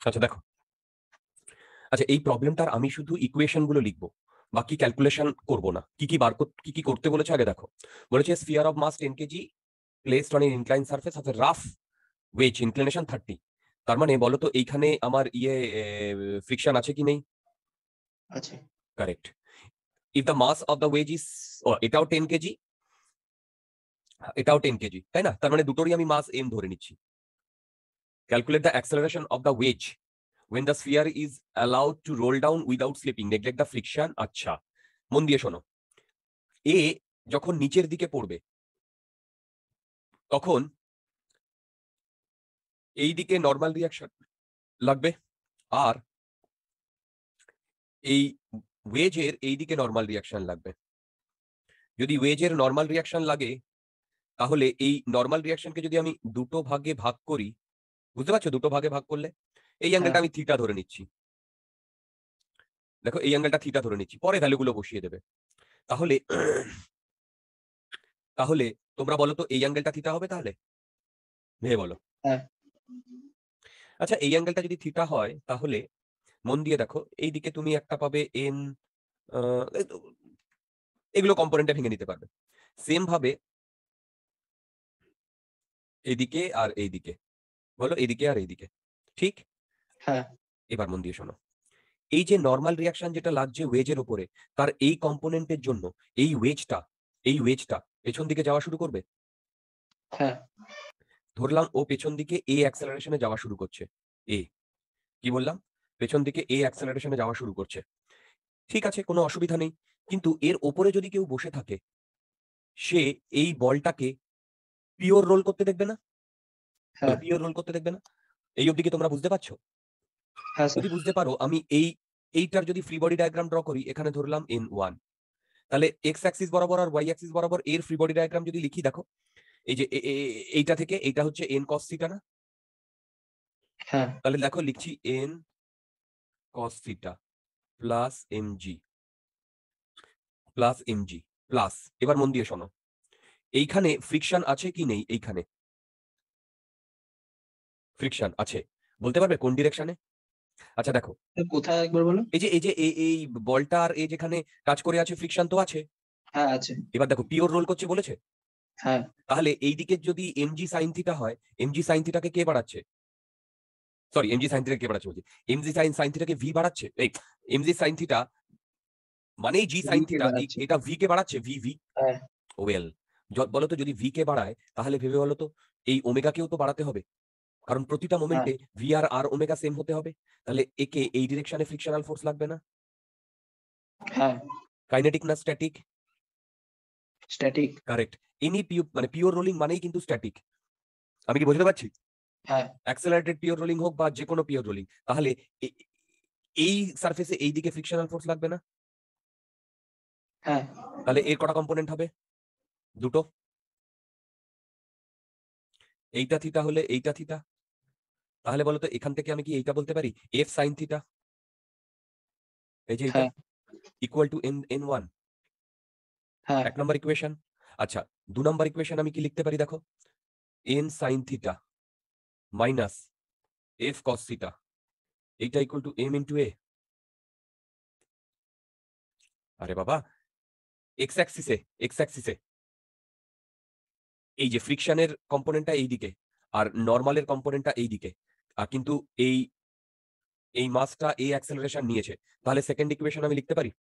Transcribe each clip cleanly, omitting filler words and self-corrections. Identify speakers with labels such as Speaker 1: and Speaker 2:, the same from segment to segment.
Speaker 1: আচ্ছা দেখো, আচ্ছা এই প্রবলেমটার আমি শুধু ইকুয়েশন গুলো লিখবো, বাকি ক্যালকুলেশন করব না। কি কি করতে বলেছে আগে দেখো। বলেছে sphere of mass 10 KG placed on an incline surface of a rough wedge inclination 30। তার মানে বলো তো এইখানে আমার ফ্রিকশন আছে কি নেই?
Speaker 2: আছে।
Speaker 1: Correct. If the mass of the wedge is, এটাও 10 কেজি, এটাও 10 কেজি, তাই না? তার মানে দুটোরই আমি মাস এম ধরে নিচ্ছি। Calculate the acceleration of the wedge when the sphere is allowed to roll down without slipping, neglect the friction। আচ্ছা মন দিয়ে শোনো, এ যখন নিচের দিকে পড়বে তখন এই দিকে নর্মাল রিয়াকশন লাগবে, আর এই ওয়েজের এই দিকে নর্মাল রিয়াকশন লাগবে। যদি ওয়েজের নর্মাল রিয়াকশন লাগে, তাহলে এই নর্মাল রিয়াকশনকে যদি আমি দুটো ভাগে ভাগ করি, বুঝতে পারছো? দুটো ভাগে ভাগ করলে এই
Speaker 2: হ্যাঁ।
Speaker 1: অ্যাঙ্গেলটা আমি থিটা ধরে নিচ্ছি। দেখো এই অ্যাঙ্গেলটা থিটা ধরে নিচ্ছি, পরে ভ্যালুগুলো বসিয়ে দেবে। তাহলে তাহলে তোমরা বলো তো এই অ্যাঙ্গেলটা থিটা হবে তাহলে? ভেবে বলো।
Speaker 2: হ্যাঁ।
Speaker 1: আচ্ছা এই অ্যাঙ্গেলটা যদি থিটা হয়, তাহলে মন দিয়ে দেখো এইদিকে তুমি একটা পাবে এন, এগুলো কম্পোনেন্টে ভেঙে নিতে পারবে। সেম ভাবে এইদিকে আর এইদিকে, বলো এইদিকে আর এইদিকে, ঠিক?
Speaker 2: হ্যাঁ।
Speaker 1: এবার মন দিয়ে শোনো, এই যে নর্মাল রিয়াকশন যেটা লাগছে ওয়েজের উপরে, তার এই কম্পোনেন্টের জন্য এই ওয়েজটা পেছন দিকে যাওয়া শুরু করবে।
Speaker 2: হ্যাঁ।
Speaker 1: ধরলাম ও পেছন দিকে এ অ্যাক্সেলারেশনে যাওয়া শুরু করছে। এ, কি বললাম? পেছন দিকে এ অ্যাক্সেলারেশনে যাওয়া শুরু করছে। ঠিক আছে, কোনো অসুবিধা নেই। কিন্তু এর ওপরে যদি কেউ বসে থাকে, সে এই বলটাকে পিওর রোল করতে দেখবে না?
Speaker 2: হ্যাঁ।
Speaker 1: পিওর রোল করতে দেখবে না? এই অবধি কি তোমরা বুঝতে পারছো?
Speaker 2: হ্যাঁ স্যার।
Speaker 1: যদি বুঝতে পারো, আমি এইটার যদি ফ্রি বডি ডায়াগ্রাম ড্র করি, এখানে ধরলাম N1, তাহলে এক্স অ্যাক্সিস বরাবর আর ওয়াই অ্যাক্সিস বরাবর এর ফ্রি বডি ডায়াগ্রাম যদি লিখি, দেখো এই যে এইটা থেকে এইটা হচ্ছে এন কস থিটা না?
Speaker 2: হ্যাঁ।
Speaker 1: তাহলে দেখো লিখছি n cos theta plus MG plus. এবার মন দিয়ে শোনো, এইখানে ফ্রিকশন আছে কি নেই? এইখানে ফ্রিকশন আছে, বলতে পারবে কোন ডিরেকশনে? আচ্ছা দেখো,
Speaker 2: স্যার, কোথায় একবার বলো।
Speaker 1: এই যে এই বলটা আর এই যেখানে টাচ করে আছে, ফ্রিকশন তো আছে।
Speaker 2: হ্যাঁ আছে।
Speaker 1: এবার দেখো পিওর রোল করছে বলেছে,
Speaker 2: হ্যাঁ।
Speaker 1: তাহলে এই দিকে যদি এমজি সাইন থিটা হয়, এমজি সাইন থিটাকে কে বাড়াচ্ছে? সরি, এমজি সাইন থিটাকে কে বাড়াচ্ছে বলছি, এমজি সাইন থিটাকে ভি বাড়াচ্ছে। এই এমজি সাইন থিটা মানে জি সাইন
Speaker 2: দিকে
Speaker 1: থিটা,
Speaker 2: বাড়াচ্ছে।
Speaker 1: এটা ভি কে বাড়াচ্ছে, ভি।
Speaker 2: হ্যাঁ।
Speaker 1: ওয়েল, বলো তো যদি ভি কে বাড়ায়, তাহলে ভেবে বলো তো এই ওমেগাকেও তো বাড়াতে হবে, কারণ প্রতিটা
Speaker 2: হ্যাঁ।
Speaker 1: মোমেন্টে ভি আর ওমেগা সেম হতে হবে। তাহলে একে এই ডিরেকশনে ফ্রিকশনাল ফোর্স লাগবে না?
Speaker 2: হ্যাঁ।
Speaker 1: কাইনেটিক না স্ট্যাটিক?
Speaker 2: স্ট্যাটিক।
Speaker 1: কারেক্ট। এনি মানে পিওর রোলিং মানেই কিন্তু স্ট্যাটিক। আমি কি বুঝতে পারছি?
Speaker 2: হ্যাঁ।
Speaker 1: অ্যাক্সেলারেটেড পিওর রোলিং হোক বা যে কোনো পিওর রোলিং, তাহলে এই সারফেসে এই দিকে ফ্রিকশনাল ফোর্স লাগবে না?
Speaker 2: হ্যাঁ।
Speaker 1: তাহলে এর কটা কম্পোনেন্ট হবে? দুটো। এইটা থিটা হলে এইটা থিটা, তাহলে বলো তো এখান থেকে আমি কি এইটা বলতে পারি এফ সাইন থিটা, এই যে এইটা
Speaker 2: হ্যাঁ।
Speaker 1: ইকুয়াল টু এন ওয়ান,
Speaker 2: হ্যাঁ।
Speaker 1: 1 নম্বর ইকুয়েশন। আচ্ছা 2 নম্বর ইকুয়েশন আমি কি লিখতে পারি দেখো, N sine theta minus F cos theta, এইটা ইকুয়াল টু এম ইন্টু এ। আরে বাবা, এক্স অ্যাক্সিসে এক্স অ্যাক্সিসে এই যে ফ্রিকশনের কম্পোনেন্টটা এইদিকে, আর নর্মালের কম্পোনেন্টটা এইদিকে, আর কিন্তু এই এই মাসটা এই অ্যাক্সেলারেশন নিয়েছে, তাহলে সেকেন্ড ইকুয়েশন আমি লিখতে পারি?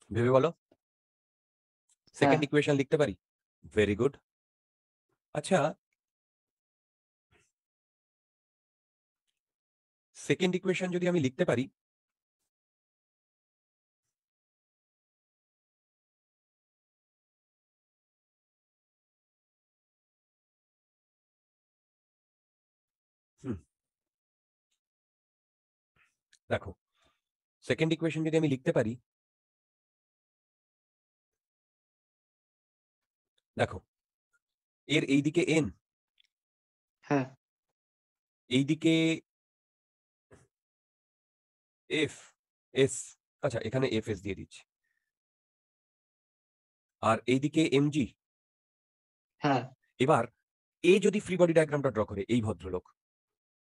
Speaker 1: ভেবে বলো,
Speaker 2: হ্যাঁ।
Speaker 1: সেকেন্ড ইকুয়েশন লিখতে পারি? Very good. আচ্ছা সেকেন্ড ইকুয়েশন যদি আমি লিখতে পারি, হুম, দেখো সেকেন্ড ইকুয়েশন যদি আমি লিখতে পারি, দেখো এর এইদিকে এন,
Speaker 2: হ্যাঁ।
Speaker 1: এইদিকে এফ এস, আচ্ছা এখানে এফ এস দিয়ে দিচ্ছি, আর এইদিকে এমজি।
Speaker 2: হ্যাঁ।
Speaker 1: এবার এ যদি ফ্রি বডি ডায়াগ্রামটা ড্র করে, এই ভদ্রলোক,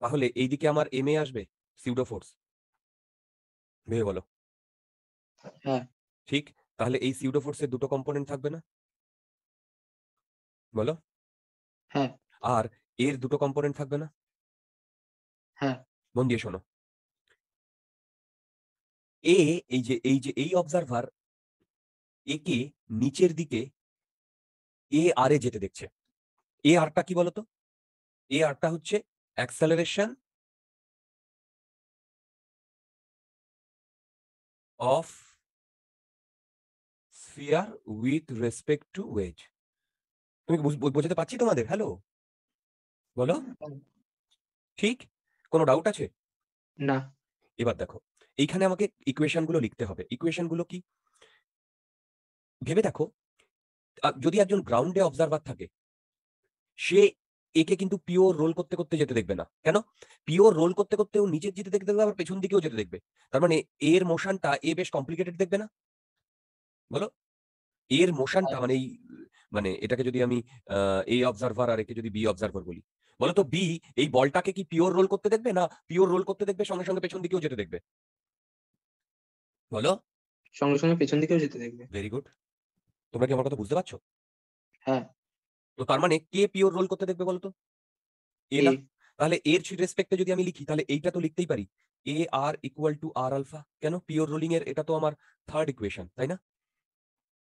Speaker 1: তাহলে এইদিকে আমার এম এ আসবে সিউডো ফোর্স, ভেবে বলো।
Speaker 2: হ্যাঁ
Speaker 1: ঠিক, তাহলে এই সিউডো ফোর্সের দুটো কম্পোনেন্ট থাকবে না, বলো?
Speaker 2: হ্যাঁ
Speaker 1: আর এর দুটো কম্পোনেন্ট থাকবে না?
Speaker 2: হ্যাঁ
Speaker 1: মন দিয়ে শোনো। এ, এই অবজারভার একে নিচের দিকে এ আর এ যেতে দেখছে। এ আরটা কি বলতো? এ আরটা হচ্ছে acceleration of sphere with respect to wedge. তুমি বোঝাতে পারছি তোমাদের? হ্যালো, বলো। ঠিক, কোনো ডাউট আছে?
Speaker 2: না
Speaker 1: এবার দেখো, এইখানে আমাকে ইকুয়েশন গুলো লিখতে হবে। ইকুয়েশন গুলো কি ভেবে দেখো। যদি একজন গ্রাউন্ডে অবজারভার থাকে, সে একে কিন্তু পিওর রোল করতে করতে যেতে দেখবে না। কেন? পিওর রোল করতে করতে ও নিচের যেতে দেখতে দেখবে, আবার পেছন দিকেও যেতে দেখবে। তার মানে এর মোশনটা এ বেশ কমপ্লিকেটেড দেখবে না, বলো? এর মোশনটা
Speaker 2: হ্যাঁ,
Speaker 1: মানে এই, মানে এটাকে যদি আমি এ অবজারভার আর একে যদি বি অবজারভার বলি, বলো তো বি এই বলটাকে কি পিওর রোল করতে দেখবে, না পিওর রোল করতে দেখবে সঙ্গে সঙ্গে পেছন দিকেও যেতে দেখবে, বলো?
Speaker 2: সঙ্গে সঙ্গে পেছন দিকেও যেতে দেখবে।
Speaker 1: Very good. তোমরা কি আমার কথা বুঝতে পারছো?
Speaker 2: হ্যাঁ
Speaker 1: তো তার মানে কে পিওর রোল করতে দেখবে বলতো? এ
Speaker 2: এ
Speaker 1: না? তাহলে এর রেসপেক্টে যদি আমি লিখি, তাহলে এইটা তো লিখতেই পারি, এ আর ইকুয়াল টু আর আলফা। কেন? পিওর রোলিং এর এটা তো আমার থার্ড ইকুয়েশন, তাই না?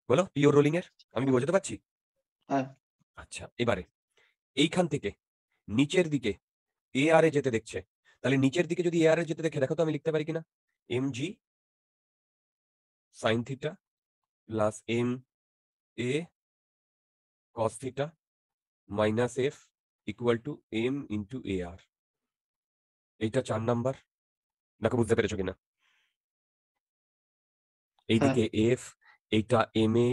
Speaker 1: বলো, পিওর রোলিং এর আমি কি বোঝাতে পারছি?
Speaker 2: হ্যাঁ
Speaker 1: আচ্ছা, এবারে এইখান থেকে নিচের দিকে এ আর এ যেতে দেখছে, তাহলে নিচের দিকে যদি এ আর এ যেতে দেখে, দেখো তো আমি লিখতে পারি কিনা, M G sine theta plus M A cos theta minus F equal to M into A R. এইটা 4 নাম্বার। দেখো বুঝতে পেরেছো কিনা?
Speaker 2: হ্যাঁ
Speaker 1: এইদিকে এফ, এইটা এম এ,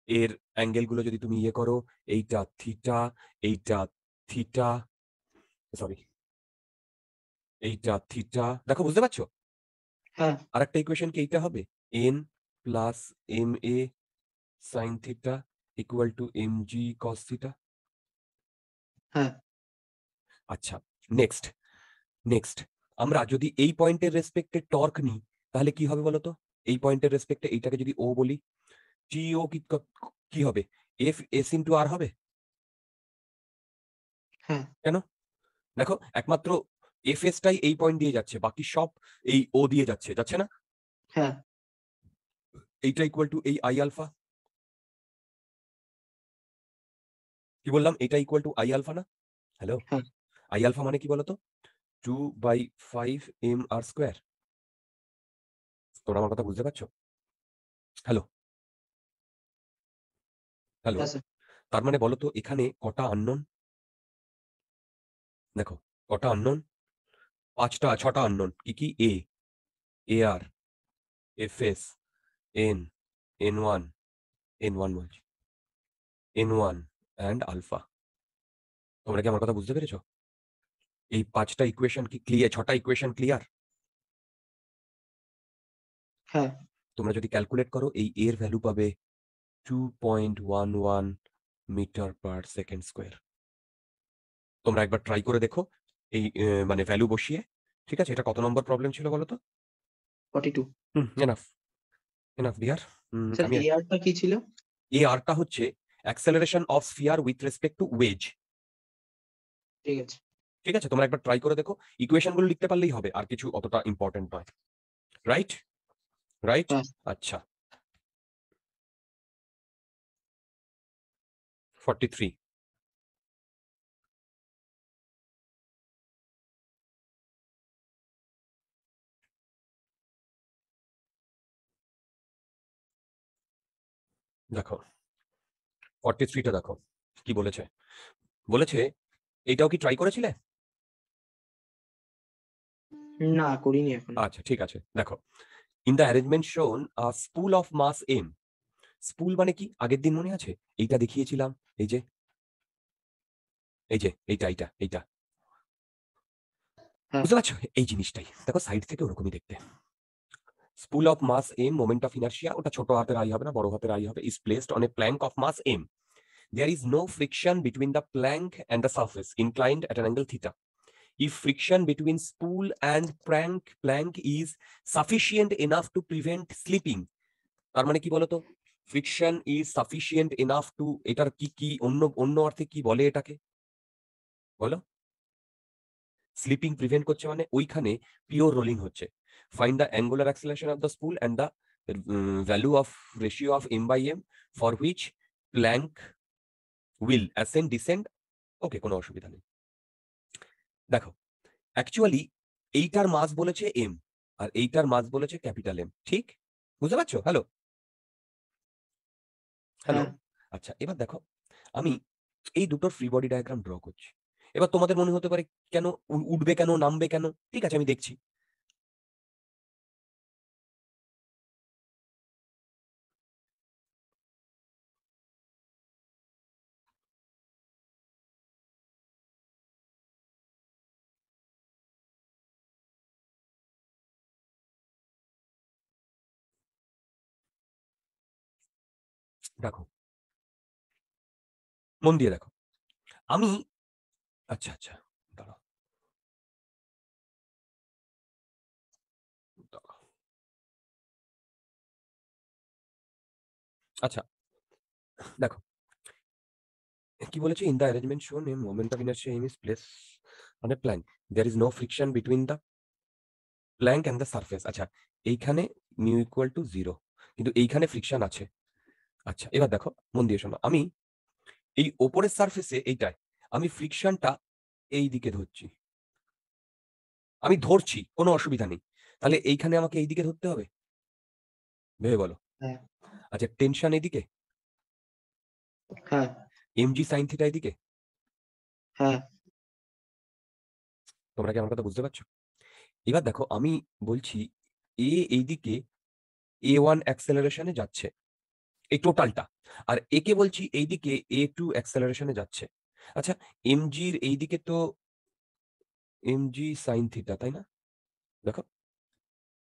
Speaker 1: এর অ্যাঙ্গেল গুলো যদি তুমি ইয়ে করো, এইটা থিটা, এইটা থিটা, সরি এইটা থিটা, দেখো বুঝতে পারছো?
Speaker 2: হ্যাঁ
Speaker 1: আরেকটা ইকুয়েশন কি এইটা হবে, N plus M A sine theta equal to M G cos theta.
Speaker 2: হ্যাঁ
Speaker 1: আচ্ছা, নেক্সট, নেক্সট আমরা যদি এই পয়েন্টের রেসপেক্টে টর্ক নিই, তাহলে কি হবে বলতো? এই পয়েন্টের রেসপেক্টে এইটাকে যদি ও বলি, টি ও কি হবে? এফ এস ইন্টু আর হবে।
Speaker 2: হ্যাঁ
Speaker 1: কেন? দেখো, একমাত্র এফ এস টাই এই পয়েন্ট দিয়ে যাচ্ছে, বাকি সব এই ও দিয়ে যাচ্ছে, যাচ্ছে না?
Speaker 2: হ্যাঁ
Speaker 1: এইটা ইকুয়াল টু এই আই আলফা। কি বললাম? এটা ইকুয়াল টু আই আলফা না? হ্যালো,
Speaker 2: হ্যাঁ
Speaker 1: আই আলফা মানে কি বলতো? 2/5 এম আর স্কোয়ার। তোমরা আমার কথা বুঝতে পারছো? Hello, hello.
Speaker 2: হ্যাঁ স্যার।
Speaker 1: তার মানে বলো তো এখানে কটা আননোন? দেখো, কটা আননোন? 5টা 6টা আননোন। কি কি? A, A R, F S, N, N one, N one বলছি, এন ওয়ান অ্যান্ড আলফা। তোমরা কি আমার কথা বুঝতে পেরেছো? এই 5টা ইকুয়েশন কি ক্লিয়ার? 6টা ইকুয়েশন ক্লিয়ার?
Speaker 2: হ্যাঁ
Speaker 1: তোমরা যদি ক্যালকুলেট করো, এই এর ভ্যালু পাবে 2.11 মিটার পার সেকেন্ড স্কোয়ার। তোমরা একবার ট্রাই করে দেখো এই মানে ভ্যালু বসিয়ে। ঠিক আছে, এটা কত নম্বর প্রবলেম ছিল বলো তো?
Speaker 2: 42।
Speaker 1: Enough, enough deer.
Speaker 2: স্যার
Speaker 1: আমি
Speaker 2: এ আরটা কি ছিল?
Speaker 1: এ আরটা হচ্ছে acceleration of sphere with respect to wedge.
Speaker 2: ঠিক আছে।
Speaker 1: ঠিক আছে, তোমরা একবার ট্রাই করে দেখো। ইকুয়েশন গুলো লিখতে পারলেই হবে, আর কিছু অতটা ইম্পর্টেন্ট নয়। Right, right.
Speaker 2: হ্যাঁ
Speaker 1: আচ্ছা, 43। দেখো, 43টা দেখো কি বলেছে। বলেছে, এইটাও কি ট্রাই করেছিলে?
Speaker 2: না করিনি এখন।
Speaker 1: আচ্ছা, ঠিক আছে। দেখো, in the arrangement shown a spool of mass M. Spool মানে কি? আগের দিন মনে আছে এইটা দেখিয়েছিলাম, এই যে, এই যে এইটা এইটা এইটা,
Speaker 2: হ্যাঁ
Speaker 1: বুঝতে পারছো? এই জিনিসটাই দেখো, সাইড থেকে ওরকমই দেখতে। Spool of mass M, moment of inertia, ওটা ছোট হাতের আই হবে না, বড় হাতের আই হবে, is placed on a plank of mass M. There is no friction between the plank and the surface inclined at an angle theta. if friction between spool and plank is sufficient enough to prevent slipping, তার মানে কি বলতো, friction is sufficient enough to, এটার কি কি অন্য অন্য অর্থে কি বলে এটাকে বলো? স্লিপিং প্রিভেন্ট করছে মানে ওইখানে পিওর রোলিং হচ্ছে। Find the angular acceleration of the spool and the value of ratio of m/m for which plank will ascend descend. Okay, কোনো অসুবিধা নেই। দেখো, অ্যাকচুয়ালি এইটার মাস বলেছে এম আর এইটার মাস বলেছে ক্যাপিটাল এম, ঠিক বুঝতে পারছো? Hello hello.
Speaker 2: হ্যাঁ
Speaker 1: আচ্ছা, এবার দেখো, আমি এই দুটোর ফ্রি বডি ডায়াগ্রাম ড্র করছি। এবার তোমাদের মনে হতে পারে কেন উঠবে, কেন নামবে, কেন? ঠিক আছে, আমি দেখছি। দেখো, মন দিয়ে দেখো, আমি আচ্ছা আচ্ছা, দাঁড়াও দাঁড়াও। আচ্ছা, দেখো কি বলেছে, ইন দ্য অ্যারেঞ্জমেন্ট শোন a moment of inertia in is place on a plank, there is no friction between the plank and the surface. আচ্ছা, এইখানে মিউ ইকুয়াল টু 0, কিন্তু এইখানে ফ্রিকশন আছে। আচ্ছা, এবার দেখো, মন দিয়ে শোনো, আমি এই ওপরের সারফেসে এইটায় আমি ফ্রিকশনটা এই দিকে ধরছি, আমি ধরছি, কোনো অসুবিধা নেই। তাহলে এইখানে আমাকে এই দিকে ধরতে হবে, ভেবে বলো।
Speaker 2: হ্যাঁ
Speaker 1: আচ্ছা, টেনশন এইদিকে,
Speaker 2: হ্যাঁ
Speaker 1: mg sin থিটা এইদিকে।
Speaker 2: হ্যাঁ
Speaker 1: তোমরা কি আমার কথা বুঝতে পারছো? এবার দেখো, আমি বলছি এ এইদিকে a1 অ্যাক্সেলারেশনে যাচ্ছে, এই টোটালটা, আর একে বলছি এইদিকে a2 অ্যাক্সেলারেশনে যাচ্ছে। আচ্ছা, mgর এইদিকে তো mg sin থিটা, তাই না? দেখো,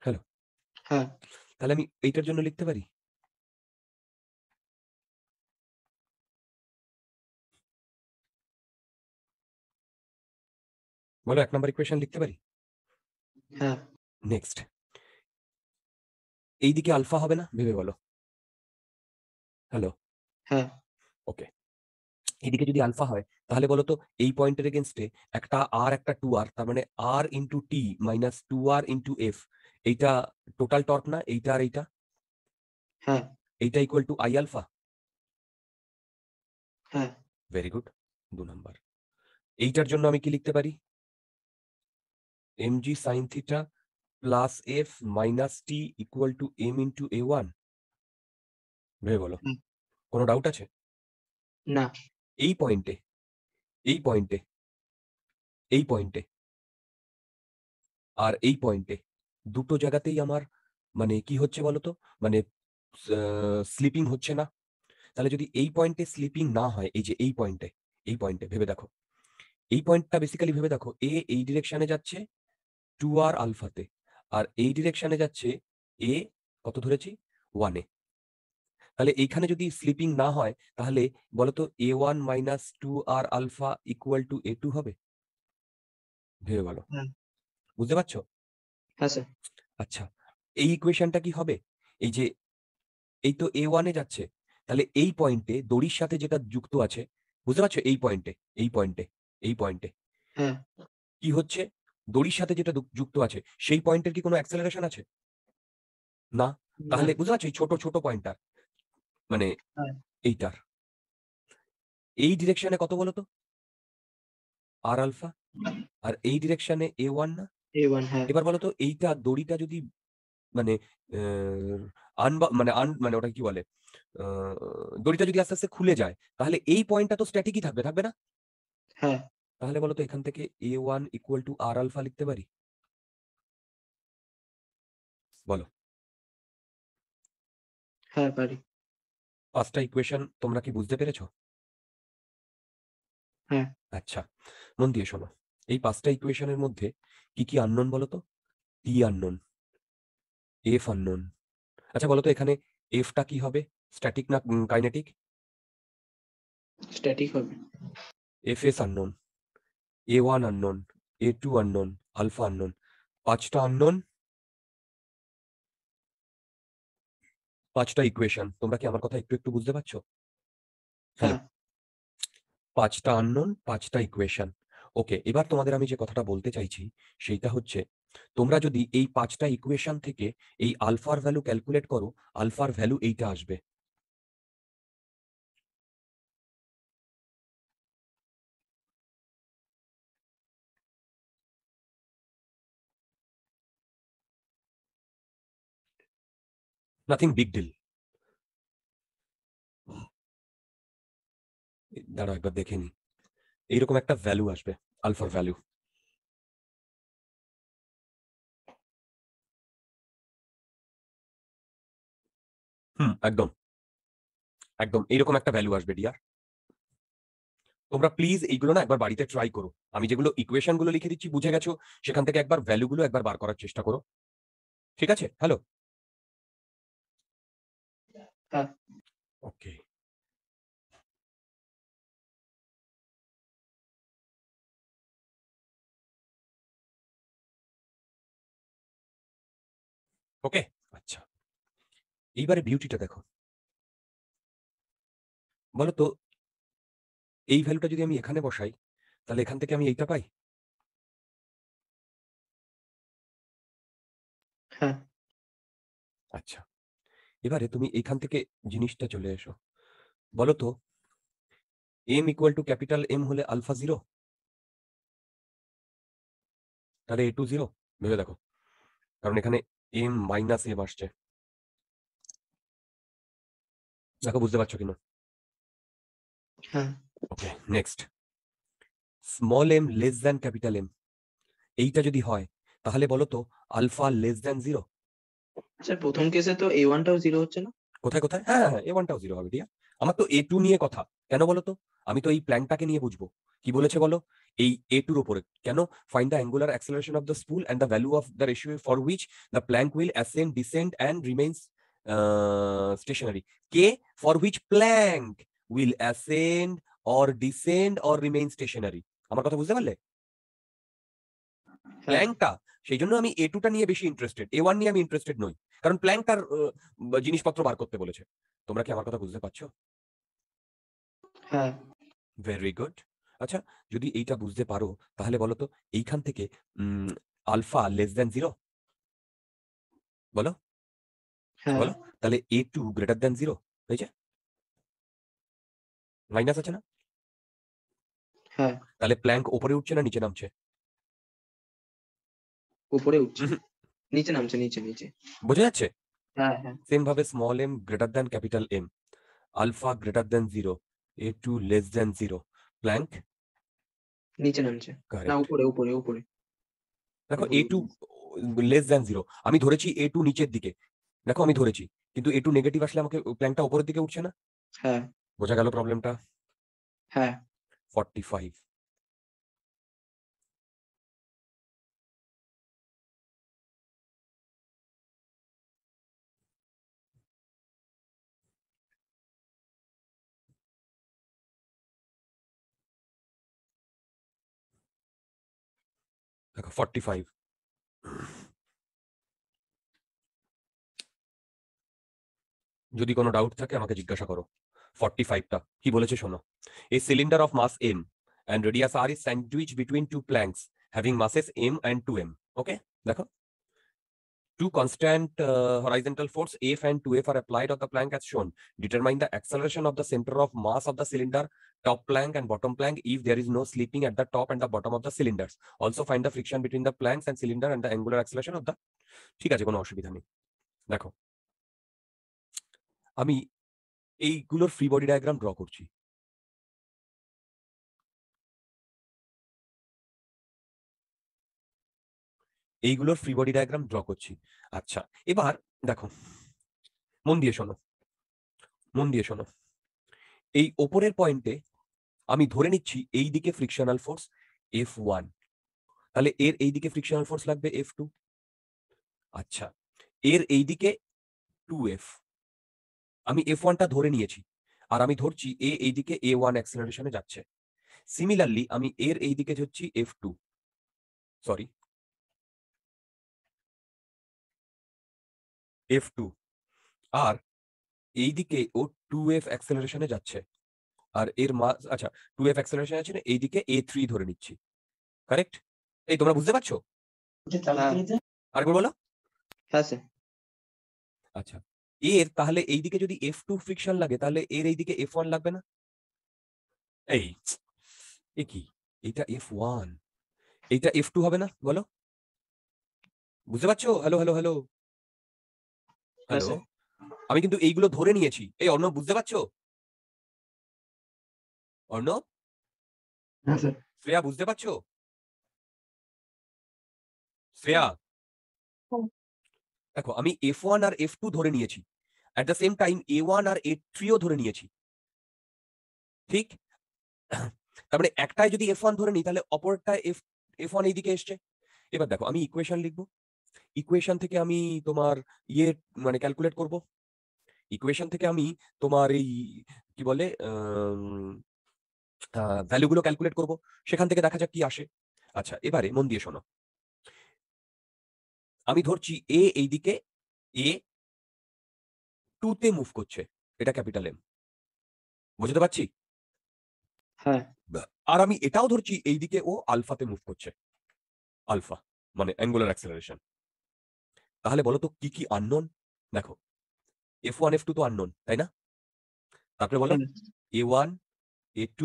Speaker 1: হ্যালো,
Speaker 2: হ্যাঁ
Speaker 1: তাহলে আমি এইটার জন্য লিখতে পারি, বলো, 1 নম্বর ইকুয়েশন লিখতে পারি।
Speaker 2: হ্যাঁ
Speaker 1: নেক্সট, এইদিকে আলফা হবে না, ভেবে বলো। হ্যালো,
Speaker 2: হ্যাঁ
Speaker 1: ওকে, এদিকে যদি আলফা হয় তাহলে বলো তো এই পয়েন্টের এগেনস্টে একটা আর একটা 2r, তার মানে r into T minus 2r into F, এইটা টোটাল টর্ক না, এইটা আর এইটা,
Speaker 2: হ্যাঁ
Speaker 1: এইটা ইকুয়াল টু আই আলফা।
Speaker 2: হ্যাঁ
Speaker 1: ভেরি গুড, 2 নাম্বার। এইটার জন্য আমি কি লিখতে পারি, mg sin theta plus F minus T equal to M into A one. ভেবে বলো,
Speaker 2: হ্যাঁ।
Speaker 1: কোনো ডাউট আছে?
Speaker 2: না
Speaker 1: এই পয়েন্টে, এই পয়েন্টে, এই পয়েন্টে আর এই পয়েন্টে, দুটো জায়গাতেই আমার মানে কি হচ্ছে বলতো, মানে স্লিপিং হচ্ছে না। তাহলে যদি এই পয়েন্টে স্লিপিং না হয়, এই যে এই পয়েন্টে, এই পয়েন্টে ভেবে দেখো, এই পয়েন্টটা বেসিক্যালি ভেবে দেখো, এ এই ডিরেকশনে যাচ্ছে 2r আলফাতে, আর এই ডিরেকশনে যাচ্ছে এ কত ধরেছি, 1 এ। তাহলে এইখানে যদি স্লিপিং না হয় তাহলে বলতো a1 minus 2r alpha equal to a2 হবে, ভেবে বলো,
Speaker 2: হ্যাঁ
Speaker 1: বুঝতে পারছো?
Speaker 2: হ্যাঁ স্যার
Speaker 1: আচ্ছা, এই ইকুয়েশনটা কি হবে, এই যে এই তো a1 এ যাচ্ছে, তাহলে এই পয়েন্টে দড়ির সাথে যেটা যুক্ত আছে, বুঝতে পারছো, এই পয়েন্টে, এই পয়েন্টে, এই পয়েন্টে
Speaker 2: হ্যাঁ
Speaker 1: কি হচ্ছে, দড়ির সাথে যেটা যুক্ত আছে সেই পয়েন্টের কি কোনো অ্যাক্সেলারেশন আছে? না।
Speaker 2: না
Speaker 1: তাহলে বুঝতে পারছো, এই ছোট ছোট পয়েন্টটার মানে
Speaker 2: হ্যাঁ
Speaker 1: এইটার এই ডিরেকশনে কত বলো তো, আর আলফা, আর এই ডিরেকশনে a1 না।
Speaker 2: A1 হ্যাঁ
Speaker 1: এবার বলো তো, এইটা দড়িটা যদি মানে মানে ওটা কি বলে, দড়িটা যদি আস্তে আস্তে খুলে যায় তাহলে এই পয়েন্টটা তো স্ট্যাটিকই থাকবে, থাকবে না?
Speaker 2: হ্যাঁ
Speaker 1: তাহলে বলো তো এখান থেকে a1 equal to R alpha লিখতে পারি, বলো।
Speaker 2: হ্যাঁ পারি
Speaker 1: 5টা ইকুয়েশন তোমরা কি বুঝতে পেরেছো?
Speaker 2: হ্যাঁ
Speaker 1: আচ্ছা, মন দিয়ে শোনো, এই 5টা ইকুয়েশনের মধ্যে কি কি আননোন বলো তো? T unknown, F unknown. আচ্ছা বলো তো, এখানে এফটা কি হবে, স্ট্যাটিক না কাইনেটিক?
Speaker 2: স্ট্যাটিক হবে
Speaker 1: F S unknown, a1 unknown, A2 unknown, alpha unknown, 5টা আননোন, 5টা ইকুয়েশন। তোমরা কি আমার কথা একটু একটু বুঝতে পারছো? হ্যালো,
Speaker 2: হ্যাঁ
Speaker 1: 5টা আননোন, 5টা ইকুয়েশন। ওকে, এবার তোমাদের আমি যে কথাটা বলতে চাইছি সেইটা হচ্ছে, তোমরা যদি এই 5টা ইকুয়েশন থেকে এই আলফার ভ্যালু ক্যালকুলেট করো, আলফার ভ্যালু এইটা আসবে। Nothing big deal. দাঁড়াও একবার দেখে নি। এইরকম একটা ভ্যালু আসবে, আলফার ভ্যালু। একদম একদম এইরকম একটা ভ্যালু আসবে ডিয়ার। তোমরা প্লিজ এইগুলো না একবার বাড়িতে ট্রাই করো। আমি যেগুলো ইকুয়েশন গুলো লিখে দিচ্ছি বুঝে গেছো, সেখান থেকে একবার ভ্যালুগুলো একবার বার করার চেষ্টা করো। ঠিক আছে? হ্যালো,
Speaker 2: হ্যাঁ
Speaker 1: ওকে। ওকে, আচ্ছা, এইবারে বিউটিটা দেখো। বলো তো, এই ভ্যালুটা যদি আমি এখানে বসাই, তাহলে এখান থেকে আমি এইটা পাই।
Speaker 2: হ্যাঁ
Speaker 1: আচ্ছা, এবারে তুমি এইখান থেকে জিনিসটা চলে এসো। বলো তো, M equal to capital M হলে আলফা জিরো, তাহলে A2 জিরো। ভেবে দেখো, কারণ এখানে এম মাইনাস এম আসছে। দেখো বুঝতে পারছো কিনা?
Speaker 2: হ্যাঁ
Speaker 1: okay, next, small M less than capital M, এইটা যদি হয় তাহলে বলো তো আলফা লেস দ্যান জিরো।
Speaker 2: আচ্ছা, প্রথম কেসে তো A1 টাও 0 হচ্ছে না?
Speaker 1: কোথায় কোথায়? হ্যাঁ হ্যাঁ, A1টাও জিরো হবে ডিয়ার। আমার তো A2 নিয়ে কথা। কেন বলো তো? আমি তো এই প্ল্যানটাকে নিয়ে বুঝবো। কি বলেছে বলো? এই A2 উপরে কেন? Find the angular acceleration of the spool and the value of the ratio for which the plank will ascend descend and remains stationary. কে? For which plank will ascend or descend or remain stationary. আমার কথা বুঝতে পারলে?
Speaker 2: হ্যাঁ
Speaker 1: প্ল্যাঙ্কটা, সেই জন্য আমি A2 টা নিয়ে বেশি ইন্টারেস্টেড, A1 নিয়ে আমি ইন্টারেস্টেড নই। কারণ প্ল্যাঙ্কটার জিনিসপত্র বার করতে বলেছে। তোমরা কি আমার কথা বুঝতে পারছো?
Speaker 2: হ্যাঁ
Speaker 1: ভেরি গুড। আচ্ছা, যদি এইটা বুঝতে পারো তাহলে বলো তো এইখান থেকে আলফা লেস দ্যান জিরো, বলো
Speaker 2: হ্যাঁ
Speaker 1: বলো, তাহলে A2 গ্রেটার দ্যান জিরো হয়েছে। মাইনাস আছে না?
Speaker 2: হ্যাঁ
Speaker 1: তাহলে প্ল্যাঙ্ক ওপরে উঠছে না নিচে নামছে?
Speaker 2: উপরে উঠছে,
Speaker 1: উহুম,
Speaker 2: নিচে নামছে, নিচে নিচে।
Speaker 1: বোঝা যাচ্ছে?
Speaker 2: হ্যাঁ হ্যাঁ
Speaker 1: সেম ভাবে small M greater than capital M, alpha greater than zero, A2 less than zero, plank
Speaker 2: নিচে নামছে। না,
Speaker 1: কারেক্ট।
Speaker 2: উপরে উপরে উপরে
Speaker 1: দেখো
Speaker 2: উপরে
Speaker 1: A2
Speaker 2: উঠছে।
Speaker 1: লেস দ্যান জিরো, আমি ধরেছি A2 নিচের দিকে। দেখো আমি ধরেছি, কিন্তু A2 নেগেটিভ আসলে আমাকে প্ল্যাঙ্কটা উপরের দিকে উঠছে না।
Speaker 2: হ্যাঁ
Speaker 1: বোঝা গেল প্রবলেমটা?
Speaker 2: হ্যাঁ
Speaker 1: 45। দেখো 45। যদি কোনো ডাউট থাকে আমাকে জিজ্ঞাসা করো। 45টা কি বলেছে শোনো। A cylinder of mass M and radius R is sandwich between two planks having masses M and two M. Okay, দেখো, two constant horizontal force F and 2F are applied on the plank as shown. Determine the acceleration of the center of mass of the cylinder, top plank and bottom plank if there is no slipping at the top and the bottom of the cylinders. Also find the friction between the planks and cylinder and the angular acceleration of the. ঠিক আছে, কোনো অসুবিধা নেই। দেখো, আমি এইগুলোর free body diagram draw করছি। এইগুলোর ফ্রি বডি ডায়াগ্রাম ড্র করছি। আচ্ছা, এবার দেখো, মন দিয়ে শোনো, মন দিয়ে শোনো। এই ওপরের পয়েন্টে আমি ধরে নিচ্ছি এই দিকে ফ্রিকশনাল ফোর্স F1, তাহলে এর এই দিকে ফ্রিকশনাল ফোর্স লাগবে F2। আচ্ছা, এর এই দিকে 2F, আমি F1টা ধরে নিয়েছি, আর আমি ধরছি এ এই দিকে A1 অ্যাক্সেলারেশনে যাচ্ছে। সিমিলারলি আমি এর এই দিকে ধরছি F2, সরি F2, আর এইদিকে ও 2f অ্যাক্সেলারেশনে যাচ্ছে, আর এর মাস আচ্ছা 2f অ্যাক্সেলারেশন আছে না, এইদিকে A3 ধরে নিচ্ছি, কারেক্ট? এই তোমরা বুঝতে পারছো?
Speaker 2: হ্যাঁ
Speaker 1: আরেকবার বলো।
Speaker 2: হ্যাঁ স্যার।
Speaker 1: আচ্ছা, এর তাহলে এইদিকে যদি F2 ফ্রিকশন লাগে, তাহলে এর এইদিকে F1 লাগবে না? এই এ কি, এটা F1, এইটা F2 হবে না, বলো? বুঝতে পারছো? হ্যালো হ্যালো হ্যালো
Speaker 2: হ্যাঁ
Speaker 1: হ্যালো,
Speaker 2: স্যার।
Speaker 1: আমি কিন্তু এইগুলো ধরে নিয়েছি। এই অর্ণব, বুঝতে পারছো? অর্ণব,
Speaker 2: হ্যাঁ স্যার।
Speaker 1: শ্রেয়া, বুঝতে পারছো? শ্রেয়া, দেখো আমি F1 আর F2 ধরে নিয়েছি, at the same time A1 আর A3 ও ধরে নিয়েছি, ঠিক? তার মানে একটাই যদি F1 ধরে নিই, তাহলে অপরটায় F1 এইদিকে এসছে। এবার দেখো আমি ইকুয়েশন লিখবো, ইকুয়েশন থেকে আমি তোমার ইয়ে মানে ক্যালকুলেট করব, ইকুয়েশন থেকে আমি তোমার এই কি বলে ভ্যালুগুলো ক্যালকুলেট করব, সেখান থেকে দেখা যাক কি আসে। আচ্ছা, এবারে মন দিয়ে শোনো, আমি ধরছি এ এইদিকে A2 তে মুভ করছে, এটা ক্যাপিটাল এম, বুঝতে পারছি?
Speaker 2: হ্যাঁ
Speaker 1: আর আমি এটাও ধরছি এইদিকে ও আলফাতে মুভ করছে, আলফা মানে অ্যাঙ্গুলার অ্যাক্সেলারেশন। তাহলে বলো তো কি কি আননোন? দেখো F1 F2 তো আননোন, তাই না? তারপরে বলো
Speaker 2: হ্যাঁ
Speaker 1: A1 A2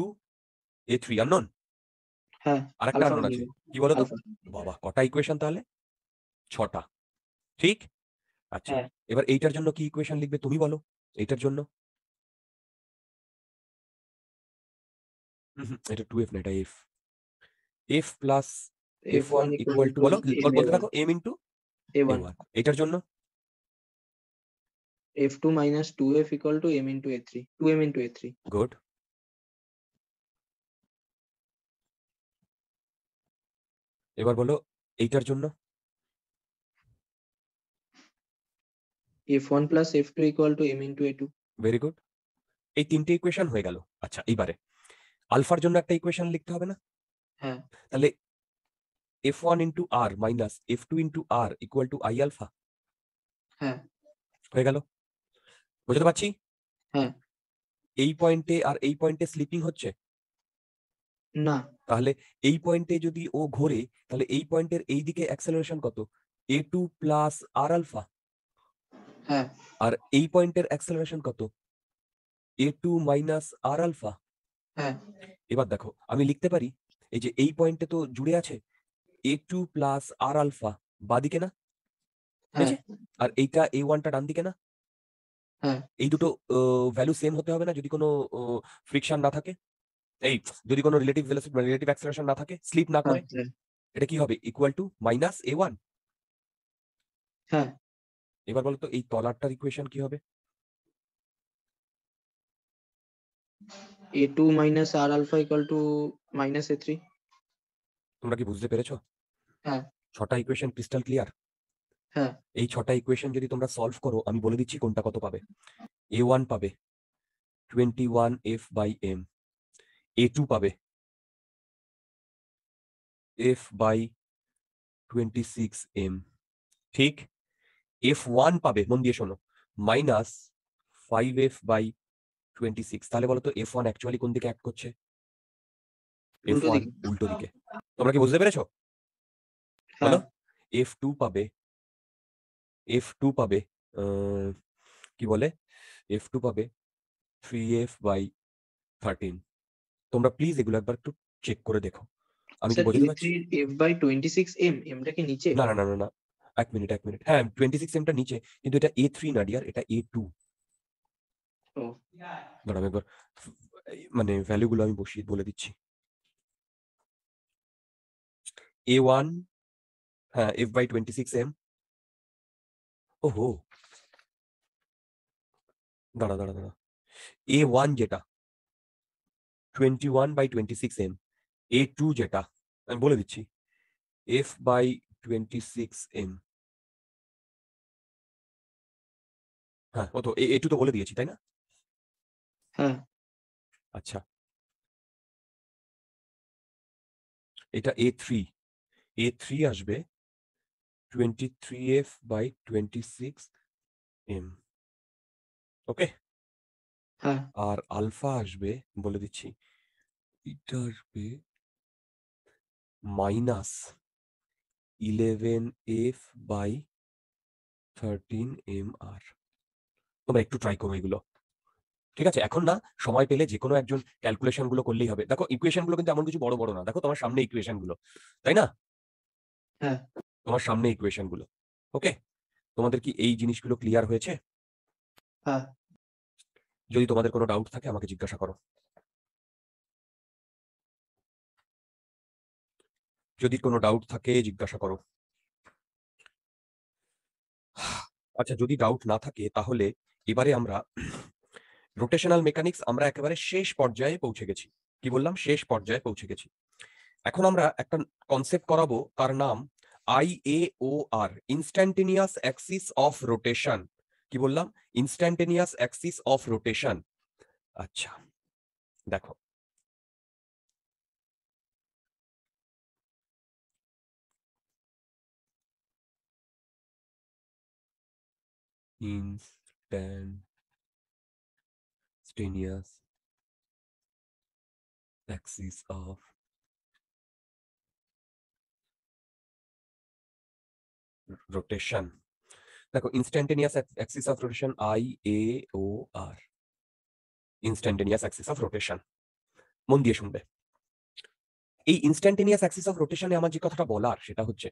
Speaker 1: A3 আননোন,
Speaker 2: হ্যাঁ।
Speaker 1: আরেকটা
Speaker 2: আলফা
Speaker 1: আননোন আছে,
Speaker 2: মিলিয়ে
Speaker 1: কি বলো তো?
Speaker 2: আলফা।
Speaker 1: বাবা, কটা ইকুয়েশন তাহলে? 6টা, ঠিক? আচ্ছা,
Speaker 2: হ্যাঁ
Speaker 1: এবার এইটার জন্য কি ইকুয়েশন লিখবে তুমি বলো? এইটার জন্য এটা 2f না, এটা f, f plus f1
Speaker 2: F1
Speaker 1: equal
Speaker 2: equal
Speaker 1: to,
Speaker 2: to
Speaker 1: বলো বলতে
Speaker 2: MA1
Speaker 1: থাকো, m ইন্টু
Speaker 2: A1
Speaker 1: a1। এটার জন্য
Speaker 2: F2 minus 2F equal to M into A3 2M into A3
Speaker 1: good. এবার বলো এইটার জন্য
Speaker 2: F1 plus F2 equal to M into A2
Speaker 1: very good. এই তিনটে ইকুয়েশন হয়ে গেল। আচ্ছা, এইবারে আলফার জন্য একটা ইকুয়েশন লিখতে হবে না?
Speaker 2: হ্যাঁ
Speaker 1: তাহলে f1 into R minus f2 into R equal to i alpha,
Speaker 2: হ্যাঁ
Speaker 1: হয়ে গেল, বুঝতে পারছি?
Speaker 2: হ্যাঁ।
Speaker 1: এই পয়েন্টে আর এই পয়েন্টে স্লিপিং হচ্ছে,
Speaker 2: না।
Speaker 1: তাহলে এই পয়েন্টে যদি ও ঘোরে, তাহলে এই পয়েন্টের এই দিকে অ্যাক্সেলারেশন কত? A2 প্লাস আর আলফা।
Speaker 2: হ্যাঁ
Speaker 1: আর এই পয়েন্টের অ্যাক্সেলারেশন কত? A2 মাইনাস আর আলফা।
Speaker 2: হ্যাঁ
Speaker 1: এবার দেখো আমি লিখতে পারি, এই যে এই পয়েন্টে তো জুড়ে আছে A2 প্লাস আর আলফা, বাদিকে না,
Speaker 2: হ্যাঁ
Speaker 1: হয়েছে? আর এইটা A1টা ডান দিকে না?
Speaker 2: হ্যাঁ।
Speaker 1: এই দুটো ভ্যালু সেম হতে হবে না, যদি কোনো ফ্রিকশন না থাকে, এই যদি কোনো রিলেটিভ ভেলোসিটি মানে রিলেটিভ অ্যাক্সেলারেশন না থাকে, স্লিপ না করে,
Speaker 2: হ্যাঁ
Speaker 1: এটা কি হবে? Equal to minus A1।
Speaker 2: হ্যাঁ।
Speaker 1: এবার বলো তো এই তলারটার ইকুয়েশন কি হবে?
Speaker 2: A2 minus R alpha equal to minus A3
Speaker 1: তোমরা কি বুঝতে পেরেছো?
Speaker 2: হ্যাঁ
Speaker 1: 6টা ইকুয়েশন ক্রিস্টাল ক্লিয়ার?
Speaker 2: হ্যাঁ
Speaker 1: এই 6টা ইকুয়েশন যদি তোমরা সলভ করো, আমি বলে দিচ্ছি কোনটা কত পাবে। A1 পাবে 21f বাই m, A2 পাবে f বাই 26m, ঠিক? F1 পাবে, মন দিয়ে শোনো, মাইনাস 5f বাই 26। তাহলে বলো তো F1 অ্যাকচুয়ালি কোন দিকে অ্যাক্ট করছে?
Speaker 2: উল্টো
Speaker 1: F1
Speaker 2: দিকে।
Speaker 1: উল্টো দিকে। তোমরা কি বুঝতে পেরেছো?
Speaker 2: হ্যাঁ
Speaker 1: বলো F2 পাবে, F2 পাবে আহ, কি বলে, F2 পাবে 3f বাই 13। তোমরা প্লিজ এগুলো একবার একটু চেক করে দেখো, আমি কি
Speaker 2: স্যার
Speaker 1: বোঝাতে
Speaker 2: A3
Speaker 1: পারছি?
Speaker 2: F by 26M এমটা কি নিচে?
Speaker 1: না না না না না, এক মিনিট এক মিনিট, হ্যাঁ 26 এমটা নিচে, কিন্তু এটা A3 না ডিয়ার, এটা A2।
Speaker 2: ও
Speaker 1: দাঁড়াও একবার, মানে ভ্যালুগুলো আমি বসিয়ে বলে দিচ্ছি। A1, হ্যাঁ f বাই 26m। ওহো, দাঁড়া দাঁড়া দাঁড়া, A1 যেটা 21/26m, A2 যেটা আমি বলে দিচ্ছি f বাই 26m। হ্যাঁ, ও তো A2 তো বলে দিয়েছি, তাই না?
Speaker 2: হ্যাঁ
Speaker 1: আচ্ছা, এটা A3, A3 আসবে 23f/26m। ওকে,
Speaker 2: হ্যাঁ
Speaker 1: আর আলফা আসবে, বলে দিচ্ছি, এটা আসবে -11f/13mr। তোমরা একটু ট্রাই করো এগুলো, ঠিক আছে? এখন না, সময় পেলে যে কোনো একজন ক্যালকুলেশন গুলো করলেই হবে। দেখো ইকুয়েশন গুলো কিন্তু এমন কিছু বড় বড় না, দেখো তোমার সামনে ইকুয়েশন গুলো, তাই না?
Speaker 2: হ্যাঁ
Speaker 1: তোমার সামনে ইকুয়েশন গুলো। ওকে, তোমাদের কি এই জিনিসগুলো ক্লিয়ার হয়েছে?
Speaker 2: হ্যাঁ
Speaker 1: যদি তোমাদের কোনো ডাউট থাকে আমাকে জিজ্ঞাসা করো। যদি কোনো ডাউট থাকে জিজ্ঞাসা করো। আচ্ছা, যদি ডাউট না থাকে তাহলে এবারে আমরা রোটেশনাল মেকানিক্স আমরা একেবারে শেষ পর্যায়ে পৌঁছে গেছি। কি বললাম? শেষ পর্যায়ে পৌঁছে গেছি। এখন আমরা একটা কনসেপ্ট করাবো, তার নাম IAOR, instantaneous axis of rotation. কি বললাম? Instantaneous axis of rotation. আচ্ছা, দেখো, ইনস্ট্যান্টেনিয়াস অ্যাক্সিস অফ রোটেশন। দেখো, instantaneous axis of rotation, IAOR, instantaneous axis of rotation. মন দিয়ে শুনবে। এই ইনস্ট্যান্টেনিয়াস অ্যাক্সিস অফ রোটেশনে আমার যে কথাটা বলার সেটা হচ্ছে,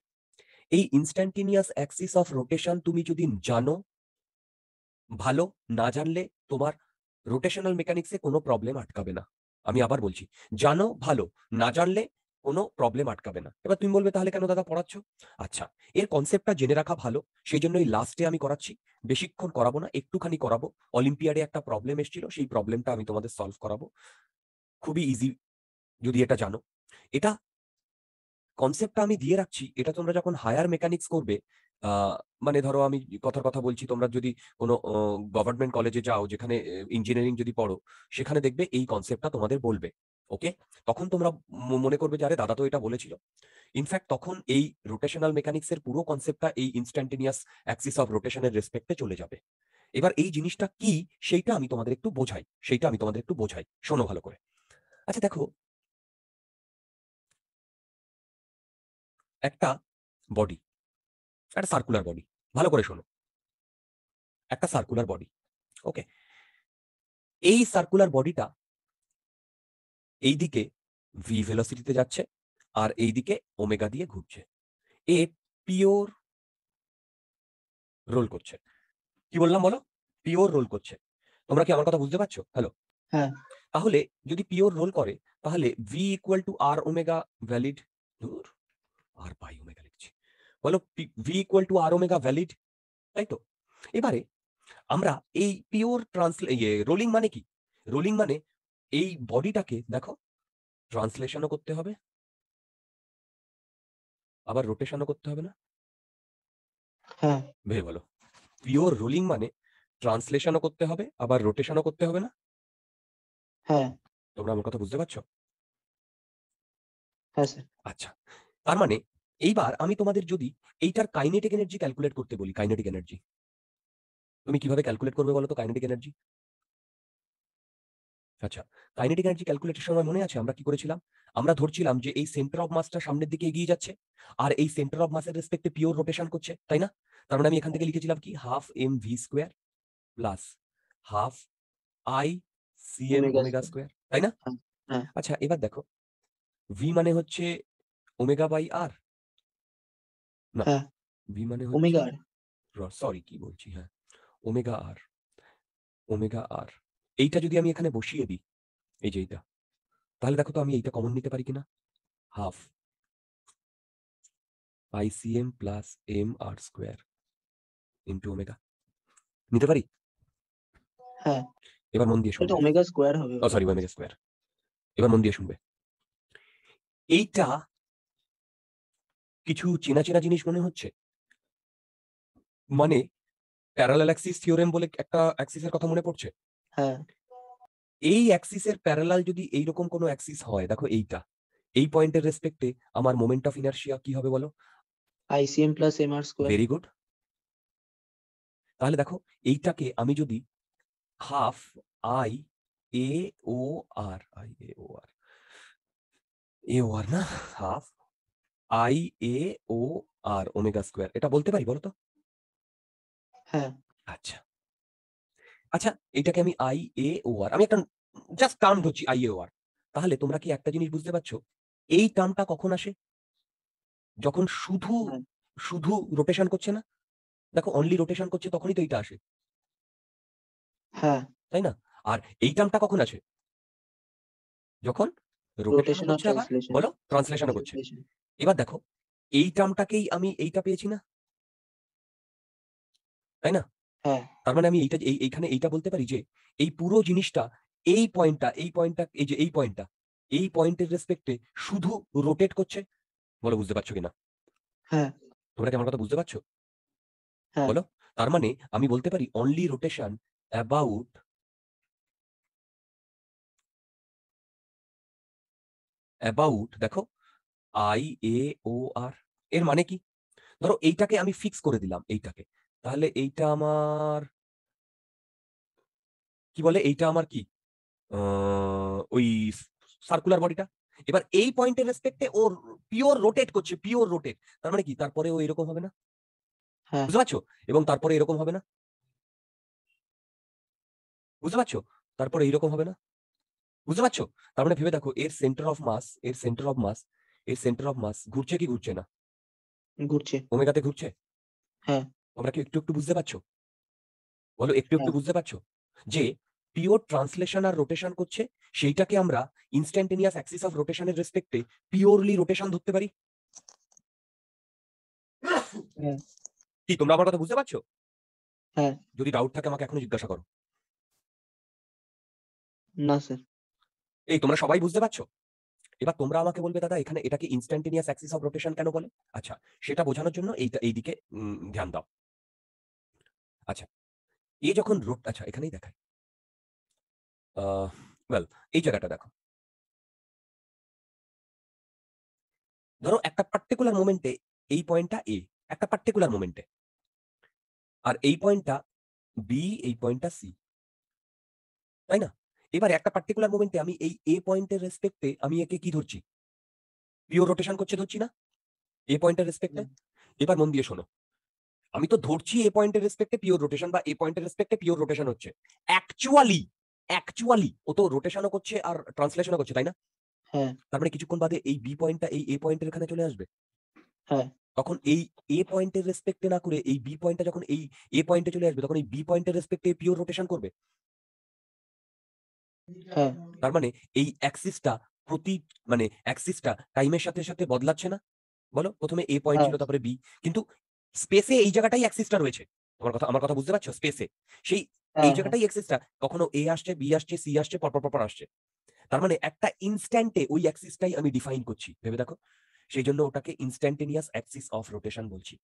Speaker 1: এই ইনস্ট্যান্টেনিয়াস অ্যাক্সিস অফ রোটেশন তুমি যদি জানো ভালো, না জানলে তোমার রোটেশনাল মেকানিক্সে কোনো প্রবলেম আটকাবে না। আমি আবার বলছি, জানো ভালো, না জানলে কোনো প্রবলেম আটকাবে না। এবার তুমি বলবে তাহলে কেন দাদা পড়াচ্ছ? আচ্ছা, এর কনসেপ্টটা জেনে রাখা ভালো, সেই জন্যই লাস্টে আমি করাচ্ছি। বেশিক্ষণ করাবো না, একটুখানি করাবো। অলিম্পিয়াডে একটা প্রবলেম এসেছিল, সেই প্রবলেমটা আমি তোমাদের সলভ করাবো। খুবই ইজি যদি এটা জানো। এটা কনসেপ্টটা আমি দিয়ে রাখছি, এটা তোমরা যখন হায়ার মেকানিক্স করবে, আহ, মানে ধরো আমি কথার কথা বলছি, তোমরা যদি কোনো গভর্নমেন্ট কলেজে যাও, যেখানে ইঞ্জিনিয়ারিং যদি পড়ো, সেখানে দেখবে এই কনসেপ্টটা তোমাদের বলবে। ওকে, তখন তোমরা মনে করবে যে আরে দাদা তো এটা বলেছিল। ইনফ্যাক্ট তখন এই রোটেশনাল মেকানিক্স এর পুরো কনসেপ্টটা এই ইনস্ট্যান্টেনিয়াস অ্যাক্সিস অফ রোটেশনের রেসপেক্টে চলে যাবে। এবার এই জিনিসটা কি সেইটা আমি তোমাদের একটু বোঝাই, শোনো ভালো করে। আচ্ছা দেখো, একটা বডি, একটা সার্কুলার বডি, ভালো করে শোনো, একটা সার্কুলার বডি। ওকে, এই সার্কুলার বডিটা এইদিকে ভি ভেলোসিটিতে যাচ্ছে, আর এইদিকে ওমেগা দিয়ে ঘুরছে। এ পিওর রোল করছে। কি বললাম বলো? পিওর রোল করছে। তোমরা কি আমার কথা বুঝতে পারছো? হ্যালো।
Speaker 2: হ্যাঁ
Speaker 1: তাহলে যদি পিওর রোল করে, তাহলে V equal to R omega valid. দূর, আর বাই ওমেগা লিখছি। বলো, V equal to R omega valid, তাই তো? এবারে আমরা এই পিওর রোলিং মানে কি? রোলিং মানে এই বডিটাকে দেখো ট্রান্সলেশনও করতে হবে, আবার রোটেশনও করতে হবে না?
Speaker 2: হ্যাঁ
Speaker 1: ভেবে বলো, পিওর রোলিং মানে ট্রান্সলেশনও করতে হবে, আবার রোটেশনও করতে হবে না?
Speaker 2: হ্যাঁ
Speaker 1: তোমরা আমার কথা বুঝতে পারছো?
Speaker 2: হ্যাঁ স্যার।
Speaker 1: আচ্ছা, তার মানে এইবার আমি তোমাদের যদি এইটার কাইনেটিক এনার্জি ক্যালকুলেট করতে বলি, কাইনেটিক এনার্জি, তুমি কিভাবে ক্যালকুলেট করবে বলো তো কাইনেটিক এনার্জি? আচ্ছা, কাইনেটিক এনার্জি ক্যালকুলেটের সময় মনে আছে আমরা কি করেছিলাম? আমরা ধরছিলাম যে এই সেন্টার অফ মাসটা সামনের দিকে এগিয়ে যাচ্ছে, আর এই সেন্টার অফ মাসের রেসপেক্টে পিওর রোটেশন করছে, তাই না? তার মানে আমি এখান থেকে লিখেছিলাম কি, half M V square plus half I C M
Speaker 2: omega
Speaker 1: omega
Speaker 2: square.
Speaker 1: Square, তাই না?
Speaker 2: হ্যাঁ হ্যাঁ
Speaker 1: আচ্ছা, এবার দেখো, ভি মানে হচ্ছে ওমেগা বাই আর, না,
Speaker 2: হ্যাঁ
Speaker 1: ভি মানে হচ্ছে,
Speaker 2: ওমেগা আর।
Speaker 1: সরি কি বলছি, হ্যাঁ, ওমেগা আর, ওমেগা আর। এইটা যদি আমি এখানে বসিয়ে দিই, এই যে এইটা, তাহলে দেখো তো আমি এইটা কমন নিতে পারি কিনা? Half ICM plus M R square into omega, নিতে পারি?
Speaker 2: হ্যাঁ,
Speaker 1: এবার মন দিয়ে
Speaker 2: এটা
Speaker 1: শুনবে।
Speaker 2: ওমেগা স্কয়ার হবে
Speaker 1: ও
Speaker 2: ওটা।
Speaker 1: Sorry, omega square. এবার মন দিয়ে শুনবে, এইটা কিছু চেনা চেনা জিনিস মনে হচ্ছে? মানে প্যারালাল অ্যাক্সিস থিওরেম বলে একটা অ্যাক্সিসের কথা মনে পড়ছে?
Speaker 2: হ্যাঁ
Speaker 1: এই অ্যাক্সিসের প্যারালাল যদি এইরকম কোনো অ্যাক্সিস হয়, দেখো এইটা, এই পয়েন্টের রেসপেক্টে আমার মোমেন্ট অফ ইনার্শিয়া কি হবে বলো?
Speaker 2: ICM plus MR square.
Speaker 1: Very good. তাহলে দেখো এইটাকে আমি যদি half I A O R, না, half I A O R omega square এটা বলতে পারি বলো তো?
Speaker 2: হ্যাঁ
Speaker 1: আচ্ছা আচ্ছা, এটাকে আমি আই এ ও আর, আমি একটা জাস্ট টার্ম ধরছি আই এ ও আর। তাহলে তোমরা কি একটা জিনিস বুঝতে পারছো, এই টার্মটা কখন আসে? যখন শুধু
Speaker 2: হ্যাঁ
Speaker 1: শুধু রোটেশন করছে না, দেখো অনলি রোটেশন করছে তখনই তো এইটা আসে,
Speaker 2: হ্যাঁ।
Speaker 1: তাই না? আর এই টার্মটা কখন আসে? যখন রোটেশনও
Speaker 2: রোটেশন আর
Speaker 1: করছে, আবার
Speaker 2: ট্রান্সলেশন।
Speaker 1: বলো ট্রান্সলেশনও করছে।
Speaker 2: ট্রান্সলেশন।
Speaker 1: এবার দেখো এই টার্মটাকেই আমি এইটা পেয়েছি না, তাই না?
Speaker 2: হ্যাঁ
Speaker 1: তার মানে আমি এইখানে এইটা বলতে পারি যে এই পুরো জিনিসটা, এই পয়েন্টটা এই যে এই পয়েন্টের রেসপেক্টে শুধু রোটেট করছে। বলো বুঝতে পারছো কিনা?
Speaker 2: হ্যাঁ
Speaker 1: তোমরা কি আমার কথা বুঝতে পারছো?
Speaker 2: হ্যাঁ
Speaker 1: বলো। তার মানে আমি বলতে পারি অনলি রোটেশন অ্যাবাউট দেখো আই এ ও আর। এর মানে কি? ধরো এইটাকে আমি ফিক্স করে দিলাম এইটাকে, তাহলে এইটা আমার কি বলে, এইটা আমার কি ওই সার্কুলার বডিটা। এবার এই পয়েন্টের রেসপেক্টে ও পিওর রোটেট করছে, পিওর রোটেট। তার মানে কি তারপরে ও এরকম হবে না?
Speaker 2: হ্যাঁ
Speaker 1: বুঝতে পারছো? এবং তারপরে এরকম হবে না? বুঝতে পারছো? তারপরে এইরকম হবে না? বুঝতে পারছো? তার মানে ভেবে দেখো, এর সেন্টার অফ মাস ঘুরছে কি ঘুরছে না?
Speaker 2: ঘুরছে।
Speaker 1: ওমেগাতে ঘুরছে।
Speaker 2: হ্যাঁ
Speaker 1: তোমরা কি একটু একটু বুঝতে পারছো? বলো একটু একটু
Speaker 2: হ্যাঁ
Speaker 1: বুঝতে পারছো যে পিওর ট্রান্সলেশন আর রোটেশন করছে, সেইটাকে আমরা ইনস্ট্যান্টেনিয়াস অ্যাক্সিস অফ রোটেশনের রেসপেক্টে পিওরলি রোটেশন ধরতে পারি।
Speaker 2: হ্যাঁ
Speaker 1: কি তোমরা আমার কথা বুঝতে পারছো?
Speaker 2: হ্যাঁ।
Speaker 1: যদি ডাউট থাকে আমাকে এখনো জিজ্ঞাসা করো।
Speaker 2: না স্যার।
Speaker 1: এই তোমরা সবাই বুঝতে পারছো? এবার তোমরা আমাকে বলবে দাদা এখানে এটাকে ইনস্ট্যান্টেনিয়াস অ্যাক্সিস অফ রোটেশন কেন বলে? আচ্ছা, সেটা বোঝানোর জন্য এইদিকে ধ্যান দাও। আচ্ছা, এ যখন আচ্ছা এখানেই দেখায়, ওয়েল, এই জায়গাটা দেখো। ধরো একটা পার্টিকুলার মোমেন্টে এই পয়েন্টটা এ, একটা পার্টিকুলার মোমেন্টে, আর এই পয়েন্টটা বি, এই পয়েন্টটা সি, তাই না? এবার একটা পার্টিকুলার মোমেন্টে আমি এই এ পয়েন্টের রেসপেক্টে আমি একে কি ধরছি? পিওর রোটেশন করছে ধরছি না এ পয়েন্টের রেসপেক্টে? এবার মন দিয়ে শোনো, আমি তো ধরছি এ পয়েন্টের রেসপেক্টে পিওর রোটেশন, বা এ পয়েন্টের রেসপেক্টে পিওর রোটেশন হচ্ছে। অ্যাকচুয়ালি অ্যাকচুয়ালি ও তো রোটেশনও করছে আর ট্রান্সলেশনও করছে, তাই না?
Speaker 2: হ্যাঁ
Speaker 1: তার মানে কিছুক্ষণ বাদে এই বি পয়েন্টটা এই এ পয়েন্টের এখানে চলে আসবে।
Speaker 2: হ্যাঁ
Speaker 1: তখন এই এ পয়েন্টের রেসপেক্টে না করে এই বি পয়েন্টটা যখন এই এ পয়েন্টে চলে আসবে, তখন এই বি পয়েন্টের রেসপেক্টে পিওর রোটেশন করবে।
Speaker 2: হ্যাঁ
Speaker 1: তার মানে এই অ্যাক্সিসটা প্রতি মানে অ্যাক্সিসটা টাইমের সাথে সাথে বদলাচ্ছে না? বলো, প্রথমে এ পয়েন্ট
Speaker 2: হ্যাঁ
Speaker 1: ছিল, তারপরে বি, কিন্তু স্পেসে এই জায়গাটাই অ্যাক্সিসটা রয়েছে। আমার কথা বুঝতে পারছো? স্পেসে সেই এই
Speaker 2: হ্যাঁ হ্যাঁ
Speaker 1: জায়গাটাই অ্যাক্সিসটা, কখনো এ আসছে, বি আসছে, সি আসছে, পরপর আসছে। তার মানে একটা ইনস্ট্যান্টে ওই অ্যাক্সিসটাই আমি ডিফাইন করছি, ভেবে দেখো। সেই জন্য ওটাকে ইনস্ট্যান্টেনিয়াস অ্যাক্সিস অফ রোটেশন বলছি।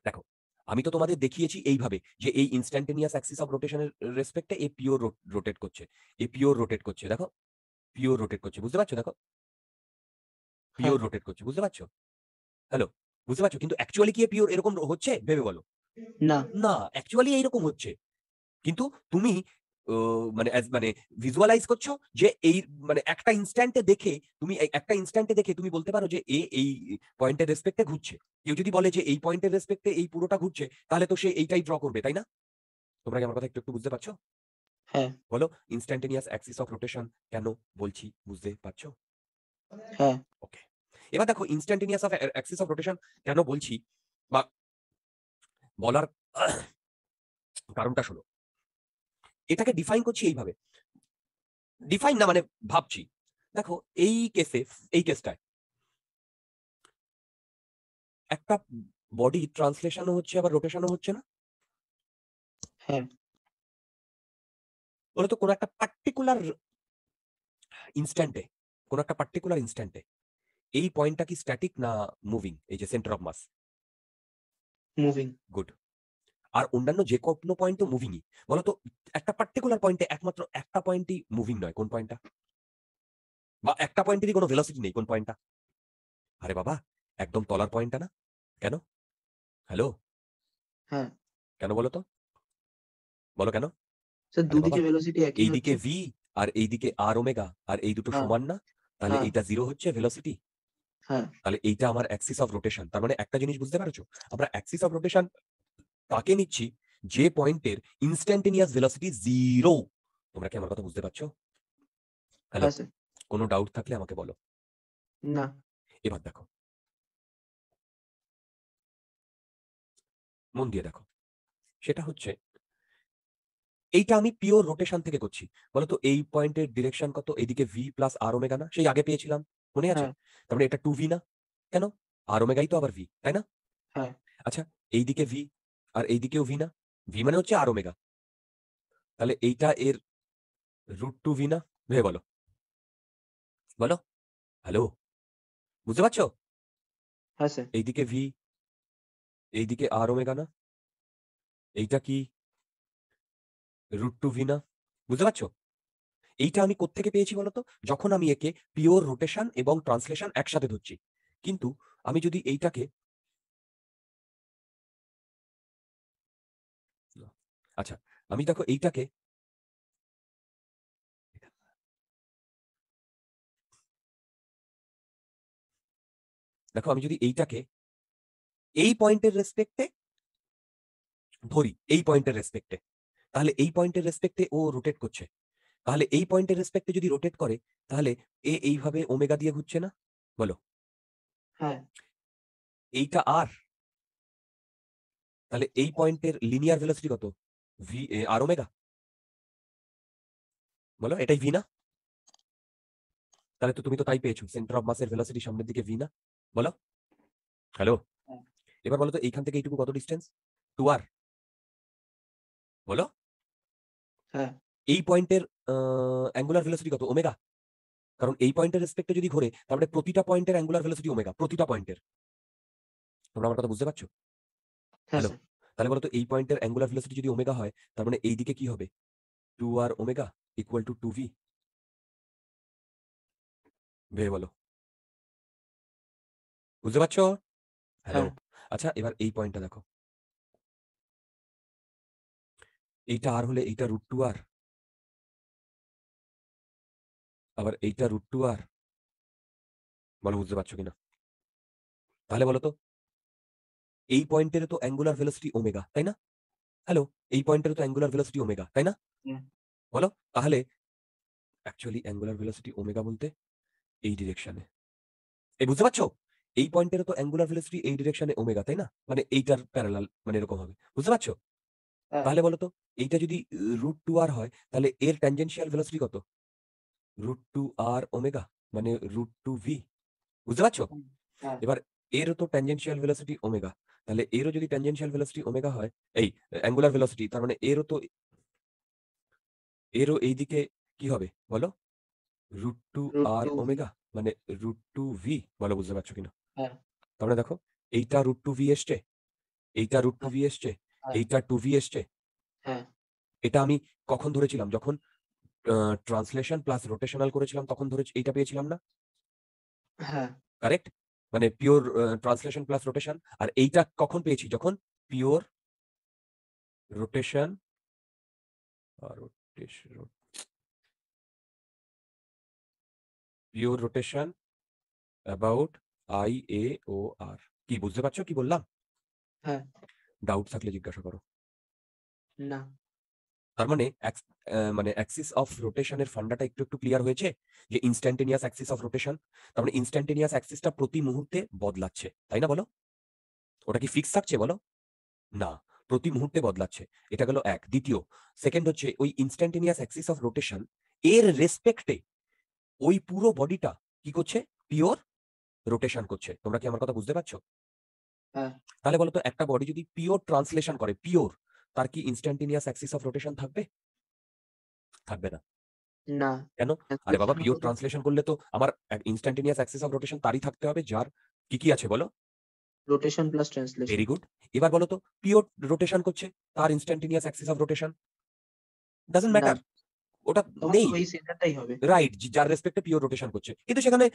Speaker 1: দেখো, আমি তো তোমাদের দেখিয়েছি এইভাবে যে এই ইনস্ট্যান্টেনিয়াস অ্যাক্সিস অফ রোটেশনের রেসপেক্টে এ পিওর রোটেট করছে, এ পিওর রোটেট করছে, দেখো পিওর রোটেট করছে, বুঝতে পারছো? দেখো
Speaker 2: হ্যাঁ।
Speaker 1: পিওর রোটেট করছে, বুঝতে পারছো? হ্যালো, বুঝতে পারছো? কিন্তু অ্যাকচুয়ালি কি পিওর এরকম হচ্ছে ভেবে বলো?
Speaker 2: না।
Speaker 1: না, অ্যাকচুয়ালি এইরকম হচ্ছে। কিন্তু তুমি মানে ভিজুয়ালাইজ করছো যে এই মানে একটা ইনস্ট্যান্টে দেখে তুমি বলতে পারো যে এই পয়েন্টের রেসপেক্টে ঘুরছে। কেউ যদি বলে যে এই পয়েন্টের রেসপেক্টে এই পুরোটা ঘুরছে, তাহলে তো সে এইটাই ড্র করবে, তাই না? তোমরা কি আমার কথা একটু একটু বুঝতে পারছো?
Speaker 2: হ্যাঁ
Speaker 1: বলো, ইনস্ট্যান্টেনিয়াস অ্যাক্সিস অফ রোটেশন কেন বলছি, বুঝতে পারছো?
Speaker 2: হ্যাঁ
Speaker 1: ওকে। এবার দেখো ইনস্ট্যান্টেনিয়াস অ্যাক্সিস অফ রোটেশন কেন বলছি বা বলার কারণটা শোনো। এটাকে ডিফাইন করছি এইভাবে, ডিফাইন না মানে ভাবছি। দেখো এই কেসটায় একটা বডি ট্রান্সলেশনও হচ্ছে আবার রোটেশনও হচ্ছে না?
Speaker 2: হ্যাঁ
Speaker 1: বলতো কোন একটা পার্টিকুলার ইনস্ট্যান্টে এই পয়েন্টটা কি স্ট্যাটিক না মুভিং, এই যে centre of mass?
Speaker 2: Moving.
Speaker 1: Good. আর অন্যান্য যে কোনো পয়েন্ট তো মুভিংই। বলতো একটা পার্টিকুলার পয়েন্টে একমাত্র একটা পয়েন্টই মুভিং নয়, কোন পয়েন্টটা? বা একটা পয়েন্টেরই কোনো ভেলোসিটি নেই। কোন পয়েন্টটা? আরে বাবা, একদম তলার পয়েন্টটা না? কেন? হ্যালো?
Speaker 2: হ্যাঁ
Speaker 1: কেন বলো তো? বলো কেন?
Speaker 2: স্যার,
Speaker 1: আরে বাবা,
Speaker 2: দুদিকে ভেলোসিটি একই
Speaker 1: এইদিকে
Speaker 2: হচ্ছে।
Speaker 1: ভি আর এইদিকে আর ওমেগা, আর এই দুটো
Speaker 2: হ্যাঁ
Speaker 1: সমান না? তাহলে
Speaker 2: হ্যাঁ
Speaker 1: এইটা জিরো হচ্ছে ভেলোসিটি।
Speaker 2: হ্যাঁ
Speaker 1: তাহলে এইটা আমার অ্যাক্সিস অফ রোটেশন। তার মানে একটা জিনিস বুঝতে পারছো? আমরা অ্যাক্সিস অফ রোটেশন তাকে নিচ্ছি যে পয়েন্টের ইনস্ট্যান্টেনিয়াস ভেলোসিটি জিরো। তোমরা কি আমার কথা বুঝতে পারছো? হ্যালো?
Speaker 2: হ্যাঁ স্যার।
Speaker 1: কোনো ডাউট থাকলে আমাকে বলো।
Speaker 2: না।
Speaker 1: এবার দেখো, মন দিয়ে দেখো। সেটা হচ্ছে, এইটা আমি পিওর রোটেশন থেকে করছি। বলতো এই পয়েন্টের ডিরেকশন কত? এইদিকে ভি প্লাস আর ওমেগা না? সেই আগে পেয়েছিলাম, মনে আছে?
Speaker 2: হ্যাঁ
Speaker 1: তার মানে এটা টু ভি না? কেন? আর ওমেগাই তো আবার ভি, তাই না?
Speaker 2: হ্যাঁ
Speaker 1: আচ্ছা, এইদিকে ভি আর এইদিকেও ভি না? ভি মানে হচ্ছে আর ওমেগা। তাহলে এইটা এর রুট টু ভি না? ভেবে বলো, বলো। হ্যালো? বুঝতে পারছো?
Speaker 2: হ্যাঁ স্যার।
Speaker 1: এইদিকে ভি, এইদিকে আর ওমেগা না? এইটা কি রুট টু ভি না? বুঝতে পারছো? এইটা আমি কোত্থেকে পেয়েছি বলতো? যখন আমি একে পিওর রোটেশন এবং ট্রান্সলেশন একসাথে ধরছি। কিন্তু আমি যদি এইটাকে, আচ্ছা, আমি দেখো এইটাকে, দেখো আমি যদি এইটাকে এই পয়েন্টের রেসপেক্টে ধরি, এই পয়েন্টের রেসপেক্টে, তাহলে এই পয়েন্টের রেসপেক্টে ও রোটেট করছে। তাহলে এই পয়েন্টের রেসপেক্টে যদি রোটেট করে, তাহলে এ এইভাবে ওমেগা দিয়ে ঘুরছে না? বলো।
Speaker 2: হ্যাঁ
Speaker 1: এইটা আর, তাহলে এই পয়েন্টের লিনিয়ার ভেলোসিটি কত? ভি আর ওমেগা। বলো, এটাই ভি না? তাহলে তো তুমি তো তাই পেয়েছো, সেন্টার অফ মাসের ভেলোসিটি সামনের দিকে ভি না? বলো। হ্যালো?
Speaker 2: হ্যাঁ
Speaker 1: এবার বলো তো এইখান থেকে এইটুকু কত ডিস্টেন্স? টু আর। বলো।
Speaker 2: হ্যাঁ
Speaker 1: এই পয়েন্টের অ্যাঙ্গুলার ভেলোসিটি কত? ওমেগা। কারণ এই পয়েন্টের রেসপেক্টে যদি ঘোরে, তারপরে প্রতিটা পয়েন্টের অ্যাঙ্গুলার ভেলোসিটি ওমেগা, প্রতিটা পয়েন্টের। তোমরা আমার কথা বুঝতে পারছো?
Speaker 2: হ্যাঁ
Speaker 1: হ্যালো?
Speaker 2: স্যার।
Speaker 1: তাহলে বলো তো এই পয়েন্টের অ্যাঙ্গুলার ভেলোসিটি যদি ওমেগা হয়, তার মানে এইদিকে কি হবে? Two R omega equal to two V. ভেবে বলো। বুঝতে পারছো? হ্যালো?
Speaker 2: হ্যাঁ
Speaker 1: আচ্ছা, এবার এই পয়েন্টটা দেখো। এইটা আর হলে এইটা রুট টু আর, আবার এইটা রুট টু আর। বলো বুঝতে পারছো কিনা? তাহলে বলো তো, এই পয়েন্টের তো অ্যাঙ্গুলার ভেলোসিটি ওমেগা, তাই না? হ্যালো? এই পয়েন্টের তো অ্যাঙ্গুলার ভেলোসিটি ওমেগা, তাই না?
Speaker 2: হ্যাঁ
Speaker 1: বলো। তাহলে অ্যাকচুয়ালি অ্যাঙ্গুলার ভেলোসিটি ওমেগা বলতে এই ডিরেকশনে। এই বুঝতে পারছো? এই পয়েন্টের তো অ্যাঙ্গুলার ভেলোসিটি এই ডিরেকশনে ওমেগা, তাই না? মানে এইটার প্যারালাল, মানে এরকম হবে। বুঝতে পারছো?
Speaker 2: হ্যাঁ
Speaker 1: তাহলে বলো তো, এইটা যদি রুট টু আর হয়, তাহলে এর ট্যানজেনশিয়াল ভেলোসিটি কত? রুট টু আর ওমেগা, মানে রুট টু ভি। বুঝতে পারছো?
Speaker 2: হ্যাঁ
Speaker 1: এবার এরও তো ট্যানজেনশিয়াল ভেলোসিটি ওমেগা। তাহলে এরও যদি ট্যানজেনশিয়াল ভেলোসিটি ওমেগা হয়, এই অ্যাঙ্গুলার ভেলোসিটি, তার মানে এরও এইদিকে কি হবে বলো? রুট টু
Speaker 2: রুট
Speaker 1: আর
Speaker 2: টু ভি।
Speaker 1: ওমেগা, মানে রুট টু ভি। বলো বুঝতে পারছো কিনা?
Speaker 2: হ্যাঁ
Speaker 1: তার মানে দেখো, এইটা রুট টু ভি এসছে, এইটা রুট টু
Speaker 2: হ্যাঁ
Speaker 1: ভি এসছে,
Speaker 2: হ্যাঁ
Speaker 1: এইটা টু ভি এসছে।
Speaker 2: হ্যাঁ
Speaker 1: এটা আমি কখন ধরেছিলাম? যখন ট্রান্সলেশন প্লাস রোটেশনাল করেছিলাম, তখন ধরে এইটা পেয়েছিলাম না?
Speaker 2: হ্যাঁ
Speaker 1: কারেক্ট? মানে পিওর ট্রান্সলেশন প্লাস রোটেশন। আর এইটা কখন পেয়েছি? যখন pure rotation, pure rotation about I A O R. কি বুঝতে পারছো কি বললাম?
Speaker 2: হ্যাঁ।
Speaker 1: ডাউট থাকলে জিজ্ঞাসা করো।
Speaker 2: না।
Speaker 1: তার মানে মানে অ্যাক্সিস অফ রোটেশনের ফান্ডাটা একটু একটু ক্লিয়ার হয়েছে, যে ইনস্ট্যান্টেনিয়াস অ্যাক্সিস অফ রোটেশন। তার মানে ইনস্ট্যান্টেনিয়াস অ্যাক্সিসটা প্রতি মুহূর্তে বদলাচ্ছে, তাই না? বলো। ওটা কি ফিক্স থাকছে? বলো। না, প্রতি মুহূর্তে বদলাচ্ছে। এটা গেল এক। দ্বিতীয়, সেকেন্ড হচ্ছে ওই ইনস্ট্যান্টেনিয়াস অ্যাক্সিস অফ রোটেশন এর রেসপেক্টে ওই পুরো বডিটা কি করছে? পিওর রোটেশন করছে। তোমরা কি আমার কথা বুঝতে পারছো?
Speaker 2: হ্যাঁ।
Speaker 1: তাহলে বলো তো, একটা বডি যদি পিওর ট্রান্সলেশন করে, পিওর, তার কি ইনস্ট্যান্টেনিয়াস অ্যাক্সিস অফ রোটেশন থাকবে? থাকবে না।
Speaker 2: না।
Speaker 1: কেন? আরে বাবা,
Speaker 2: ট্রান্সলেশন
Speaker 1: পিওর
Speaker 2: হলে তো
Speaker 1: ট্রান্সলেশন করলে তো আমার ইনস্ট্যান্টেনিয়াস অ্যাক্সিস অফ রোটেশন তারই থাকতে হবে, যার কি কি আছে বলো।
Speaker 2: Rotation plus translation.
Speaker 1: Very good. এবার বলো তো, পিওর রোটেশন করছে, তার instantaneous axis of rotation doesn't
Speaker 2: না।
Speaker 1: ম্যাটার। ওটা
Speaker 2: তখন
Speaker 1: নেই,
Speaker 2: তো ওই সেন্টারটাই হবে।
Speaker 1: রাইট, যার রেসপেক্টে পিওর রোটেশন করছে, কিন্তু সেখানে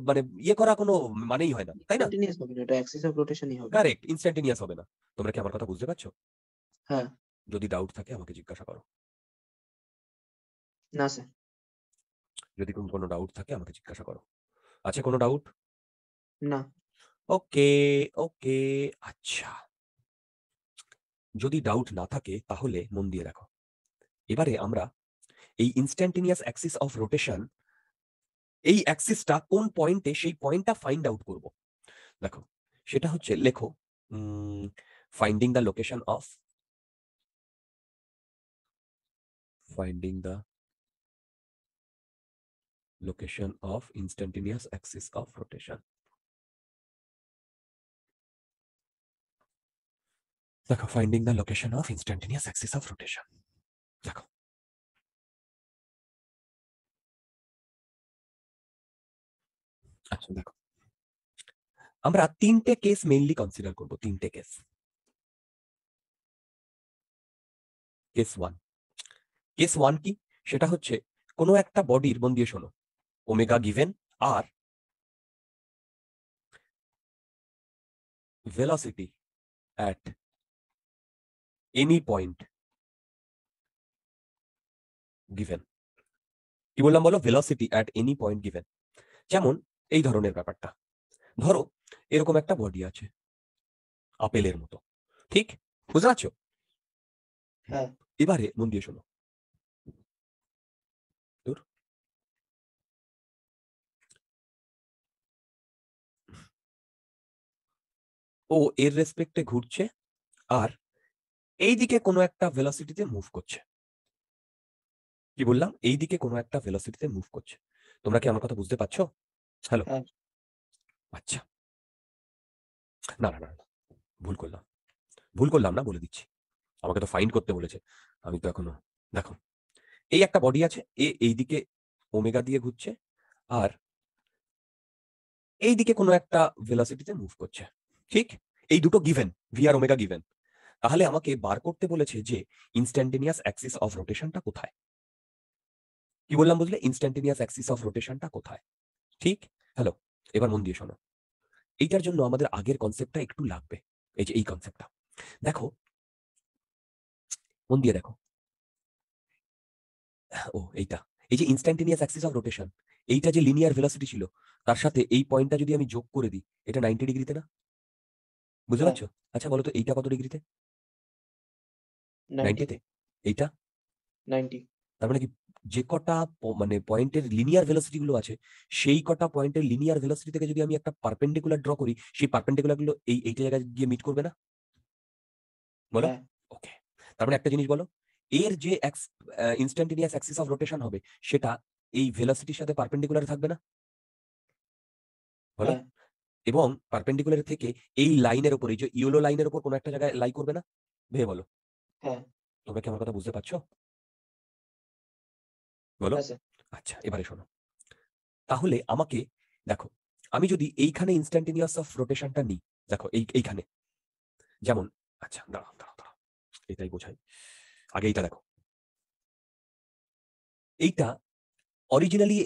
Speaker 1: মানে ইয়ে করা কোনো মানেই হয় না, তাই না?
Speaker 2: কন্টিনিউয়াস হবে না, এটা অ্যাক্সিস অফ রোটেশনই হবে।
Speaker 1: কারেক্ট, ইনস্ট্যান্টেনিয়াস হবে না। তোমরা কি আমার কথা বুঝতে পারছো?
Speaker 2: হ্যাঁ।
Speaker 1: যদি ডাউট থাকে আমাকে জিজ্ঞাসা করো।
Speaker 2: না স্যার।
Speaker 1: যদি কোনো ডাউট থাকে আমাকে জিজ্ঞাসা করো। আছে কোনো ডাউট?
Speaker 2: না।
Speaker 1: ওকে, ওকে, আচ্ছা। যদি ডাউট না থাকে তাহলে মন দিয়ে দেখো। এবারে আমরা এই ইনস্ট্যান্টেনিয়াস অ্যাক্সিস অফ রোটেশন, এই অ্যাক্সিসটা কোন পয়েন্টে, সেই পয়েন্টটা ফাইন্ড আউট করব। দেখো, সেটা হচ্ছে, লেখো finding the location of, finding the location of instantaneous axis of rotation. দেখো, finding the location of instantaneous axis of rotation. দেখো, আচ্ছা দেখো, আমরা তিনটে কেস মেইনলি কনসিডার করব, তিনটে কেস। কেস ওয়ান, কেস ওয়ান কি? সেটা হচ্ছে কোনো একটা বডির, মন দিয়ে শোনো, ওমেগা গিভেন আর velocity at any point given. কি বললাম বলো? Velocity at any point given. যেমন এই ধরনের ব্যাপারটা, ধরো এরকম একটা বডি আছে, আপেলের মতো, ঠিক? বুঝতে পারছো?
Speaker 2: হ্যাঁ।
Speaker 1: এবারে মন দিয়ে শোনো, দূর। ও এর রেসপেক্টে ঘুরছে আর এইদিকে কোনো একটা ভেলোসিটিতে মুভ করছে। কি বললাম? এইদিকে কোনো একটা ভেলোসিটিতে মুভ করছে। তোমরা কি আমার কথা বুঝতে পারছো? হ্যালো?
Speaker 2: হ্যাঁ।
Speaker 1: আচ্ছা, না না না না, ভুল করলাম, ভুল করলাম না, বলে দিচ্ছি। আমাকে তো ফাইন্ড করতে বলেছে, আমি তো এখনো, দেখো, এই একটা বডি আছে, এইদিকে ওমেগা দিয়ে ঘুরছে আর এইদিকে কোনো একটা ভেলোসিটিতে মুভ করছে, ঠিক? এই দুটো গিভেন, ভি আর ওমেগা গিভেন। তাহলে আমাকে বার করতে বলেছে যে ইনস্ট্যান্টেনিয়াস অ্যাক্সিস অফ রোটেশনটা কোথায়। কি বললাম বুঝলে? ইনস্ট্যান্টেনিয়াস অ্যাক্সিস অফ রোটেশনটা কোথায়, ঠিক? হ্যালো, এবার মন দিয়ে শোনো। এইটার জন্য আমাদের আগের কনসেপ্টটা একটু লাগবে, এই যে এই কনসেপ্টটা। দেখো, মন দিয়ে দেখো, ও এইটা, এই যে ইনস্ট্যান্টেনিয়াস অ্যাক্সিস অফ রোটেশন, এইটা যে লিনিয়ার ভেলোসিটি ছিল, তার সাথে এই পয়েন্টটা যদি আমি যোগ করে দিই, এটা 90 ডিগ্রিতে না? বুঝতে
Speaker 2: হ্যাঁ।
Speaker 1: পারছো? আচ্ছা বলো তো, এইটা কত ডিগ্রিতে?
Speaker 2: 90
Speaker 1: 90 তে। এইটা
Speaker 2: 90।
Speaker 1: তার মানে কি, যে কটা মানে পয়েন্টের লিনিয়ার ভেলোসিটি গুলো আছে, সেই কটা পয়েন্টের লিনিয়ার ভেলোসিটি থেকে যদি আমি একটা পারপেন্ডিকুলার ড্র করি, সেই পারপেন্ডিকুলার গুলো এইটা জায়গায় গিয়ে মিট করবে না? বলো।
Speaker 2: হ্যাঁ।
Speaker 1: ওকে, তার মানে একটা জিনিস বলো, এর যে ইনস্ট্যান্টেনিয়াস অ্যাক্সিস অফ রোটেশন হবে, সেটা এই ভেলোসিটির সাথে পারপেন্ডিকুলার থাকবে না? বলো।
Speaker 2: হ্যাঁ।
Speaker 1: এবং পারপেন্ডিকুলার থেকে এই লাইনের উপর, এই যে ইয়েলো লাইনের উপর কোনো একটা জায়গায় লাই করবে না? ভেবে বলো।
Speaker 2: হ্যাঁ।
Speaker 1: তোমরা কি আমার কথা বুঝতে পারছো? বলো।
Speaker 2: হ্যাঁ স্যার।
Speaker 1: আচ্ছা, এবারে শোনো, তাহলে আমাকে দেখো, আমি যদি এইখানে ইনস্ট্যান্টেনিয়াস অফ রোটেশনটা নিই, দেখো এইখানে, যেমন, আচ্ছা দাঁড়াও দাঁড়াও দাঁড়াও, এটাই বোঝাই, আগে এইটা দেখো, এইটা অরিজিনালি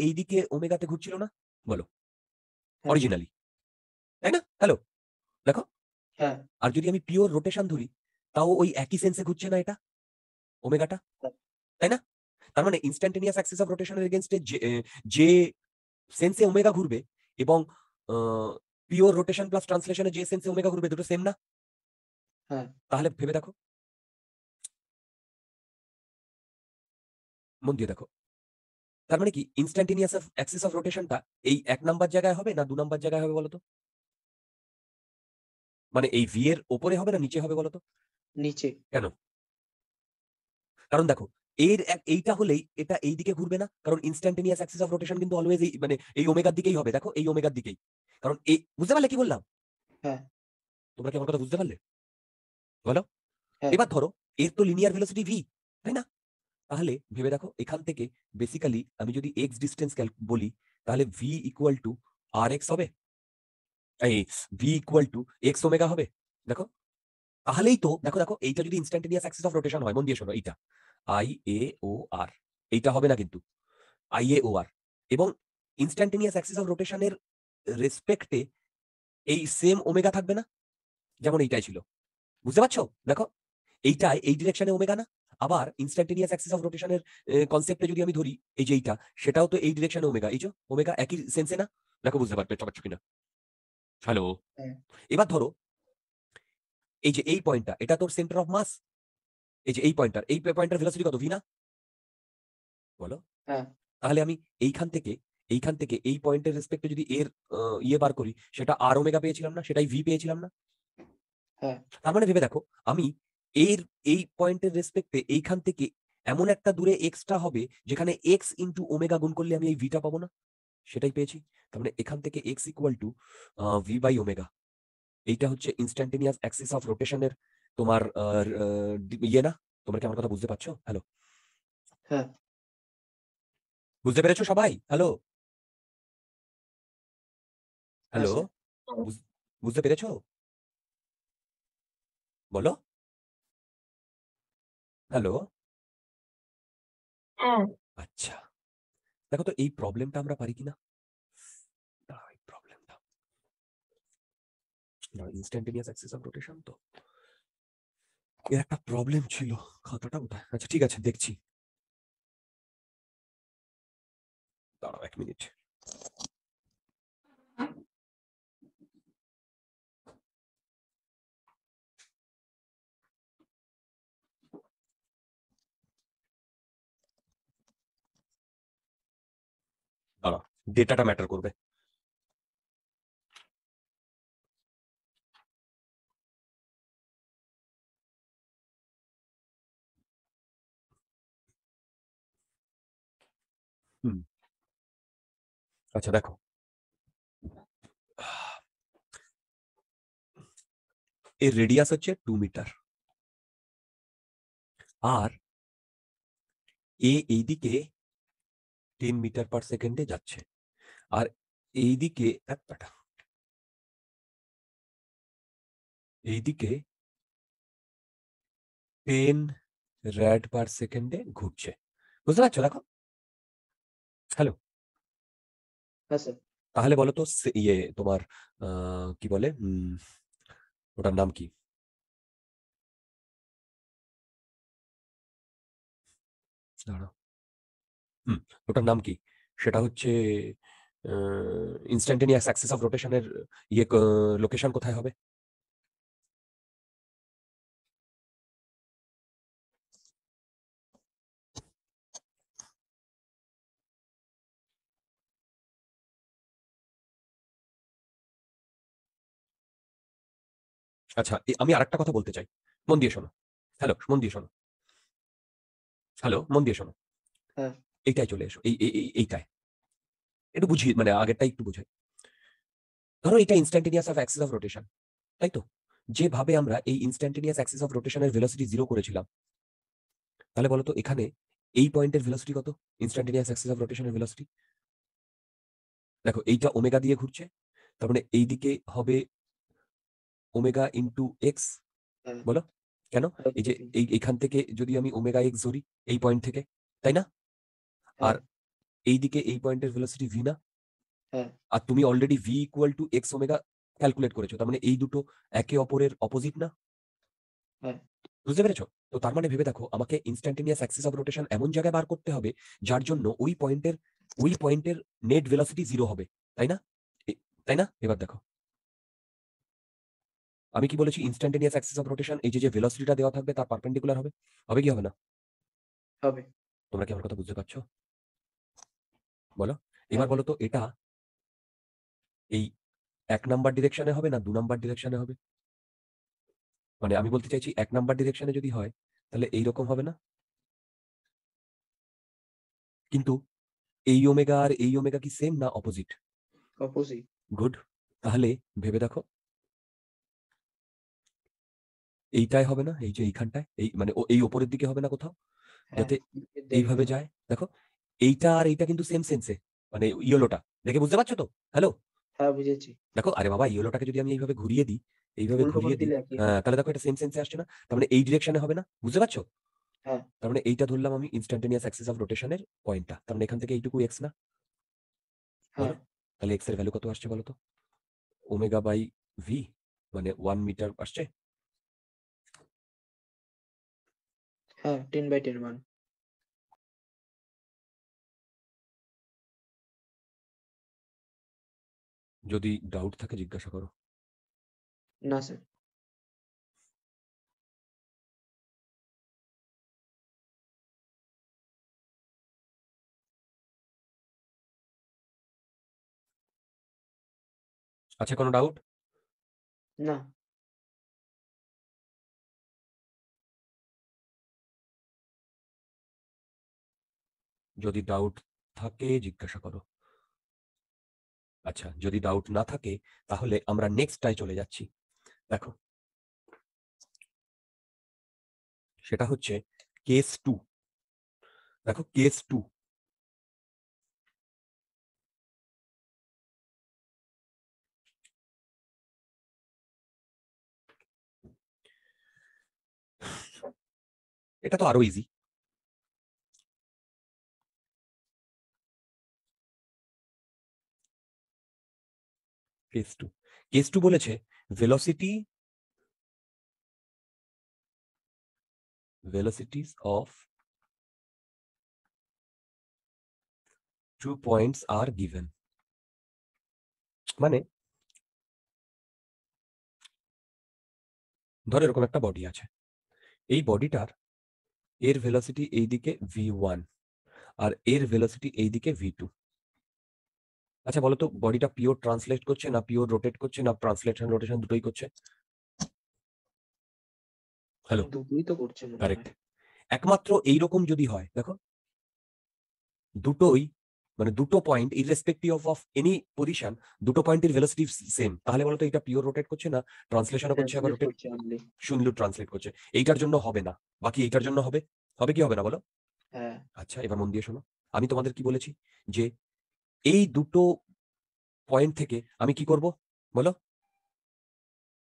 Speaker 1: এইদিকে ওমেগাতে ঘুরছিল না? বলো,
Speaker 2: হ্যাঁ।
Speaker 1: অরিজিনালি, তাই না? হ্যালো, দেখো,
Speaker 2: হ্যাঁ।
Speaker 1: আর যদি আমি পিওর রোটেশন ধরি, তাও ওই একই সেন্সে ঘুরছে না এটা, ওমেগাটা,
Speaker 2: হ্যাঁ।
Speaker 1: তাই না? তার মানে ইনস্ট্যান্টেনিয়াস অ্যাক্সিস অফ রোটেশনের এগেইনস্টে যে সেন্সে ওমেগা ঘুরবে এবং পিওর রোটেশন প্লাস ট্রান্সলেশনে যে সেন্সে ওমেগা ঘুরবে, দুটো সেম না?
Speaker 2: হ্যাঁ।
Speaker 1: তাহলে ভেবে দেখো, মন দিয়ে দেখো, তার মানে কি ইনস্ট্যান্টেনিয়াস অ্যাক্সিস অফ রোটেশনটা এই 1 নাম্বার জায়গায় হবে না 2 নাম্বার জায়গায় হবে বলতো? মানে এই ভি এর উপরে হবে না নিচে হবে বলতো?
Speaker 2: নিচে।
Speaker 1: কেন? কারণ দেখো, এইটা হলেই এটা এই দিকে ঘুরবে না, কারণ ইনস্ট্যান্টেনিয়াস অ্যাক্সিস অফ রোটেশন কিন্তু অলওয়েজ এই মানে এই ওমেগার দিকেই হবে, দেখো এই ওমেগার দিকেই। কারণ এই, বুঝতে পারলে কি বললাম?
Speaker 2: হ্যাঁ।
Speaker 1: তোমরা কি আমার কথা বুঝতে পারলে? বলো।
Speaker 2: হ্যাঁ।
Speaker 1: এবার ধরো, এর তো লিনিয়ার ভেলোসিটি ভি, তাই না? তাহলে ভেবে দেখো, এখান থেকে বেসিক্যালি আমি যদি এক্স ডিস্টেন্স বলি, তাহলে V equal to R X হবে, এই V equal to X omega হবে। দেখো, তাহলেই তো দেখো দেখো, এইটা যদি ইনস্ট্যান্টেনিয়াস অ্যাক্সিস অফ রোটেশন হয়, মন দিয়ে শোনো, এইটা আই এ ও আর, এইটা হবে না কিন্তু IAOR এবং ইনস্ট্যান্টেনিয়াস অ্যাক্সিস অফ রোটেশনের রেসপেক্টে এই সেম ওমেগা থাকবে না, যেমন এইটাই ছিল। বুঝতে পারছো? দেখো এইটাই এই ডিরেকশনে ওমেগা না, আবার ইনস্ট্যান্টেনিয়াস অ্যাক্সিস অফ রোটেশনের কনসেপ্টে যদি আমি ধরি এই যে এইটা, সেটাও তো এই ডিরেকশনে ওমেগা, এই যে ওমেগা একই সেন্সে না? দেখো বুঝতে পারছো কিনা? হ্যালো,
Speaker 2: হ্যাঁ
Speaker 1: এবার ধরো এই যে এই পয়েন্টটা, এটা তোর সেন্টার অফ মাস। এই যে এই পয়েন্টার ভেলোসিটি কত, ভি না? বলো।
Speaker 2: হ্যাঁ
Speaker 1: তাহলে আমি এইখান থেকে এই পয়েন্টের রেসপেক্টে যদি এর ইয়ে বার করি, সেটা আর ওমেগা পেয়েছিলাম না, সেটাই ভি পেয়েছিলাম না?
Speaker 2: হ্যাঁ
Speaker 1: তার মানে ভেবে দেখো, আমি এর এই পয়েন্টের রেসপেক্টে এইখান থেকে এমন একটা দূরে এক্সট্রা হবে যেখানে এক্স ইন্টু ওমেগা গুণ করলে আমি এই ভিটা পাবো না, সেটাই পেয়েছি। তার মানে এখান থেকে X equal to V by omega. এইটা হচ্ছে ইনস্ট্যান্টেনিয়াস অ্যাক্সিস অফ রোটেশনের তোমার ইয়ে না? তোমরা কি আমার কথা বুঝতে পারছো? হ্যালো,
Speaker 2: হ্যাঁ
Speaker 1: বুঝতে পেরেছো সবাই? হ্যালো,
Speaker 2: হ্যাঁ
Speaker 1: হ্যালো,
Speaker 2: স্যার
Speaker 1: বুঝতে পেরেছো? বলো। হ্যালো। আচ্ছা, দেখো তো এই প্রবলেমটা আমরা পারি কিনা। দাঁড়াও, এই প্রবলেমটা ইনস্ট্যান্টেনিয়াস অ্যাক্সিস অফ রোটেশন, তো এর একটা প্রবলেম ছিল। খাতাটা কোথায়? আচ্ছা ঠিক আছে, দেখছি। দাঁড়াও 1 মিনিট। দাঁড়াও, ডেটাটা ম্যাটার করবে। হুম, আচ্ছা দেখো, এর রেডিয়াস হচ্ছে 2 মিটার, আর এইদিকে 10 মিটার/সেকেন্ডে যাচ্ছে, আর এইদিকে এইদিকে 10 র‍্যাড/সেকেন্ডে ঘুরছে। বুঝতে পারছো? দেখো, হ্যালো,
Speaker 2: হ্যাঁ স্যার
Speaker 1: তাহলে বলো তো ইয়ে তোমার কি বলে ওটার নাম কি? দাঁড়াও, হুম, ওটার নাম কি? সেটা হচ্ছে ইনস্ট্যান্টেনিয়াস অ্যাক্সিস অফ রোটেশনের ইয়ে লোকেশন কোথায় হবে? আচ্ছা, আমি আরেকটা কথা বলতে চাই, মন দিয়ে শোনো। হ্যালো, মন দিয়ে শোনো। হ্যালো, মন দিয়ে শোনো।
Speaker 2: হ্যাঁ
Speaker 1: এইটাই চলে এসো, এইটায় একটু বুঝি, মানে আগেরটাই একটু বুঝাই। ধরো এটা instantaneous of Axis of rotation, তাই তো? যেভাবে আমরা এই ইনস্ট্যান্টেনিয়াস অ্যাক্সিস অফ রোটেশনের ভেলোসিটি 0 করেছিলাম, তাহলে বলো তো এখানে এই পয়েন্টের ভেলোসিটি কত? ইনস্ট্যান্টেনিয়াস অ্যাক্সিস অফ রোটেশনের ভেলোসিটি দেখো, এইটা ওমেগা দিয়ে ঘুরছে, তার মানে এইদিকে হবে ওমেগা ইন্টু এক্স।
Speaker 2: হ্যাঁ
Speaker 1: বলো কেন?
Speaker 2: হ্যাঁ
Speaker 1: এই যে
Speaker 2: বুঝেছি।
Speaker 1: এইখান থেকে যদি আমি ওমেগা এক্স ধরি, এই পয়েন্ট থেকে, তাই না? আর
Speaker 2: হ্যাঁ
Speaker 1: এইদিকে এই পয়েন্টের ভেলোসিটি ভি না?
Speaker 2: হ্যাঁ
Speaker 1: আর তুমি already V equal to X omega calculate করেছো, তার মানে এই দুটো একে অপরের অপোজিট না?
Speaker 2: হ্যাঁ
Speaker 1: বুঝতে পেরেছো? তো তার মানে ভেবে দেখো, আমাকে ইনস্ট্যান্টেনিয়াস অ্যাক্সিস অফ রোটেশন এমন জায়গায় বার করতে হবে যার জন্য ওই পয়েন্টের নেট ভেলোসিটি 0 হবে, তাই না? তাই না? এবার দেখো, আমি কি বলেছি? ইনস্ট্যান্টেনিয়াস অ্যাক্সিস অফ রোটেশন, এই যে ভেলোসিটিটা দেওয়া থাকবে তার পারপেন্ডিকুলার হবে। হবে কি হবে না?
Speaker 2: হবে।
Speaker 1: তোমরা কি আমার কথা বুঝতে পারছো? বলো।
Speaker 2: হ্যাঁ
Speaker 1: এবার বলো তো এটা এই 1 নাম্বার ডিরেকশনে হবে না 2 নাম্বার ডিরেকশনে হবে? মানে আমি বলতে চাইছি 1 নাম্বার ডিরেকশনে যদি হয় তাহলে এইরকম হবে না? কিন্তু এই ওমেগা আর এই ওমেগা কি সেম না অপোজিট?
Speaker 2: অপোজিট।
Speaker 1: গুড। তাহলে ভেবে দেখো, এইটাই হবে না? এই যে এইখানটায়, এই মানে এই ওপরের দিকে হবে না কোথাও,
Speaker 2: হ্যাঁ
Speaker 1: যাতে
Speaker 2: দেখবে।
Speaker 1: এইভাবে যায়? দেখো, এইটা আর এইটা কিন্তু সেম সেন্সে, মানে ইয়েলোটা দেখে বুঝতে পারছো তো? হ্যালো,
Speaker 2: হ্যাঁ বুঝেছি।
Speaker 1: দেখো, আরে বাবা, ইয়েলোটাকে যদি আমি এইভাবে ঘুরিয়ে দিই, এইভাবে
Speaker 2: উল্টো করে
Speaker 1: ঘুরিয়ে দিই,
Speaker 2: দিলে একই হবে।
Speaker 1: তাহলে দেখো এটা সেম সেন্সে আসছে না? তার মানে এই ডিরেকশনে হবে না? বুঝতে পারছো?
Speaker 2: হ্যাঁ
Speaker 1: তার মানে এইটা ধরলাম আমি ইনস্ট্যান্টেনিয়াস অ্যাক্সিস অফ রোটেশনের পয়েন্টটা। তার মানে এখান থেকে এইটুকু এক্স না,
Speaker 2: হ্যাঁ
Speaker 1: বলো? তাহলে এক্স এর ভ্যালু কত আসছে বলো তো? ওমেগা বাই ভি, মানে 1 মিটার আসছে।
Speaker 2: হ্যাঁ 10/10
Speaker 1: যদি ডাউট থাকে জিজ্ঞাসা করো।
Speaker 2: না স্যার।
Speaker 1: আছে কোনো ডাউট?
Speaker 2: না।
Speaker 1: যদি ডাউট থাকে জিজ্ঞাসা করো। আচ্ছা, যদি ডাউট না থাকে তাহলে আমরা নেক্সটটায় চলে যাচ্ছি। দেখো, সেটা হচ্ছে কেস 2। দেখো কেস 2, এটা তো আরো ইজি। কেস 2, কেস 2 বলেছে velocities of 2 points are given। মানে ধর এরকম একটা বডি আছে, এই বডিটার এর ভেলোসিটি এইদিকে v1 আর এর ভেলোসিটি এইদিকে v2। আচ্ছা বলো তো, বডিটা পিওর ট্রান্সলেট করছে না পিওর রোটেট করছে না ট্রান্সলেশন রোটেশন দুটোই করছে? হ্যালো,
Speaker 2: দুটোই তো করছে মনে হয়।
Speaker 1: কারেক্ট। একমাত্র এইরকম যদি হয়, দেখো দুটোই, মানে দুটো point irrespective of any position, দুটো পয়েন্টের ভেলোসিটি সেম, তাহলে বলতো এটা পিওর রোটেট করছে না ট্রান্সলেশনও করছে আবার
Speaker 2: ট্রান্সলেট
Speaker 1: রোটেট
Speaker 2: করছে অনলি।
Speaker 1: শূন্য ট্রান্সলেট করছে? এইটার জন্য হবে না, বাকি এইটার জন্য হবে। হবে কি হবে না বলো?
Speaker 2: হ্যাঁ
Speaker 1: আচ্ছা এবার মন দিয়ে শোনো, আমি তোমাদের কি বলেছি যে এই দুটো পয়েন্ট থেকে আমি কি করব বলো?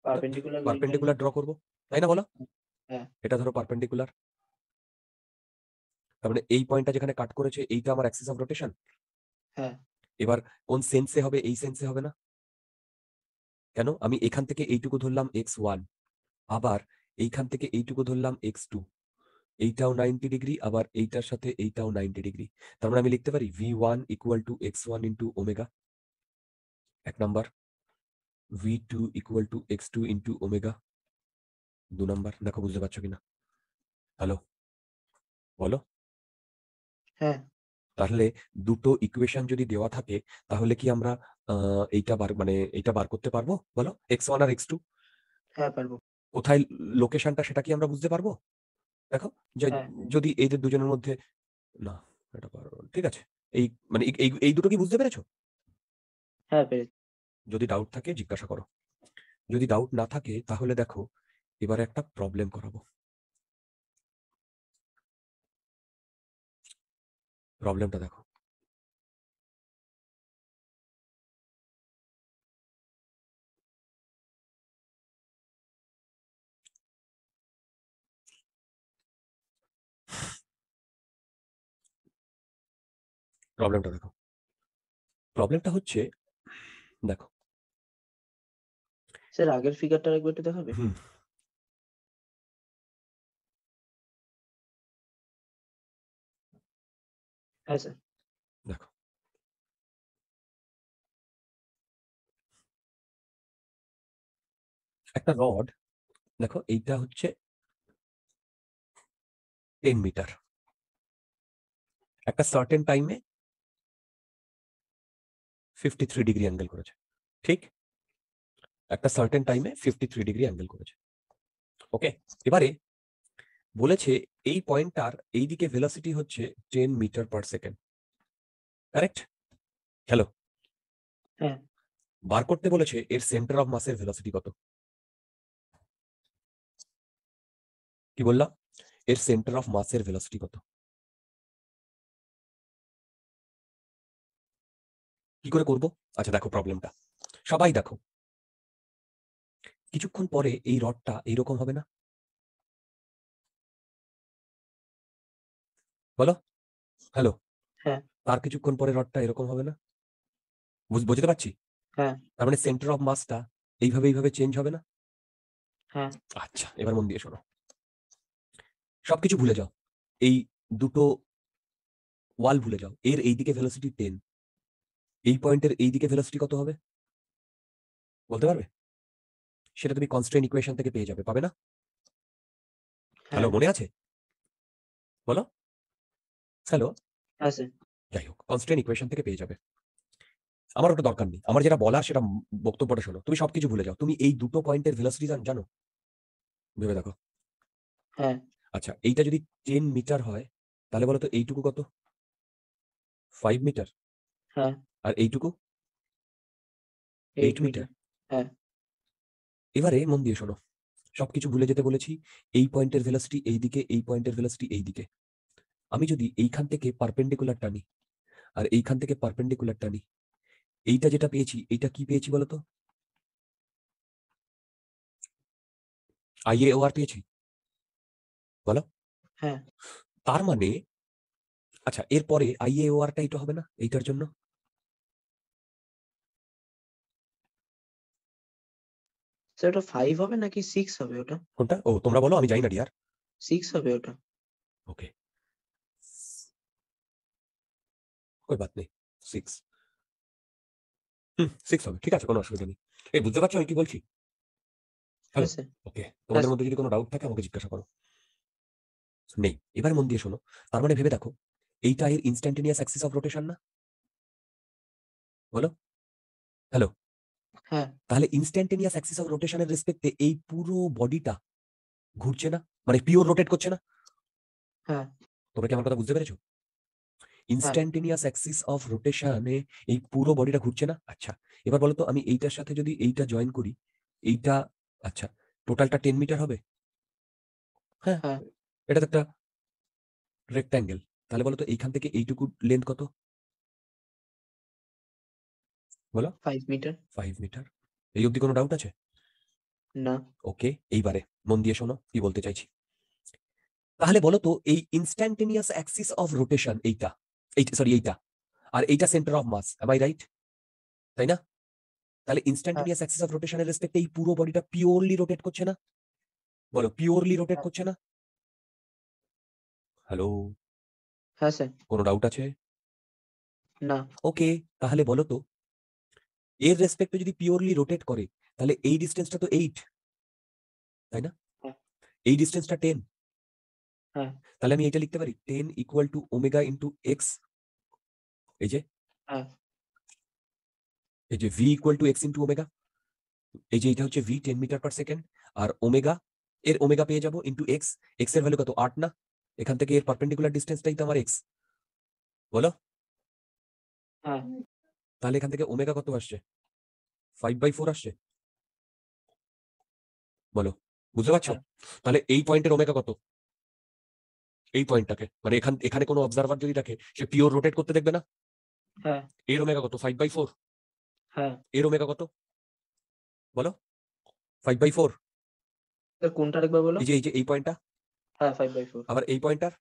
Speaker 2: পারপেন্ডিকুলার লাইন টাইন।
Speaker 1: পারপেন্ডিকুলার ড্র করব, তাই না বলো?
Speaker 2: হ্যাঁ
Speaker 1: এটা ধরো পারপেন্ডিকুলার, তার মানে এই পয়েন্টটা যেখানে কাট করেছে এইটা আমার অ্যাক্সিস অফ রোটেশন।
Speaker 2: হ্যাঁ
Speaker 1: এবার কোন সেন্সে হবে? এই সেন্সে হবে না। কেন? আমি এখান থেকে এইটুকু ধরলাম x1, আবার এইখান থেকে এইটুকু ধরলাম x2, এইটাও 90 ডিগ্রি, আবার এইটার সাথে এইটাও 90 ডিগ্রি। তার মানে আমি লিখতে পারি v1 equal to x1 into omega, এক number. v2 equal to x2 into omega, 2 number. দেখো বুঝতে পারছো কিনা? হ্যালো, বলো।
Speaker 2: হ্যাঁ
Speaker 1: তাহলে দুটো ইকুয়েশন যদি দেওয়া থাকে তাহলে কি আমরা এইটা মানে এইটা বার করতে পারবো বলো? x1 আর x2
Speaker 2: হ্যাঁ পারবো।
Speaker 1: কোথায় লোকেশনটা সেটা কি আমরা বুঝতে পারবো? দেখো, যে
Speaker 2: হ্যাঁ
Speaker 1: যদি এদের দুজনের মধ্যে না, এটা ঠিক আছে। এই মানে এই দুটো কি বুঝতে পেরেছো?
Speaker 2: হ্যাঁ পেরেছি।
Speaker 1: যদি ডাউট থাকে জিজ্ঞাসা করো। যদি ডাউট না থাকে তাহলে দেখো, এবারে একটা প্রবলেম করাবো। প্রবলেমটা দেখো, প্রবলেমটা দেখো। প্রবলেমটা হচ্ছে, দেখো,
Speaker 2: স্যার আগের ফিগারটা একবার একটু দেখাবে?
Speaker 1: হুম,
Speaker 2: হ্যাঁ স্যার।
Speaker 1: দেখো একটা রড, দেখো এইটা হচ্ছে 10 মিটার, একটা সার্টেন টাইমে 53 ডিগ্রি অ্যাঙ্গেল করেছে, ঠিক? একটা সার্টেন টাইমে 53 ডিগ্রি অ্যাঙ্গেল করেছে। ওকে, এবারে বলেছে এই পয়েন্টটার এইদিকে ভেলোসিটি হচ্ছে 10 metre per second, correct? Hello,
Speaker 2: হ্যাঁ
Speaker 1: বার করতে বলেছে এর সেন্টার অফ মাসের ভেলোসিটি কত। কি বললাম? এর সেন্টার অফ মাসের ভেলোসিটি কত? কি করে করব? আচ্ছা দেখো প্রবলেমটা, সবাই দেখো, কিছুক্ষণ পরে এই রডটা এইরকম হবে না? বলো। হ্যালো।
Speaker 2: হ্যাঁ।
Speaker 1: তার কিছুক্ষণ পরে রডটা এরকম হবে না? বুঝতে পারছি?
Speaker 2: হ্যাঁ।
Speaker 1: তার মানে সেন্টার অফ মাসটা এইভাবে চেঞ্জ হবে না?
Speaker 2: হ্যাঁ।
Speaker 1: আচ্ছা, এবার মন দিয়ে শোনো। সবকিছু ভুলে যাও। এই দুটো ওয়াল ভুলে যাও। এর এইদিকে ভেলোসিটি 10, এই পয়েন্টের এইদিকে ভেলোসিটি কত হবে বলতে পারবে? সেটা তুমি কনস্ট্রেইন ইকুয়েশন থেকে পেয়ে যাবে, পাবে না? হ্যালো,
Speaker 2: হ্যাঁ।
Speaker 1: মনে আছে? বলো। হ্যালো।
Speaker 2: আছে।
Speaker 1: যাই হোক, কনস্ট্রেইন ইকুয়েশন থেকে পেয়ে যাবে। আমার ওটা দরকার নেই। আমার যেটা বলার সেটা বক্তব্যটা শোনো। তুমি সবকিছু ভুলে যাও। তুমি এই দুটো পয়েন্টের ভেলোসিটি জানো? ভেবে দেখো।
Speaker 2: হ্যাঁ।
Speaker 1: আচ্ছা, এইটা যদি 10 মিটার হয় তাহলে বলো তো এইটুকু কত? 5 মিটার।
Speaker 2: হ্যাঁ।
Speaker 1: আর এইটুকু
Speaker 2: 8
Speaker 1: 8 মিটার।
Speaker 2: মিটার। হ্যাঁ।
Speaker 1: এবারে মন দিয়ে শোনো। সবকিছু ভুলে যেতে বলেছি। এই পয়েন্টের ভেলোসিটি এইদিকে, এই পয়েন্টের ভেলোসিটি এইদিকে। আমি যদি এইখান থেকে পারপেন্ডিকুলার টানি আর এইখান থেকে পারপেন্ডিকুলার টানি, এইটা যেটা পেয়েছি, এইটা কি পেয়েছি বলতো? IAOR পেয়েছি। বলো।
Speaker 2: হ্যাঁ।
Speaker 1: তার মানে আচ্ছা, এরপরে IAORটা এটা হবে না এইটার জন্য?
Speaker 2: স্যার ওটা 5 হবে নাকি 6 হবে ওটা?
Speaker 1: কোনটা? ও তোমরা বলো, আমি জানি না ডিয়ার।
Speaker 2: 6 হবে ওটা।
Speaker 1: ওকে, কোই বাত নেই। 6। 6 হবে, ঠিক আছে, কোনো অসুবিধা নেই। এই বুঝতে পারছো আমি কি বলছি? হ্যালো।
Speaker 2: হ্যাঁ স্যার।
Speaker 1: ওকে,
Speaker 2: হ্যাঁ
Speaker 1: তোমাদের
Speaker 2: স্যার।
Speaker 1: মধ্যে যদি কোনো ডাউট থাকে আমাকে জিজ্ঞাসা করো। নেই? এবার মন দিয়ে শোনো। তার মানে ভেবে দেখো, এইটা এর ইনস্ট্যান্টেনিয়াস অ্যাক্সিস অফ রোটেশন না? বলো। হ্যালো।
Speaker 2: হ্যাঁ।
Speaker 1: তাহলে ইনস্ট্যান্টেনিয়াস অ্যাক্সিস অফ রোটেশনের রেসপেক্টে এই পুরো বডিটা ঘুরছে না? মানে পিওর রোটেট করছে না?
Speaker 2: হ্যাঁ।
Speaker 1: তোমরা কি আমার কথা বুঝতে পেরেছো?
Speaker 2: হ্যাঁ।
Speaker 1: ইনস্ট্যান্টেনিয়াস অ্যাক্সিস অফ রোটেশনে এই পুরো বডিটা ঘুরছে না? আচ্ছা, এবার বলো তো আমি এইটার সাথে যদি এইটা জয়েন করি, এইটা, আচ্ছা, টোটালটা 10 মিটার হবে? হ্যাঁ,
Speaker 2: হ্যাঁ।
Speaker 1: এটা তো একটা রেক্ট্যাঙ্গেল। তাহলে বলো তো এইখান থেকে এইটুকু লেন্থ কত? বলো।
Speaker 2: 5 মিটার।
Speaker 1: 5 মিটার। এই অবধি কোনো ডাউট আছে?
Speaker 2: না।
Speaker 1: ওকে, এইবারে মন দিয়ে শোনো কি বলতে চাইছি। তাহলে বলো তো এই ইনস্ট্যান্টেনিয়াস অ্যাক্সিস অফ রোটেশন এইটা, এইটা আর এইটা centre of mass, M I right? তাই না? তাহলে
Speaker 2: হ্যাঁ।
Speaker 1: ইনস্ট্যান্টেনিয়াস অ্যাক্সিস অফ রোটেশনের রেসপেক্টে এই পুরো বডিটা পিওরলি রোটেট করছে না? বলো, পিওরলি রোটেট
Speaker 2: হ্যাঁ।
Speaker 1: করছে না? হ্যালো।
Speaker 2: হ্যাঁ স্যার।
Speaker 1: কোনো ডাউট আছে?
Speaker 2: না।
Speaker 1: ওকে, তাহলে বলো তো এর রেসপেক্টে যদি পিওরলি রোটেট করে তাহলে এই ডিস্টেন্সটা তো 8, তাই না?
Speaker 2: হ্যাঁ।
Speaker 1: এই ডিস্টেন্সটা 10।
Speaker 2: হ্যাঁ।
Speaker 1: তাহলে আমি এটা লিখতে পারি 10 equal to omega into x. এই যে,
Speaker 2: হ্যাঁ।
Speaker 1: এই যে V equal to x into omega. এই যে এটা হচ্ছে ভি 10 মিটার পার সেকেন্ড, আর ওমেগা, এর ওমেগা পেয়ে যাবো ইন্টু এক্স। এক্স এর ভ্যালু কত? 8 না? এখান থেকে এর পারপেন্ডিকুলার ডিস্টেন্সটাই তো আমার এক্স। বলো।
Speaker 2: হ্যাঁ।
Speaker 1: তাহলে এখান থেকে ওমেগা কত আসছে? 5/4 আসছে। বলো, বুঝতে পারছো?
Speaker 2: হ্যাঁ।
Speaker 1: তাহলে এই পয়েন্টের ওমেগা কত? এই পয়েন্টটাকে মানে এখানে কোনো অবজারভার যদি দেখে সে পিওর রোটেট করতে দেখবে না?
Speaker 2: হ্যাঁ।
Speaker 1: এর ওমেগা কত? 5/4।
Speaker 2: হ্যাঁ।
Speaker 1: এর ওমেগা কত? বলো। 5/4।
Speaker 2: স্যার কোনটা একবার বলো?
Speaker 1: এই যে এই পয়েন্টটা,
Speaker 2: হ্যাঁ 5/4।
Speaker 1: আবার এই পয়েন্টটার।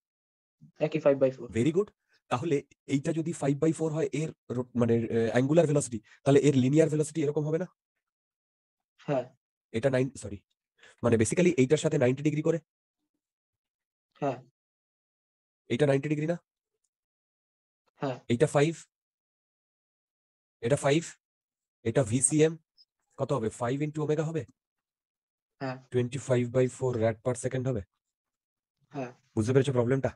Speaker 2: একই 5/4।
Speaker 1: Very good. তাহলে এইটা যদি 5/4 হয় এর মানে অ্যাঙ্গুলার ভেলোসিটি, তাহলে এর লিনিয়ার ভেলোসিটি এরকম হবে না?
Speaker 2: হ্যাঁ।
Speaker 1: এটা 9, সরি, মানে বেসিক্যালি এইটার সাথে 90 ডিগ্রি করে।
Speaker 2: হ্যাঁ।
Speaker 1: এইটা 90 ডিগ্রি না?
Speaker 2: হ্যাঁ।
Speaker 1: এইটা 5, এটা 5, এটা ভিসিএম। কত হবে? 5 ইন্টু ওমেগা হবে।
Speaker 2: হ্যাঁ।
Speaker 1: 25/4 র‍্যাড পার সেকেন্ড হবে।
Speaker 2: হ্যাঁ।
Speaker 1: বুঝতে পেরেছো প্রবলেমটা?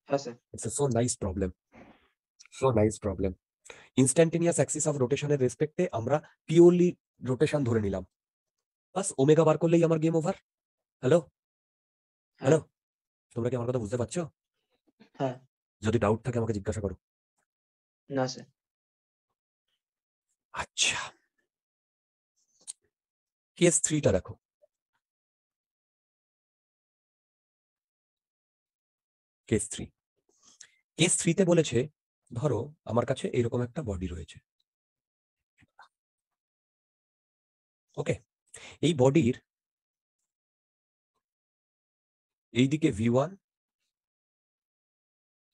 Speaker 2: হ্যাঁ sir.
Speaker 1: It's so nice problem, so nice problem. Instantaneous axis of রোটেশনের রেসপেক্টে আমরা পিওরলি রোটেশন ধরে নিলাম, বাস ওমেগা বার করলেই আমার গেম ওভার। হ্যালো।
Speaker 2: হ্যাঁ।
Speaker 1: হ্যালো। তোমরা কি আমার কথা বুঝতে পারছো?
Speaker 2: হ্যাঁ।
Speaker 1: যদি ডাউট থাকে আমাকে জিজ্ঞাসা করো।
Speaker 2: না স্যার।
Speaker 1: আচ্ছা, কেস 3টা দেখো। কেস 3, কেস 3তে বলেছে ধরো আমার কাছে এরকম একটা বডি রয়েছে। ওকে, এই বডির এইদিকে V1,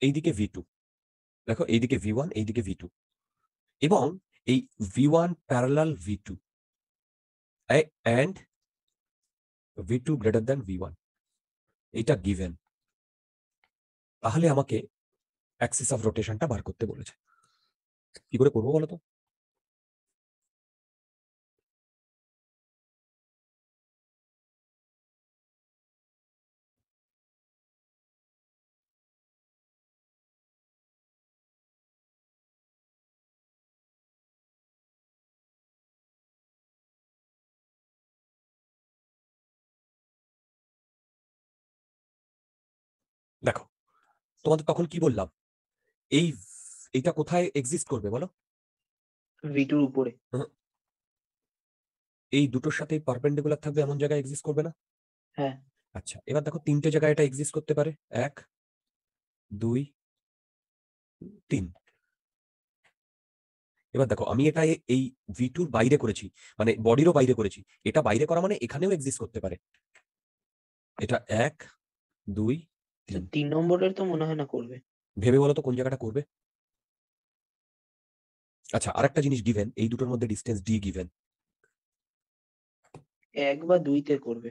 Speaker 1: এইদিকে V2, দেখো এইদিকে V1, এইদিকে V2, এবং এই V1 parallel V2 and V2 greater than V1, এটা গিভেন। তাহলে আমাকে অ্যাক্সিস অফ রোটেশনটা বার করতে বলেছে। কি করে করবো বলো তো? দেখো, তোমাদের তখন কি বললাম, এই এটা কোথায় এক্সিস্ট করবে বলো?
Speaker 2: V2 এর উপরে।
Speaker 1: এই দুটোর সাথে পারপেন্ডিকুলার থাকবে এমন জায়গায় এক্সিস্ট করবে না?
Speaker 2: হ্যাঁ।
Speaker 1: আচ্ছা, এবার দেখো তিনটে জায়গায় এটা এক্সিস্ট করতে পারে, 1 2 3। এবার দেখো আমি এটা এই V2 বাইরে করেছি, মানে বডিরও বাইরে করেছি। এটা বাইরে করা মানে এখানেও এক্সিস্ট করতে পারে। এটা 1 2 3।
Speaker 2: 3 নম্বরের তো মনে হয় না করবে।
Speaker 1: ভেবে বলো তো কোন জায়গাটা করবে? আচ্ছা, আরেকটা জিনিস গিভেন, এই দুটোর মধ্যে ডিস্টেন্স D গিভেন।
Speaker 2: 1 বা 2 তে করবে।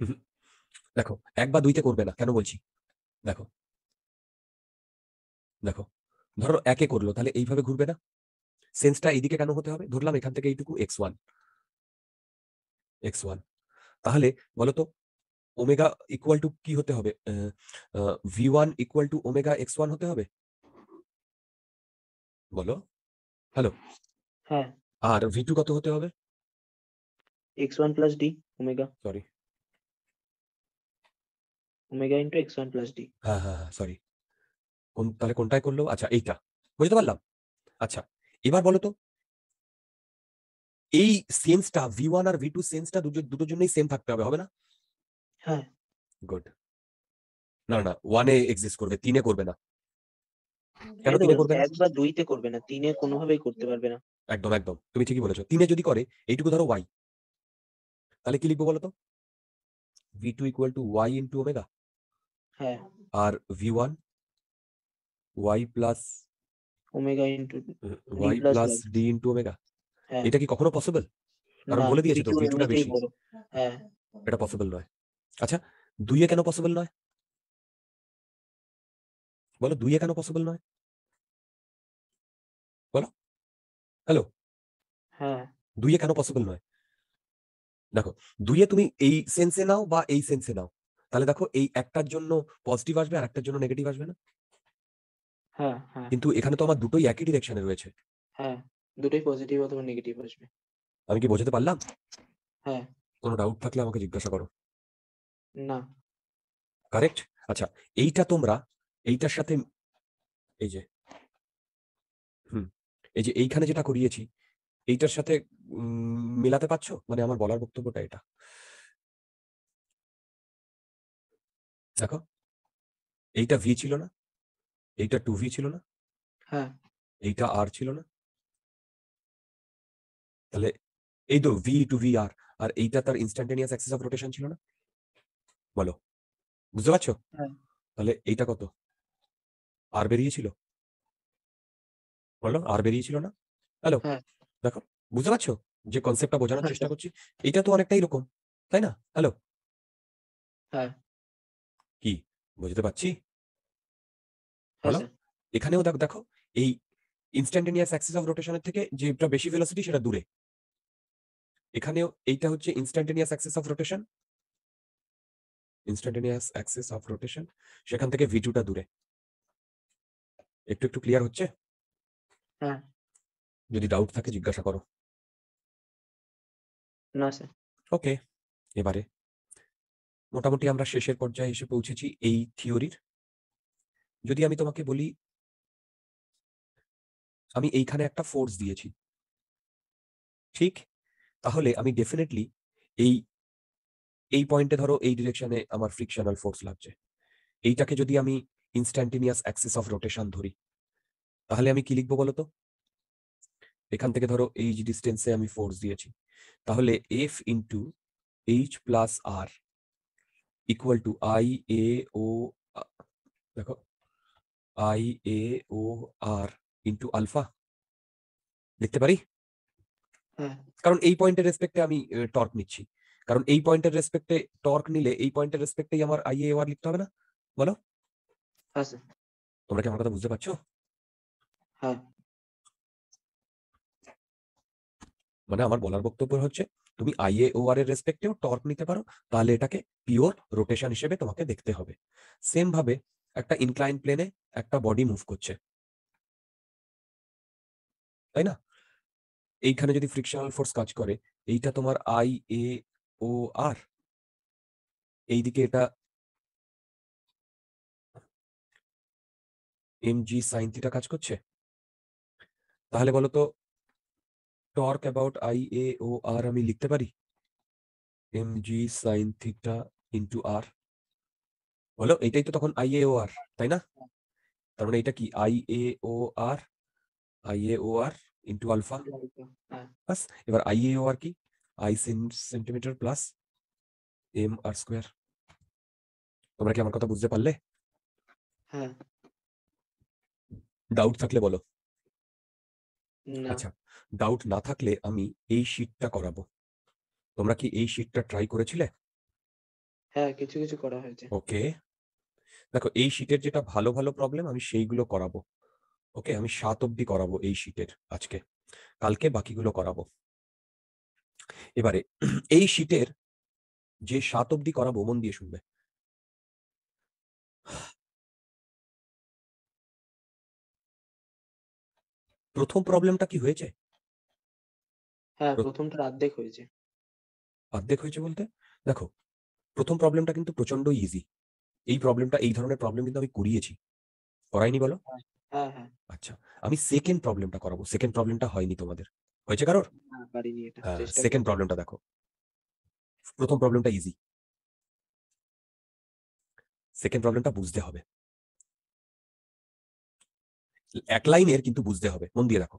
Speaker 1: দেখো 1 বা 2 তে করবে না, কেন বলছি? দেখো দেখো, ধরো 1 এ করলো, তাহলে এইভাবে ঘুরবে না? সেন্সটা এইদিকে কেন হতে হবে? ধরলাম এখান থেকে এইটুকু x1 x1, তাহলে বলো তো ওমেগা ইকুয়াল টু কি হতে হবে? V1 equal to omega x1 হতে হবে, বলো। হ্যালো।
Speaker 2: হ্যাঁ।
Speaker 1: আর V2 কত হতে হবে?
Speaker 2: x1 + d omega.
Speaker 1: Sorry,
Speaker 2: omega into x1 + d।
Speaker 1: হ্যাঁ হ্যাঁ হ্যাঁ, সরি। তাহলে কোনটায় করলো? আচ্ছা, এইটা বুঝতে পারলাম। আচ্ছা, এবার বলো তো এই সেন্সটা V1 আর V2 সেন্সটা দুটোর জন্যই সেম থাকতে হবে, হবে না?
Speaker 2: হ্যাঁ।
Speaker 1: গুড। না না, 1 এ এক্সিস্ট করবে, 3 এ করবে না। কেন
Speaker 2: আমি তো
Speaker 1: 3 এ
Speaker 2: বললাম
Speaker 1: করবে না?
Speaker 2: 1 বা 2 তে করবে না, 3 এ কোনোভাবেই করতে পারবে না।
Speaker 1: একদম একদম, তুমি ঠিকই বলেছো। 3 এ যদি করে, এইটুকু ধরো y, তাহলে কি লিখবো বলো তো? V2 equal two y into omega,
Speaker 2: হ্যাঁ।
Speaker 1: আর V1 y plus
Speaker 2: omega into d
Speaker 1: y
Speaker 2: +
Speaker 1: plus
Speaker 2: y।
Speaker 1: d into omega.
Speaker 2: হ্যাঁ।
Speaker 1: এটা কি কখনো পসিবল? কারণ
Speaker 2: না,
Speaker 1: বলে দিয়েছে তো
Speaker 2: V2
Speaker 1: V2টা
Speaker 2: এমনিতেই
Speaker 1: বেশি।
Speaker 2: বড়। হ্যাঁ।
Speaker 1: এটা পসিবল নয়। আচ্ছা, 2 এ কেন পসিবল নয় বলো? 2 এ কেন পসিবল নয় বলো? হ্যালো।
Speaker 2: হ্যাঁ।
Speaker 1: 2 এ কেন পসিবল নয়? দেখো, 2 এ তুমি এই সেন্সে নাও বা এই সেন্সে নাও, তাহলে দেখো এই একটার জন্য পজিটিভ আসবে আর একটার জন্য নেগেটিভ আসবে না?
Speaker 2: হ্যাঁ। হ্যাঁ।
Speaker 1: কিন্তু এখানে তো আমার দুটোই একই ডিরেকশনে রয়েছে।
Speaker 2: হ্যাঁ, দুটোই পজিটিভ অথবা নেগেটিভ আসবে।
Speaker 1: আমি কি বোঝাতে পারলাম?
Speaker 2: হ্যাঁ।
Speaker 1: কোনো ডাউট থাকলে আমাকে জিজ্ঞাসা করো।
Speaker 2: না।
Speaker 1: কারেক্ট। আচ্ছা, এইটা তোমরা এইটার সাথে, এই যে, হুম, এই যে এইখানে যেটা করিয়েছি, এইটার সাথে মেলাতে পারছো? মানে আমার বলার বক্তব্যটা এটা। দেখো, এইটা V ছিল না, এইটা 2V ছিল না,
Speaker 2: হ্যাঁ।
Speaker 1: এইটা R ছিল না, তাহলে এই তো V টু V R, আর এইটা তার ইনস্ট্যান্টেনিয়াস অ্যাক্সিস অফ রোটেশন ছিল না? বলো, বুঝতে পারছো?
Speaker 2: হ্যাঁ।
Speaker 1: তাহলে এইটা কত? আর বেরিয়েছিল, বলো, আর বেরিয়েছিল না? হ্যালো।
Speaker 2: হ্যাঁ।
Speaker 1: দেখো, বুঝতে পারছো যে কনসেপ্টটা বোঝানোর
Speaker 2: হ্যাঁ
Speaker 1: চেষ্টা
Speaker 2: স্যার।
Speaker 1: করছি? এটা তো অনেকটাই এরকম, তাই না? হ্যালো,
Speaker 2: হ্যাঁ।
Speaker 1: কি বুঝতে পারছি
Speaker 2: হ্যাঁ
Speaker 1: বলো?
Speaker 2: স্যার।
Speaker 1: এখানেও দেখো দেখো, এই ইনস্ট্যান্টেনিয়াস অ্যাক্সিস অফ রোটেশনের থেকে যেটা বেশি ভেলোসিটি সেটা দূরে। এখানেও এইটা হচ্ছে instantaneous axis of rotation, instantaneous axis of rotation, সেখান থেকে V2 টা দূরে। একটু একটু ক্লিয়ার হচ্ছে?
Speaker 2: হ্যাঁ।
Speaker 1: যদি ডাউট থাকে জিজ্ঞাসা করো।
Speaker 2: না স্যার।
Speaker 1: ওকে, এবারে মোটামুটি আমরা শেষের পর্যায়ে এসে পৌঁছেছি এই থিওরির। যদি আমি তোমাকে বলি, আমি এইখানে একটা ফোর্স দিয়েছি, ঠিক? তাহলে আমি ডেফিনেটলি এই এই পয়েন্টে ধরো এই ডিরেকশনে আমার ফ্রিকশনাল ফোর্স লাগছে। এইটাকে যদি আমি ইনস্ট্যান্টেনিয়াস অ্যাক্সিস অফ রোটেশন ধরি, তাহলে আমি কি লিখবো বলতো? এখান থেকে ধরো এই যে ডিস্টেন্সে আমি ফোর্স দিয়েছি, তাহলে F into H plus R equal to I A O, দেখো I A O R into alpha লিখতে পারি?
Speaker 2: হ্যাঁ
Speaker 1: কারণ এই পয়েন্টের রেসপেক্টে আমি টর্ক নিচ্ছি, কারণ এই পয়েন্টের রেসপেক্টে টর্ক নিলে এই পয়েন্টের রেসপেক্টেই আমার আই এ ও আর লিখতে হবে না? বলো,
Speaker 2: হ্যাঁ স্যার
Speaker 1: তোমরা কি আমার কথা বুঝতে পারছো?
Speaker 2: হ্যাঁ
Speaker 1: মানে আমার বলার বক্তব্য হচ্ছে তুমি আই এ ও আর এর রেসপেক্টেও টর্ক নিতে পারো, তাহলে এটাকে পিওর রোটেশন হিসেবে তোমাকে দেখতে হবে। সেম ভাবে একটা ইনক্লাইন প্লেনে একটা বডি মুভ করছে, তাই না? এইখানে যদি ফ্রিকশনাল ফোর্স কাজ করে, এইটা তোমার আই এ ও আর, এইদিকে এটা এম জি সাইন থিটা কাজ করছে। তাহলে বলো তো, torque about I A O R আমি লিখতে পারি M G sine theta into R. বলো, এইটাই তো তখন আই এ ও আর, তাই না? তার মানে এটা কি I A O R, I A O R into alpha.
Speaker 2: হ্যাঁ
Speaker 1: বাস, এবার আই এ ও আর কি, I centimetre plus M R square. তোমরা কি আমার কথা বুঝতে পারলে?
Speaker 2: হ্যাঁ
Speaker 1: ডাউট থাকলে বলো।
Speaker 2: না
Speaker 1: আচ্ছা, ডাউট না থাকলে আমি এই শীটটা করাবো। তোমরা কি এই শীটটা ট্রাই করেছিলে?
Speaker 2: হ্যাঁ কিছু কিছু করা হয়েছে
Speaker 1: ওকে, দেখো এই শীটের যেটা ভালো ভালো প্রবলেম আমি সেইগুলো করাবো। ওকে, আমি 7 অব্দি করাবো এই শীটের আজকে, কালকে বাকিগুলো করাবো। এবারে এই শীটের যে 7 অব্দি করাবো, মন দিয়ে শুনবে। প্রথম প্রবলেমটা কি হয়েছে?
Speaker 2: হ্যাঁ প্রথমটা অর্ধেক হয়েছে
Speaker 1: অর্ধেক হয়েছে বলতে, দেখো প্রথম প্রবলেমটা কিন্তু প্রচন্ড ইজি। এই প্রবলেমটা, এই ধরনের প্রবলেম কিন্তু আমি করিয়েছি, করাইনি বলো?
Speaker 2: হ্যাঁ হ্যাঁ হ্যাঁ
Speaker 1: আচ্ছা, আমি সেকেন্ড প্রবলেমটা করাবো। সেকেন্ড প্রবলেমটা হয়নি তোমাদের, হয়েছে কারোর?
Speaker 2: না পারিনি এটা
Speaker 1: হ্যাঁ,
Speaker 2: চেষ্টা
Speaker 1: সেকেন্ড
Speaker 2: করছি
Speaker 1: প্রবলেমটা দেখো। প্রথম প্রবলেমটা ইজি, সেকেন্ড প্রবলেমটা বুঝতে হবে। এক লাইনের কিন্তু বুঝতে হবে, মন দিয়ে দেখো।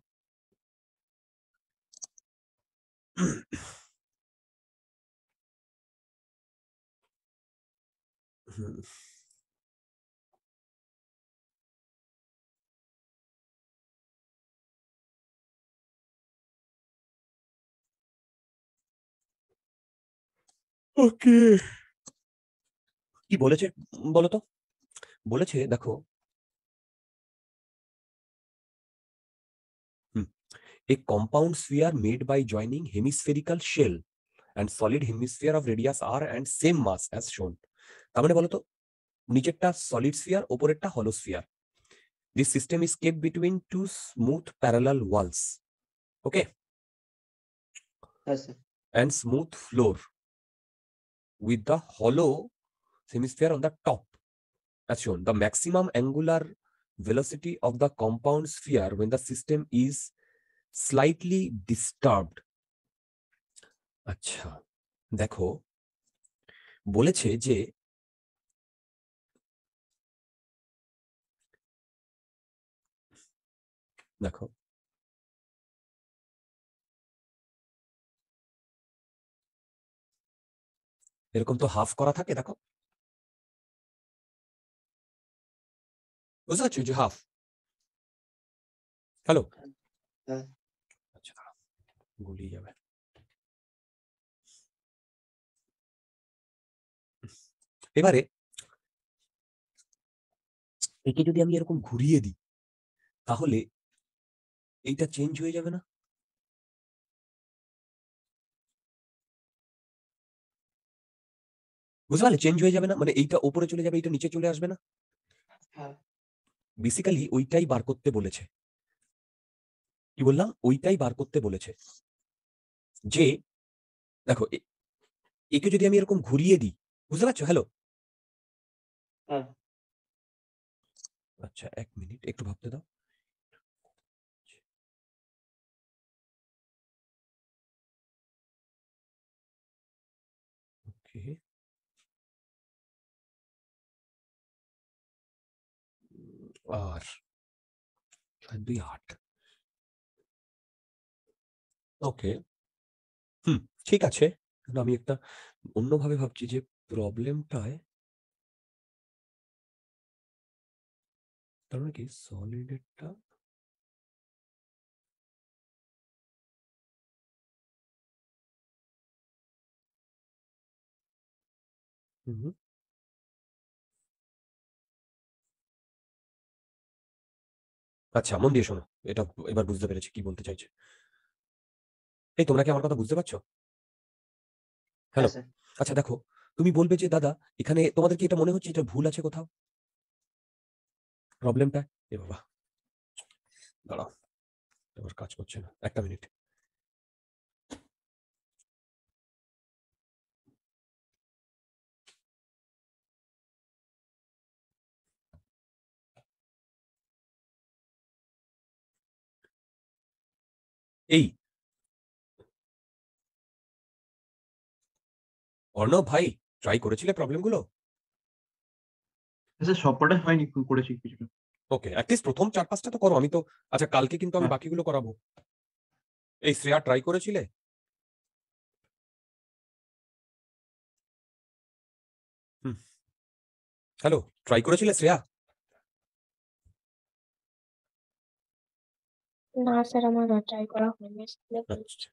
Speaker 1: ওকে, কি বলেছে বলো তো? বলেছে দেখো, a compound sphere made by joining hemispherical shell and solid hemisphere of radius r and same mass as shown। তার মানে বলো তো, নিচেরটা সলিড স্ফিয়ার, ওপরেরটা হলো sphere. This system is kept between two smooth parallel walls, okay,
Speaker 2: হ্যাঁ sir
Speaker 1: and smooth floor with the hollow hemisphere on the top as shown. The maximum angular velocity of the compound sphere when the system is slightly disturbed। আচ্ছা, দেখো বলেছে যে দেখো এরকম তো half করা থাকে, দেখো বুঝতে পারছো যে হাফ। হ্যালো,
Speaker 2: হ্যাঁ
Speaker 1: আচ্ছা দাঁড়াও, গুলিয়ে যাবে। এবারে একে যদি আমি এরকম ঘুরিয়ে দিই, তাহলে এইটা চেঞ্জ হয়ে যাবে না? বুঝতে পারলে, চেঞ্জ হয়ে যাবে না, মানে এইটা ওপরে চলে যাবে, এইটা নিচে চলে আসবে না?
Speaker 2: হ্যাঁ
Speaker 1: বেসিক্যালি ওইটাই বার করতে বলেছে। কি বললাম? ওইটাই বার করতে বলেছে যে দেখো একে যদি আমি এরকম ঘুরিয়ে দিই, বুঝতে পারছো? হ্যালো,
Speaker 2: হ্যাঁ
Speaker 1: আচ্ছা 1 মিনিট একটু ভাবতে দাও। ওকে, আর 4 2 8, ওকে, হুম, ঠিক আছে। কিন্তু আমি একটা অন্যভাবে ভাবছি যে প্রবলেমটায় তার মানে কি সলিডেরটা হুম। আচ্ছা মন দিয়ে শোনো, এটা এবার বুঝতে পেরেছি কি বলতে চাইছে। এই তোমরা কি আমার কথা বুঝতে পারছো?
Speaker 2: হ্যাঁ
Speaker 1: হ্যালো।
Speaker 2: স্যার।
Speaker 1: আচ্ছা দেখো, তুমি বলবে যে দাদা এখানে তোমাদের কি এটা মনে হচ্ছে এটা ভুল আছে কোথাও প্রবলেমটা? এ বাবা, দাঁড়াও, আমার কাজ করছে না, একটা মিনিট। এই অর্ণব ভাই, ট্রাই করেছিলে প্রবলেমগুলো?
Speaker 3: স্যার সবকটাই হয়নি, করেছি কিছুটা।
Speaker 1: ওকে, অ্যাটলিস্ট প্রথম 4-5টা তো করো। আমি তো আচ্ছা কালকে কিন্তু আমি
Speaker 3: হ্যাঁ।
Speaker 1: বাকিগুলো করাবো। এই শ্রেয়া ট্রাই করেছিলে? হুম। হ্যালো, ট্রাই করেছিলে শ্রেয়া?
Speaker 4: না স্যার, আমার ট্রাই করা হয়নি। স্কুলে
Speaker 1: আচ্ছা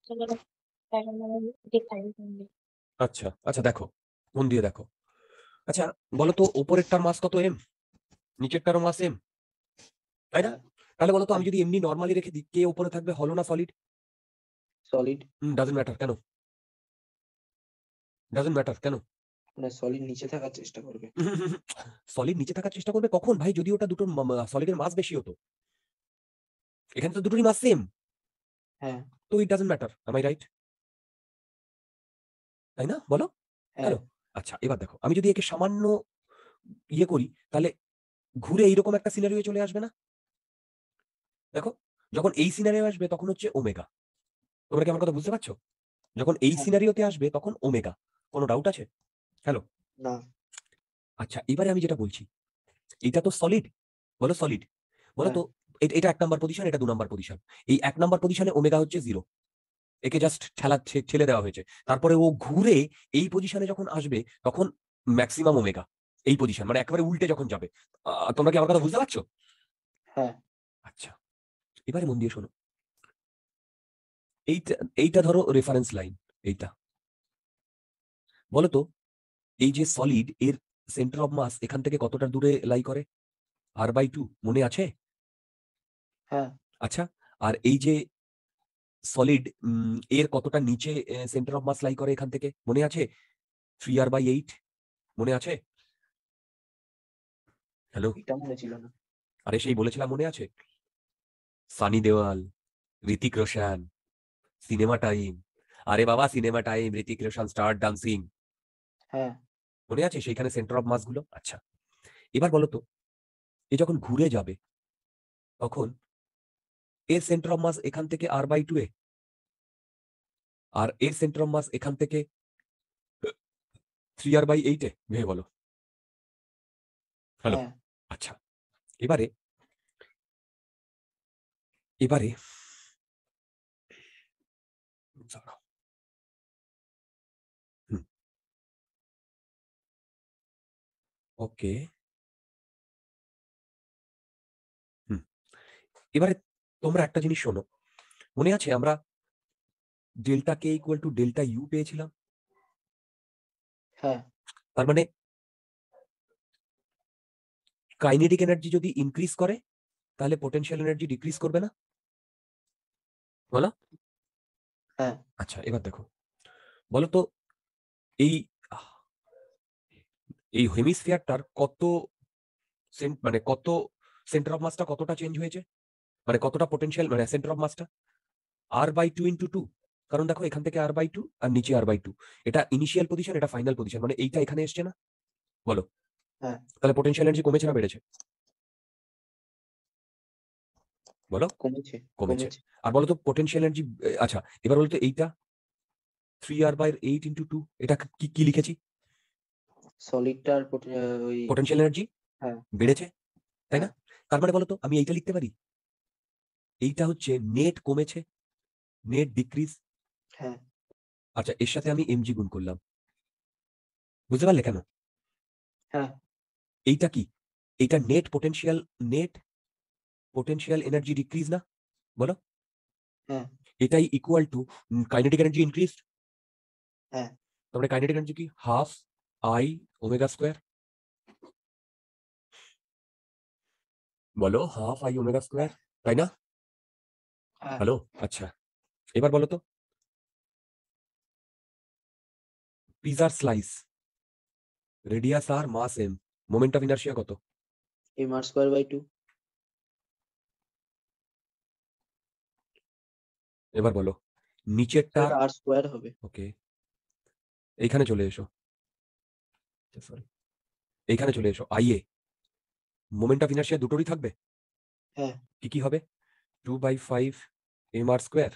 Speaker 4: তাই জন্য আমি দেখাই হয়নি।
Speaker 1: আচ্ছা আচ্ছা, দেখো মন দিয়ে দেখো। আচ্ছা বলো তো, ওপরেরটার মাস কত এম, নিচেরটারও মাস এম, তাই না?
Speaker 2: হ্যাঁ
Speaker 1: তাহলে বলো তো, আমি যদি এমনি নর্মালি রেখে দিই, কে ওপরে থাকবে, হলো না সলিড?
Speaker 2: সলিড।
Speaker 1: ডাজন্ট ম্যাটার কেন? ডাজন্ট ম্যাটার কেন?
Speaker 2: মানে সলিড নিচে থাকার চেষ্টা করবে।
Speaker 1: সলিড নিচে থাকার চেষ্টা করবে কখন ভাই? যদি ওটা দুটো সলিডের মাস বেশি হতো। এখানে তো দুটোরই মাস সেম,
Speaker 2: হ্যাঁ
Speaker 1: তো it doesn't matter. M I right? তাই না বলো?
Speaker 2: হ্যাঁ
Speaker 1: হ্যালো। আচ্ছা এবার দেখো, আমি যদি একে সামান্য ইয়ে করি, তাহলে ঘুরে এইরকম একটা সিনারিও চলে আসবে না? দেখো, যখন এই সিনারিও আসবে তখন হচ্ছে ওমেগা। তোমরা কি আমার কথা বুঝতে পারছো? যখন এই
Speaker 2: হ্যাঁ।
Speaker 1: সিনারিওতে আসবে তখন ওমেগা। কোনো ডাউট আছে? হ্যালো।
Speaker 2: না।
Speaker 1: আচ্ছা এবারে আমি যেটা বলছি, এটা তো সলিড, বলো সলিড, বলো
Speaker 2: হ্যাঁ
Speaker 1: তো। এটা 1 নাম্বার পজিশন, এটা 2 নাম্বার পজিশন। এই 1 নাম্বার পজিশনে ওমেগা হচ্ছে 0। একে জাস্ট ঠেলে দেওয়া হয়েছে। তারপরে ও ঘুরে এই পজিশনে যখন আসবে তখন ম্যাক্সিমাম ওমেগা। এই পজিশন মানে একেবারে উল্টে যখন যাবে। তোমরা কি আমার কথা বুঝতে পারছো?
Speaker 2: হ্যাঁ
Speaker 1: আচ্ছা এবারে মন দিয়ে শোনো। এইটা এইটা ধরো রেফারেন্স লাইন। এইটা বলো তো, এই যে সলিড এর সেন্টার অফ মাস এখান থেকে কতটা দূরে লাই করে? r/2 মনে আছে?
Speaker 2: হ্যাঁ
Speaker 1: আচ্ছা, আর এই যে সলিড এর কতটা নিচে সেন্টার অফ মাস লাই করে এখান থেকে, মনে আছে? 3r/8 মনে আছে? হ্যালো।
Speaker 2: এটা মনে ছিল না।
Speaker 1: আরে সেই বলেছিলাম, মনে আছে? সানি দেওয়াল, ঋতিক রোশন, সিনেমা টাইম। আরে বাবা, cinema time, Hrithik Roshan star dancing,
Speaker 2: হ্যাঁ
Speaker 1: মনে আছে সেইখানে সেন্টার অফ মাস গুলো? আচ্ছা এবার বলো তো, এ যখন ঘুরে যাবে তখন এর সেন্টার অফ মাস এখান থেকে r/2 এ, আর এর সেন্টার অফ মাস এখান থেকে 3r/8 এ, ভেবে বলো। হ্যালো।
Speaker 2: হ্যাঁ
Speaker 1: আচ্ছা এবারে এবারে দাঁড়াও। হুম, ওকে। হুম, এবারে তোমরা একটা জিনিস শোনো, মনে আছে আমরা delta K equal to delta U পেয়েছিলাম?
Speaker 2: হ্যাঁ
Speaker 1: তার মানে কাইনেটিক এনার্জি যদি ইনক্রিজ করে তাহলে পোটেনশিয়াল এনার্জি ডিক্রিজ করবে না, বলো?
Speaker 2: হ্যাঁ
Speaker 1: আচ্ছা এবার দেখো, বলো তো, এই আহ, এই হেমিস্ফিয়ারটার কত মানে কত সেন্টার অফ মাসটা কতটা চেঞ্জ হয়েছে, মানে কতটা পোটেনশিয়াল, মানে সেন্টার অফ মাসটা r/2 × 2। কারণ দেখো, এখান থেকে r/2 আর নিচে r/2, এটা ইনিশিয়াল পজিশন, এটা ফাইনাল পজিশন, মানে এইটা এখানে এসছে না, বলো?
Speaker 2: হ্যাঁ
Speaker 1: তাহলে পোটেনশিয়াল এনার্জি কমেছে না বেড়েছে, বলো?
Speaker 2: কমেছে
Speaker 1: কমেছে।
Speaker 2: কমেছে।
Speaker 1: আর বলো তো পোটেনশিয়াল এনার্জি, আচ্ছা এবার বলতো এইটা 3r/8 × 2, এটা কি কি লিখেছি?
Speaker 2: সলিডটার ওই
Speaker 1: পোটেনশিয়াল এনার্জি
Speaker 2: হ্যাঁ
Speaker 1: বেড়েছে, তাই না?
Speaker 2: হ্যাঁ
Speaker 1: তার মানে বলতো আমি এইটা লিখতে পারি, এইটা হচ্ছে নেট কমেছে, নেট ডিক্রিজ।
Speaker 2: হ্যাঁ
Speaker 1: আচ্ছা এর সাথে আমি এমজি গুণ করলাম, বুঝতে পারলে কেন?
Speaker 2: হ্যাঁ
Speaker 1: এইটা কি, এটা নেট পোটেনশিয়াল এনার্জি ডিক্রিজ না, বলো?
Speaker 2: হ্যাঁ
Speaker 1: এটাই equal to kinetic energy increase.
Speaker 2: হ্যাঁ
Speaker 1: তারপরে কাইনেটিক এনার্জি কি, হাফ আই ওমেগা স্কোয়ার, বলো হাফ আই ওমেগা স্কোয়ার, তাই না?
Speaker 2: হ্যাঁ
Speaker 1: হ্যালো, আচ্ছা এবার বলো তো, পিজার slice, radius R mass M, moment of inertia কত?
Speaker 2: m r²/2।
Speaker 1: এবার বলো নিচেরটার,
Speaker 2: এটা r² হবে।
Speaker 1: ওকে এইখানে চলে এসো, সরি এইখানে চলে এসো, আইএ মোমেন্ট অফ ইনার্শিয়া দুটোরই থাকবে।
Speaker 2: হ্যাঁ
Speaker 1: কি কি হবে? 2/5 mr²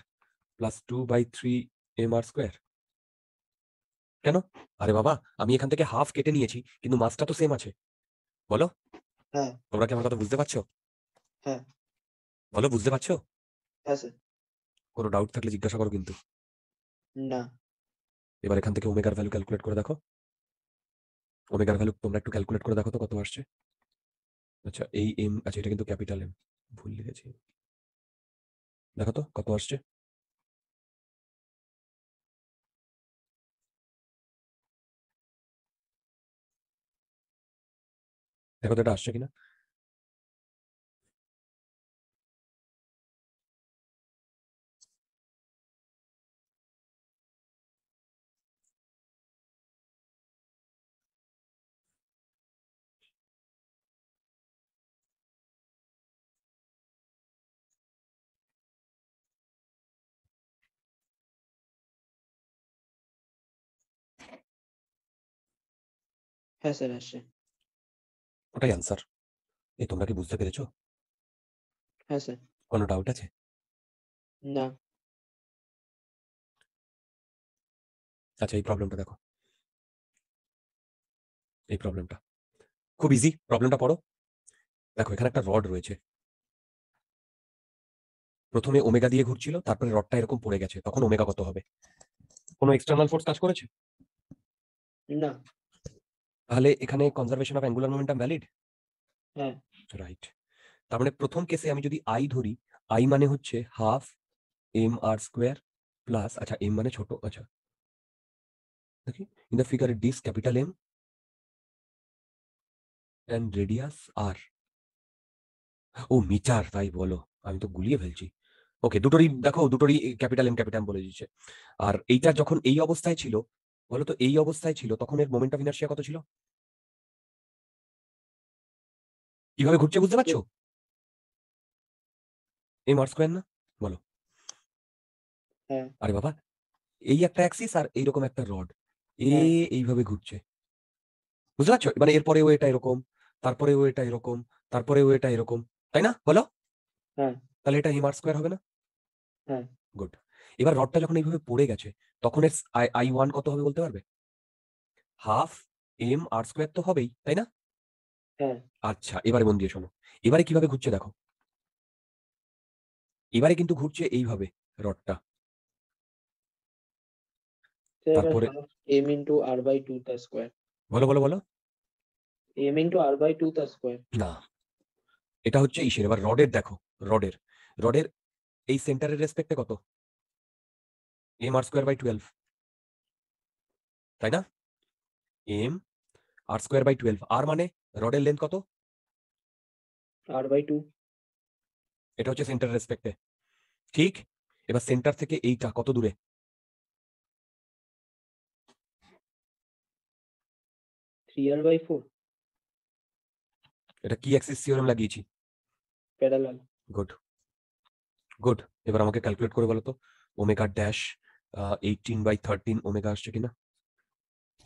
Speaker 1: প্লাস 2/3 mr²। কেন? আরে বাবা, আমি এখান থেকে হাফ কেটে নিয়েছি কিন্তু মাসটা তো সেম আছে, বলো?
Speaker 2: হ্যাঁ
Speaker 1: তোমরা কি আমার কথা বুঝতে পারছো?
Speaker 2: হ্যাঁ
Speaker 1: বলো বুঝতে পারছো?
Speaker 2: হ্যাঁ স্যার।
Speaker 1: কোনো ডাউট থাকলে জিজ্ঞাসা করো কিন্তু।
Speaker 2: না
Speaker 1: এবার এখান থেকে ওমেগার ভ্যালু ক্যালকুলেট করে দেখো, ওমেগার ভ্যালু তোমরা একটু ক্যালকুলেট করে দেখো তো কত আসছে। আচ্ছা এই এম, আচ্ছা এটা কিন্তু ক্যাপিটাল এম, ভুল লিখেছি, দেখো তো কত আসছে। দেখো তো এটা আসছে কিনা।
Speaker 2: হ্যাঁ স্যার আসছে।
Speaker 1: ওটাই আনসার। এই তোমরা কি বুঝতে পেরেছো?
Speaker 2: হ্যাঁ স্যার।
Speaker 1: কোনো ডাউট আছে?
Speaker 2: না
Speaker 1: আচ্ছা এই প্রবলেমটা দেখো, এই প্রবলেমটা খুব ইজি, প্রবলেমটা পড়ো। দেখো এখানে একটা রড রয়েছে, প্রথমে ওমেগা দিয়ে ঘুরছিল, তারপরে রডটা এরকম পড়ে গেছে, তখন ওমেগা কত হবে? কোনো এক্সটার্নাল ফোর্স কাজ করেছে?
Speaker 2: না।
Speaker 1: তাহলে এখানে conservation of angular momentum valid,
Speaker 2: হ্যাঁ
Speaker 1: রাইট। তার মানে প্রথম কেসে আমি যদি আই ধরি, আই মানে হচ্ছে half M R square plus, আচ্ছা এম মানে ছোট, আচ্ছা দেখি in the figure this capital M and radius R, ও মিটার, তাই বলো, আমি তো গুলিয়ে ফেলছি। ওকে দুটোরই দেখো, দুটোরই ক্যাপিটাল এম বলে দিচ্ছে। আর এইটা যখন এই অবস্থায় ছিল, বলো তো এই অবস্থায় ছিল, তখন এর মোমেন্ট অফ ইনার্শিয়া কত ছিল? কিভাবে ঘুরছে বুঝতে পারছো? এম আর স্কোয়ার না, বলো?
Speaker 2: হ্যাঁ
Speaker 1: আরে বাবা, এই একটা অ্যাক্সিস আর এইরকম একটা রড,
Speaker 2: হ্যাঁ
Speaker 1: এইভাবে ঘুরছে, বুঝতে পারছো? মানে এরপরেও এটা এরকম, তারপরেও এটা এরকম, তারপরেও এটা এরকম, তাই না, বলো?
Speaker 2: হ্যাঁ
Speaker 1: তাহলে এটা এম আর স্কোয়ার হবে না?
Speaker 2: হ্যাঁ
Speaker 1: গুড। এবার রডটা যখন এইভাবে পড়ে গেছে, তখন এর আই ওয়ান কত হবে বলতে পারবে? হাফ এম আর স্কোয়ার তো হবেই, তাই না?
Speaker 2: হ্যাঁ।
Speaker 1: আচ্ছা এবারে মন দিয়ে শোনো, এবারে কিভাবে ঘুরছে দেখো, এবারে কিন্তু ঘুরছে এইভাবে রডটা,
Speaker 2: স্যার এবার
Speaker 1: তারপরে
Speaker 2: হাফ m × r/2 তার স্কোয়ার।
Speaker 1: বলো বলো বলো।
Speaker 2: m × r/2 তার স্কোয়ার।
Speaker 1: না, এটা হচ্ছে ইসের, এবার রডের দেখো, রডের রডের এই সেন্টারের রেসপেক্টে কত? এম আর স্কোয়ার বাই 12, তাই না? এম আর স্কোয়ার বাই 12, আর মানে রডের লেন্থ কত?
Speaker 2: r/2।
Speaker 1: এটা হচ্ছে সেন্টার রেসপেক্টে, ঠিক। এবার সেন্টার থেকে এইটা কত দূরে?
Speaker 2: 3r/4।
Speaker 1: এটা কি অ্যাক্সিস থিওরেম লাগিয়েছি?
Speaker 2: প্যারালাল।
Speaker 1: Good good. এবার আমাকে ক্যালকুলেট করে বলো তো, ওমেগা ড্যাশ 18/13 ওমেগা আসছে কিনা।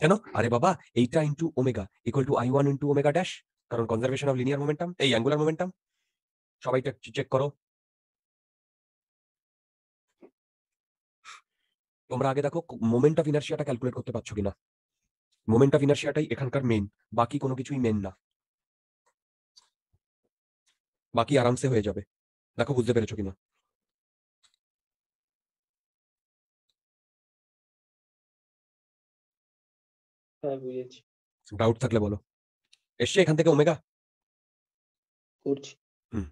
Speaker 1: কেন? আরে বাবা, এইটা into omega equal two I1 into omega dash, কারণ কনজারভেশন অফ লিনিয়ার মোমেন্টাম, এই অ্যাঙ্গুলার মোমেন্টাম। সবাই চেক করো। তোমরা আগে দেখো মোমেন্ট অফ ইনার্শিয়াটা ক্যালকুলেট করতে পারছো কিনা। মোমেন্ট অফ ইনার্শিয়াটাই এখানকার মেইন, বাকি কোনো কিছুই মেইন না, বাকি আরামসে হয়ে যাবে। দেখো বুঝতে পেরেছো কিনা।
Speaker 2: হ্যাঁ বুঝেছি।
Speaker 1: ডাউট থাকলে বলো। এসছে এখান থেকে ওমেগা?
Speaker 2: করছি।
Speaker 1: হুম।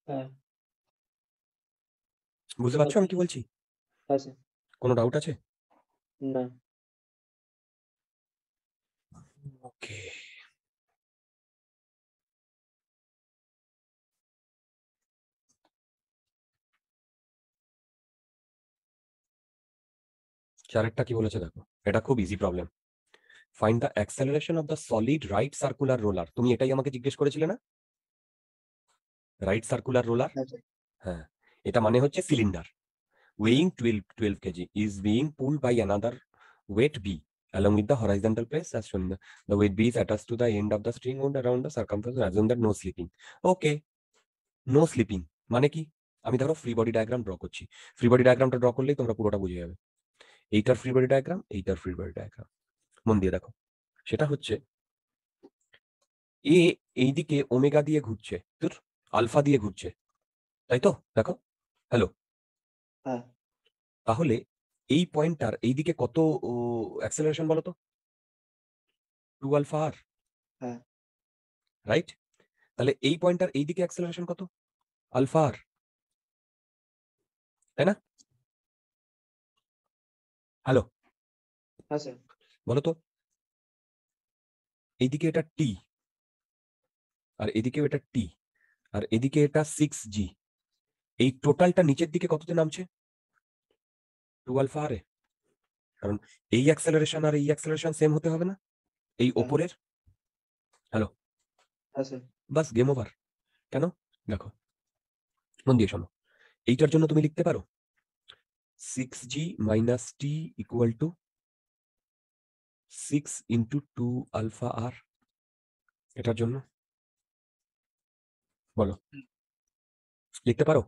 Speaker 2: হ্যাঁ,
Speaker 1: বুঝতে পারছো আমি কি বলছি?
Speaker 2: হ্যাঁ স্যার।
Speaker 1: কোনো ডাউট আছে?
Speaker 2: না।
Speaker 1: ওকে। চারেরটা কি বলেছে দেখো, এটা খুব easy problem. Find the acceleration of the solid right circular roller. তুমি এটাই আমাকে জিজ্ঞেস করেছিলে না? Right circular roller.
Speaker 2: হ্যাঁ স্যার।
Speaker 1: হ্যাঁ, এটা মানে হচ্ছে cylinder weighing 12 kg is being pulled by another weight B along with the horizontal place as shown. The weight B is attached to the end of the string wound around the circumference. Assume that no slipping. Okay, no slipping মানে কি? আমি ধরো free body diagram draw করছি। Free body ডায়াগ্রামটা draw করলেই তোমরা পুরোটা বুঝে যাবে। এইটার ফ্রি বডি ডায়াগ্রাম, এইটার ফ্রি বডি ডায়াগ্রাম, মন দিয়ে দেখো। সেটা হচ্ছে এ এইদিকে ওমেগা দিয়ে ঘুরছে, তোর আলফা দিয়ে ঘুরছে, তাই তো? দেখো, হ্যালো।
Speaker 2: হ্যাঁ।
Speaker 1: তাহলে এই পয়েন্টটার এইদিকে কত অ্যাক্সেলারেশন বলো তো? 2 আলফা আর,
Speaker 2: হ্যাঁ।
Speaker 1: রাইট? তাহলে এই পয়েন্টটার এইদিকে অ্যাক্সেলারেশন কত? আলফা আর, তাই না? হ্যালো,
Speaker 2: হ্যাঁ স্যার।
Speaker 1: বলো তো। এইদিকে এটা টি, আর এদিকেও এটা টি, আর এদিকে এটা 6g। এই টোটালটা নিচের দিকে কততে নামছে? 2 আলফা আর এ। কারণ এই অ্যাক্সেলারেশন আর এই অ্যাক্সেলারেশন সেম হতে হবে না? এই
Speaker 2: হ্যাঁ।
Speaker 1: ওপরের। হ্যালো,
Speaker 2: হ্যাঁ স্যার।
Speaker 1: বাস গেম ওভার। কেন? দেখো, মন দিয়ে শোনো। এইটার জন্য তুমি লিখতে পারো 6g minus T equal to 6 into 2 alpha r. এটার জন্য বলো, লিখতে পারো?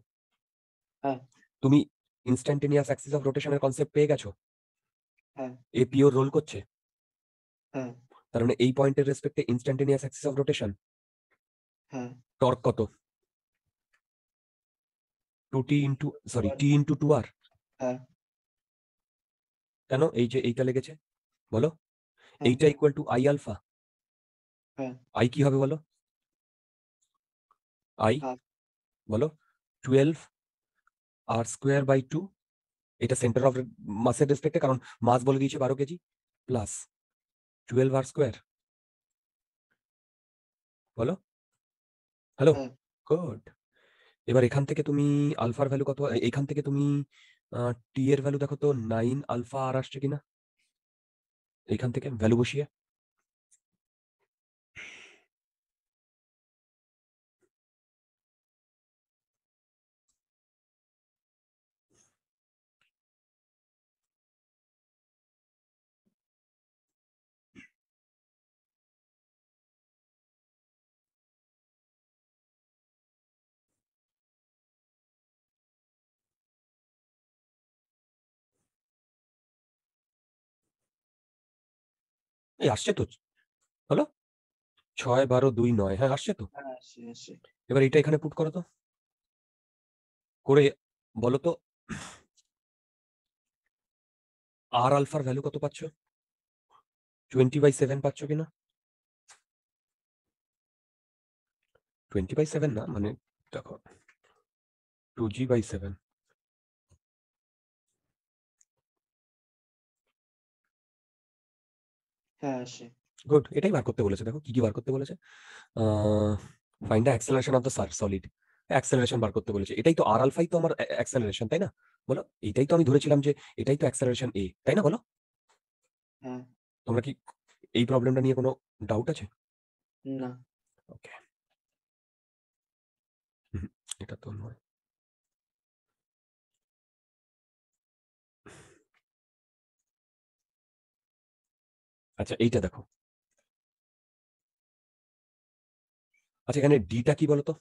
Speaker 2: হ্যাঁ।
Speaker 1: তুমি ইনস্ট্যান্টেনিয়াস অ্যাক্সিস অফ রোটেশনের কনসেপ্ট পেয়ে গেছো?
Speaker 2: হ্যাঁ।
Speaker 1: এ পিওর রোল করছে,
Speaker 2: হ্যাঁ।
Speaker 1: তার মানে এই পয়েন্টের রেসপেক্টে ইনস্ট্যান্টেনিয়াস অ্যাক্সিস অফ রোটেশন
Speaker 2: হ্যাঁ।
Speaker 1: টর্ক কত? 2t ইন্টু সরি টি ইন্টু 2 আর।
Speaker 2: হ্যাঁ।
Speaker 1: কেন? এই যে এইটা লেগেছে, বলো।
Speaker 2: হ্যাঁ।
Speaker 1: এইটা ইকুয়াল টু আই আলফা।
Speaker 2: হ্যাঁ।
Speaker 1: আই কি হবে বলো? আই
Speaker 2: হ্যাঁ।
Speaker 1: বলো 12 আর স্কোয়ার বাই 2। এটা সেন্টার অফ মাসের রেসপেক্টে, কারণ মাস বলে দিয়েছে 12 কেজি, প্লাস 12 আর স্কোয়ার। বলো, হ্যালো,
Speaker 2: হ্যাঁ।
Speaker 1: গুড। এবার এখান থেকে তুমি আলফার ভ্যালু কত, এখান থেকে তুমি টি এর ভ্যালু দেখো তো 9 আলফা আর আসছে কিনা, এখান থেকে ভ্যালু বসিয়ে। এই আসছে তো, হলো 6 12 2 9, হ্যাঁ আসছে তো।
Speaker 2: হ্যাঁ, আসছে আসছে।
Speaker 1: এবার এটা এখানে পুট করো তো, করে বলো তো আর আলফার ভ্যালু কত পাচ্ছ? 20/7 পাচ্ছ কিনা? 20/7 না, মানে দেখো 2g/7।
Speaker 2: হ্যাঁ, আসছে।
Speaker 1: গুড, এটাই বার করতে বলেছে। দেখো কি কি বার করতে বলেছে। Find the acceleration of the solid. Acceleration বার করতে বলেছে। এটাই তো আর আলফাই তো আমার অ্যাক্সেলারেশন, তাই না? বলো, এইটাই তো আমি ধরেছিলাম যে এটাই তো অ্যাক্সেলারেশন এ, তাই না? বলো,
Speaker 2: হ্যাঁ।
Speaker 1: তোমরা কি এই প্রবলেমটা নিয়ে কোনো ডাউট আছে?
Speaker 2: না।
Speaker 1: ওকে, এটা তো নয়। আচ্ছা, এইটা দেখো। আচ্ছা, এখানে ডিটা কি বলতো?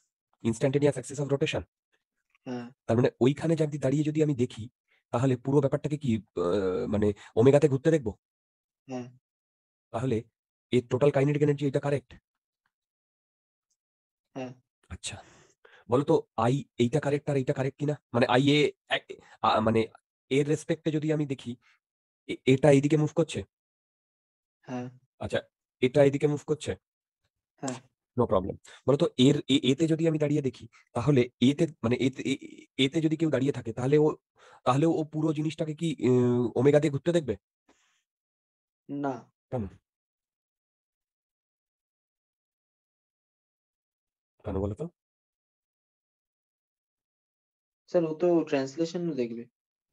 Speaker 1: Instantaneous axis of rotation.
Speaker 2: হ্যাঁ
Speaker 1: তার মানে ওইখানে দাঁড়িয়ে যদি আমি দেখি, তাহলে পুরো ব্যাপারটাকে কি মানে ওমেগাতে ঘুরতে দেখবো?
Speaker 2: হ্যাঁ
Speaker 1: তাহলে এর টোটাল কাইনেটিক এনার্জি এটা কারেক্ট?
Speaker 2: হ্যাঁ
Speaker 1: আচ্ছা, বলতো আই এইটা কারেক্ট আর এইটা কারেক্ট কিনা, মানে আই এ মানে এর রেসপেক্টে যদি আমি দেখি, এটা এইদিকে মুভ করছে।
Speaker 2: হ্যাঁ
Speaker 1: আচ্ছা, এটা এইদিকে মুভ করছে।
Speaker 2: হ্যাঁ
Speaker 1: নো প্রবলেম। বলতো এর এতে যদি আমি দাঁড়িয়ে দেখি, তাহলে এতে মানে এতে যদি কেউ দাঁড়িয়ে থাকে, তাহলে ও পুরো জিনিসটাকে কি ওমেগা দিয়ে ঘুরতে দেখবে?
Speaker 2: না
Speaker 1: কেন? কেন বলতো?
Speaker 2: স্যার, ও তো ট্রান্সলেশনও দেখবে।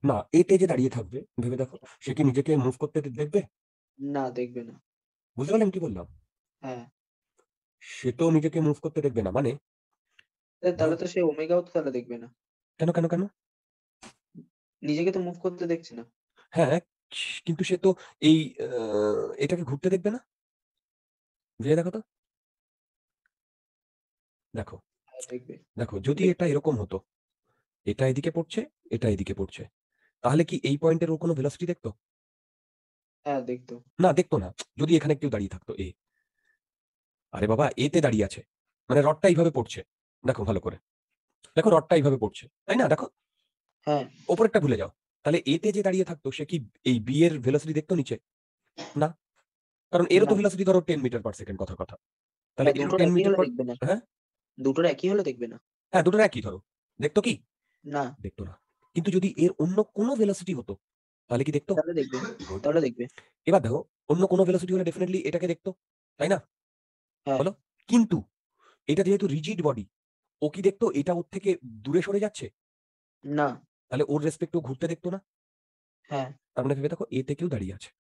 Speaker 1: না, এতে যে দাঁড়িয়ে থাকবে, ভেবে দেখো, সে কি নিজেকে মুভ করতে দেখবে?
Speaker 2: না, দেখবে না।
Speaker 1: বুঝতে পারলাম কি বললাম?
Speaker 2: হ্যাঁ
Speaker 1: সে তো নিজেকে মুভ করতে দেখবে না, মানে
Speaker 2: স্যার,
Speaker 1: ধরো,
Speaker 2: তাহলে তো সে ওমেগাও তো তাহলে দেখবে না।
Speaker 1: কেন কেন কেন?
Speaker 2: নিজেকে তো মুভ করতে দেখছে না।
Speaker 1: হ্যাঁ, কিন্তু সে তো এই এটাকে ঘুরতে দেখবে না। ভেবে দেখো তো, দেখো
Speaker 2: হ্যাঁ, দেখবে।
Speaker 1: দেখো, যদি এটা এরকম হতো, এটা এদিকে পড়ছে, এটা এদিকে পড়ছে, তাহলে কি এই পয়েন্টের ওর কোনো ভেলোসিটি দেখতো?
Speaker 2: হ্যাঁ, দেখতো।
Speaker 1: না, দেখতো না। যদি এখানে কেউ দাঁড়িয়ে থাকতো আরে বাবা, এতে দাঁড়িয়ে আছে, মানে রডটা এইভাবে পড়ছে, দেখো ভালো করে, দেখো রডটা এইভাবে পড়ছে, তাই না? দেখো
Speaker 2: হ্যাঁ
Speaker 1: ওপরেরটা ভুলে যাও। তাহলে এতে যে দাঁড়িয়ে থাকতো, সে কি এই বি এর ভেলোসিটি দেখতো নিচে? না, কারণ এরও
Speaker 2: না।
Speaker 1: তো ভেলোসিটি ধরো 10 মিটার পার সেকেন্ড, কথার কথা। তাহলে
Speaker 2: হ্যাঁ,
Speaker 1: এরও
Speaker 2: দুটোর
Speaker 1: 10
Speaker 2: একই
Speaker 1: মিটার
Speaker 2: হলে
Speaker 1: পার।
Speaker 2: দেখবে না।
Speaker 1: হ্যাঁ,
Speaker 2: দুটোর একই হলে দেখবে না।
Speaker 1: হ্যাঁ, দুটোর একই ধরো, দেখতো কি?
Speaker 2: না,
Speaker 1: দেখতো না। কিন্তু যদি এর অন্য কোনো ভেলোসিটি হতো, তাহলে কি দেখতো?
Speaker 2: তাহলে দেখবে।
Speaker 1: Good.
Speaker 2: তাহলে দেখবে।
Speaker 1: এবার দেখো, অন্য কোনো ভেলোসিটি হলে ডেফিনেটলি এটাকে দেখতো, তাই না?
Speaker 2: হ্যাঁ।
Speaker 1: বলো। কিন্তু এটা যেহেতু রিজিড বডি, ও কি দেখতো এটা ওর থেকে দূরে সরে যাচ্ছে?
Speaker 2: না।
Speaker 1: তাহলে ওর রেসপেক্ট ও ঘুরতে দেখতো না।
Speaker 2: হ্যাঁ।
Speaker 1: তার মানে ভেবে দেখো, এ থেকেও দাঁড়িয়ে আছে,